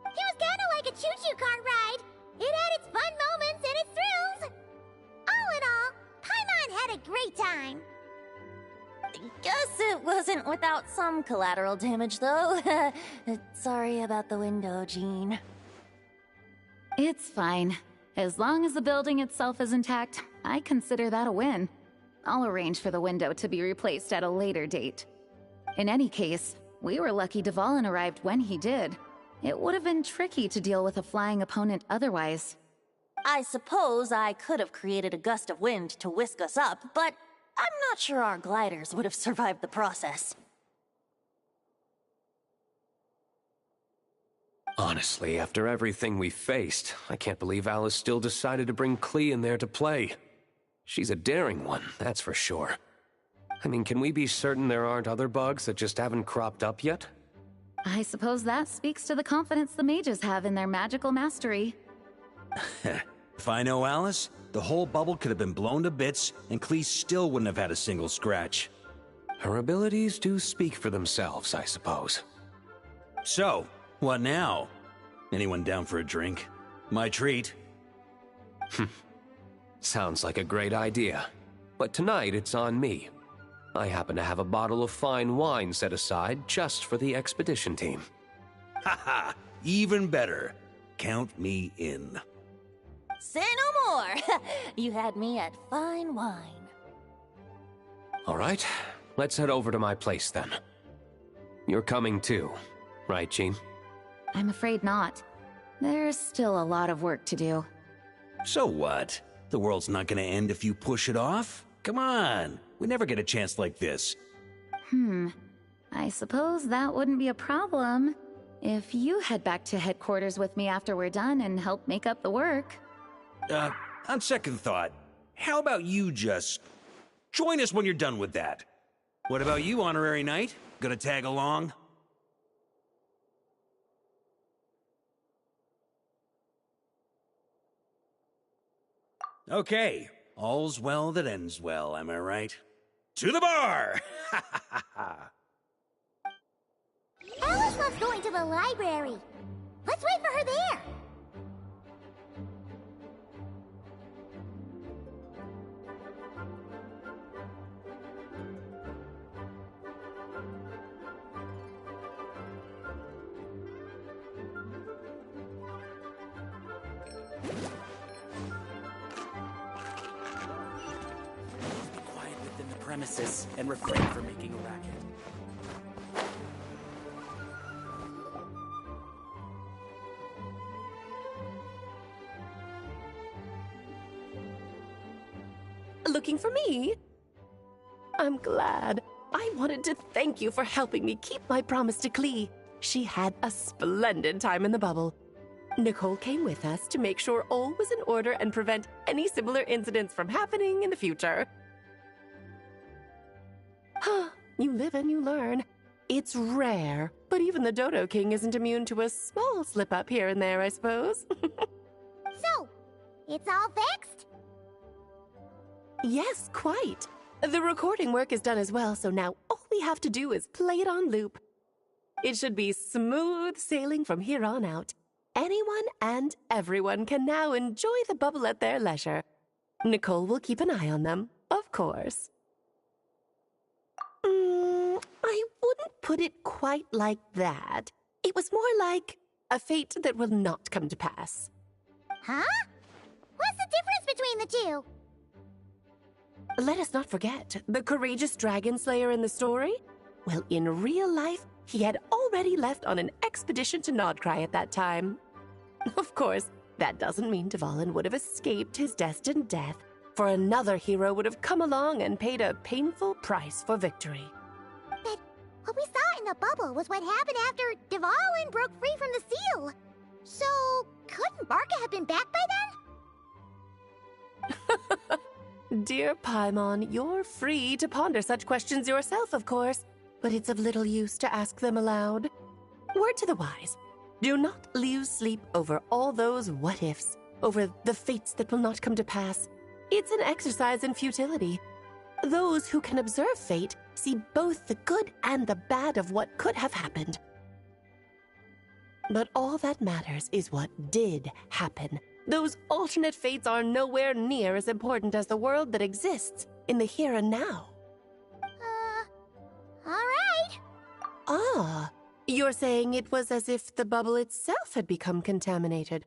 It was kinda like a choo-choo cart ride. It had its fun moments and its thrills. All in all, Paimon had a great time. Guess it wasn't without some collateral damage, though. Sorry about the window, Jean. It's fine. As long as the building itself is intact, I consider that a win. I'll arrange for the window to be replaced at a later date. In any case, we were lucky Dvalin arrived when he did. It would have been tricky to deal with a flying opponent otherwise. I suppose I could have created a gust of wind to whisk us up, but I'm not sure our gliders would have survived the process. Honestly, after everything we faced, I can't believe Alice still decided to bring Klee in there to play. She's a daring one, that's for sure. I mean, can we be certain there aren't other bugs that just haven't cropped up yet? I suppose that speaks to the confidence the mages have in their magical mastery. If I know Alice, the whole bubble could have been blown to bits, and Klee still wouldn't have had a single scratch. Her abilities do speak for themselves, I suppose. So, what now? Anyone down for a drink? My treat. Sounds like a great idea. But tonight it's on me. I happen to have a bottle of fine wine set aside just for the expedition team. Haha, even better. Count me in. Say no more! You had me at fine wine. All right, let's head over to my place then. You're coming too, right, Jean? I'm afraid not. There's still a lot of work to do. So what? The world's not gonna end if you push it off? Come on, we never get a chance like this. I suppose that wouldn't be a problem if you head back to headquarters with me after we're done and help make up the work. On second thought, how about you just join us when you're done with that? What about you, Honorary Knight? Gonna tag along? Okay, all's well that ends well, am I right? To the bar! Alice loves going to the library. Let's wait for her there. Be quiet within the premises and refrain from making a racket. Looking for me? I'm glad. I wanted to thank you for helping me keep my promise to Klee. She had a splendid time in the bubble. Nicole came with us to make sure all was in order and prevent any similar incidents from happening in the future. You live and you learn. It's rare, but even the Dodo King isn't immune to a small slip-up here and there, I suppose. So, it's all fixed? Yes, quite. The recording work is done as well, so now all we have to do is play it on loop. It should be smooth sailing from here on out. Anyone and everyone can now enjoy the bubble at their leisure. Nicole will keep an eye on them, of course. I wouldn't put it quite like that. It was more like a fate that will not come to pass. Huh? What's the difference between the two? Let us not forget the courageous dragon slayer in the story. Well, in real life, he had already left on an expedition to Nodcry at that time. Of course, that doesn't mean Dvalin would have escaped his destined death, for another hero would have come along and paid a painful price for victory. But what we saw in the bubble was what happened after Dvalin broke free from the seal. So, couldn't Barca have been back by then? Dear Paimon, you're free to ponder such questions yourself, of course, but it's of little use to ask them aloud. Word to the wise, do not lose sleep over all those what-ifs, over the fates that will not come to pass. It's an exercise in futility. Those who can observe fate see both the good and the bad of what could have happened. But all that matters is what did happen. Those alternate fates are nowhere near as important as the world that exists in the here and now. Alright. Ah, you're saying it was as if the bubble itself had become contaminated.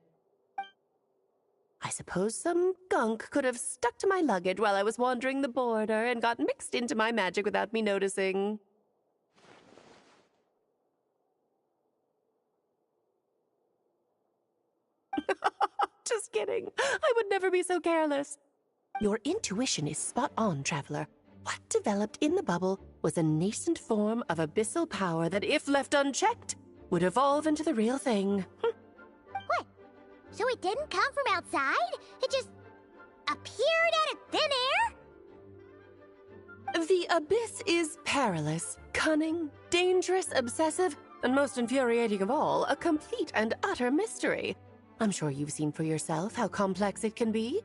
I suppose some gunk could have stuck to my luggage while I was wandering the border and got mixed into my magic without me noticing. Just kidding. I would never be so careless. Your intuition is spot on, Traveler. What developed in the bubble was a nascent form of abyssal power that, if left unchecked, would evolve into the real thing. What? So it didn't come from outside? It just appeared out of thin air? The abyss is perilous, cunning, dangerous, obsessive, and most infuriating of all, a complete and utter mystery. I'm sure you've seen for yourself how complex it can be.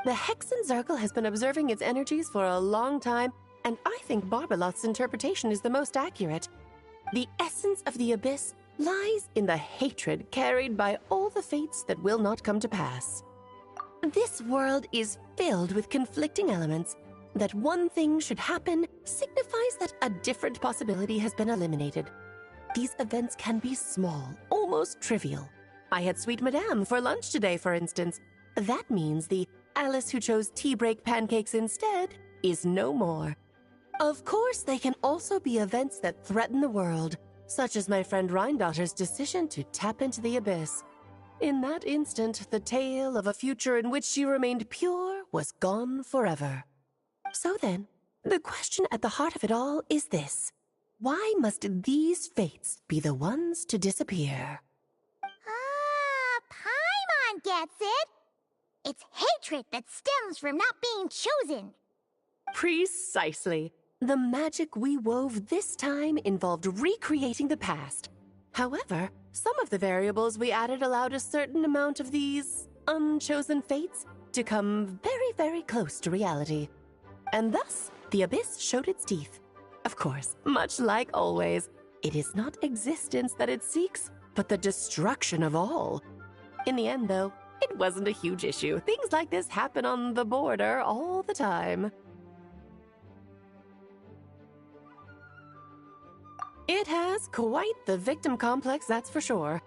The Hexen Circle has been observing its energies for a long time, and I think Barbalot's interpretation is the most accurate. The essence of the abyss lies in the hatred carried by all the fates that will not come to pass. This world is filled with conflicting elements. That one thing should happen signifies that a different possibility has been eliminated. These events can be small, almost trivial. I had Sweet Madame for lunch today, for instance. That means the Alice who chose tea break pancakes instead is no more. Of course, they can also be events that threaten the world, such as my friend Rhindotter's decision to tap into the abyss. In that instant, the tale of a future in which she remained pure was gone forever. So then, the question at the heart of it all is this. Why must these fates be the ones to disappear? Ah, Paimon gets it! It's hatred that stems from not being chosen. Precisely. The magic we wove this time involved recreating the past. However, some of the variables we added allowed a certain amount of these unchosen fates to come very, very close to reality. And thus, the abyss showed its teeth. Of course, much like always, it is not existence that it seeks, but the destruction of all. In the end, though, it wasn't a huge issue. Things like this happen on the border all the time. It has quite the victim complex, that's for sure.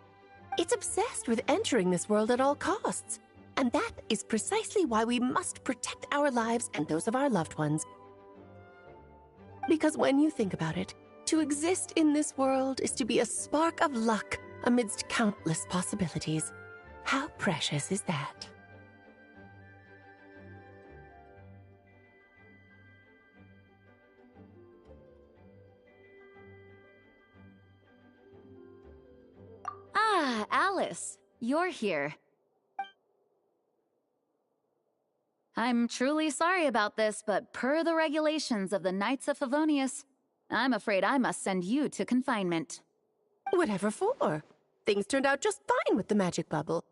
It's obsessed with entering this world at all costs. And that is precisely why we must protect our lives and those of our loved ones. Because when you think about it, to exist in this world is to be a spark of luck amidst countless possibilities. How precious is that? Ah, Alice, you're here. I'm truly sorry about this, but per the regulations of the Knights of Favonius, I'm afraid I must send you to confinement. Whatever for? Things turned out just fine with the magic bubble.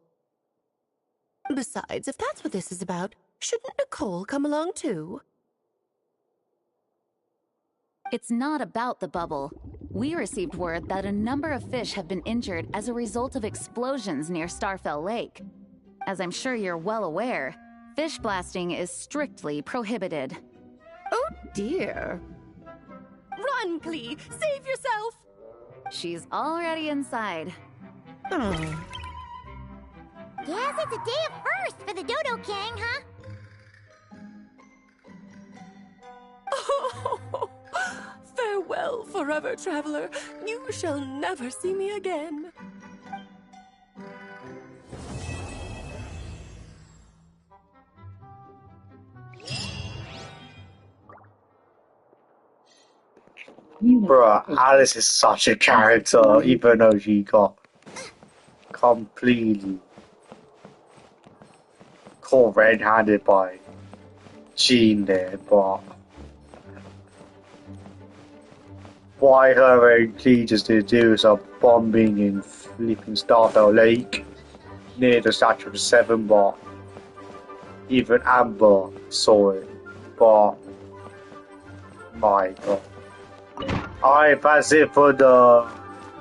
Besides, if that's what this is about, shouldn't Nicole come along too? It's not about the bubble. We received word that a number of fish have been injured as a result of explosions near Starfell Lake. As I'm sure you're well aware, fish blasting is strictly prohibited. Oh dear. Run, Clee! Save yourself! She's already inside. Guess it's a day of first for the Dodo King, huh? Oh, farewell, forever traveler. You shall never see me again. Bruh, Alice is such a character, even though she got completely caught red-handed by Jean there, but why her and Clee just did do some bombing in flipping Starfell Lake near the Statue of the Seven, but even Amber saw it, but my god. Alright, that's it for the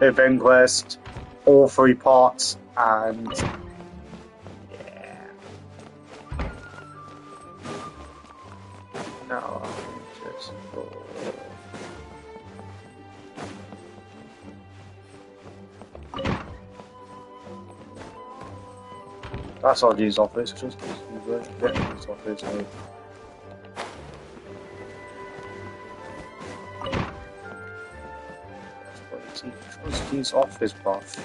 event quest, all 3 parts, and yeah. No, just that's all these office, just get this office. Trustee's office buff.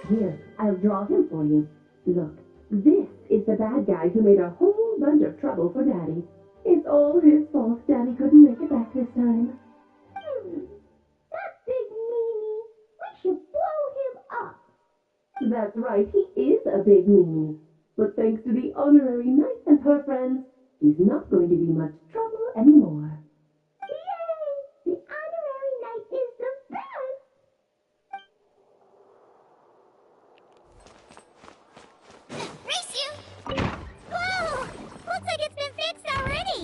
Here, I'll draw him for you. Look, this is the bad guy who made a whole bunch of trouble for Daddy. It's all his fault Daddy couldn't make it back this time. That big meanie! We should blow him up! That's right, he is a big meanie. But thanks to the honorary knight and her friends, he's not going to be much trouble anymore. Yay! The honorary knight is the best! Race you! Whoa! Looks like it's been fixed already!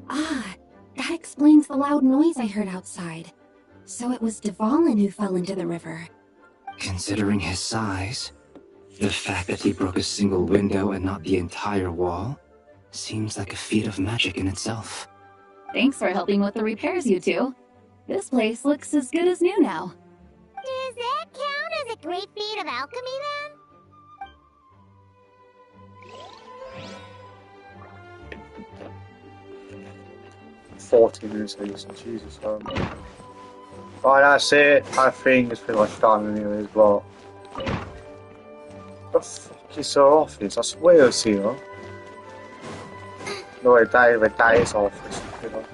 Ah, that explains the loud noise I heard outside. So it was Dvalin who fell into the river. Considering his size, the fact that he broke a single window and not the entire wall seems like a feat of magic in itself. Thanks for helping with the repairs, you two. This place looks as good as new now. Does that count as a great feat of alchemy, then? 40 minutes at least. Jesus, right, that's it. I think it's pretty much done anyways, but the fuck is her office? I swear I've seen her. No, that is office, you know.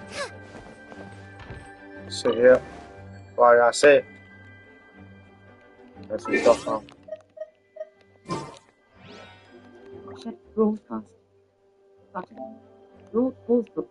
Sit here. Right, that's it. That's the stuff now. Check broadcast button. Broad pause book.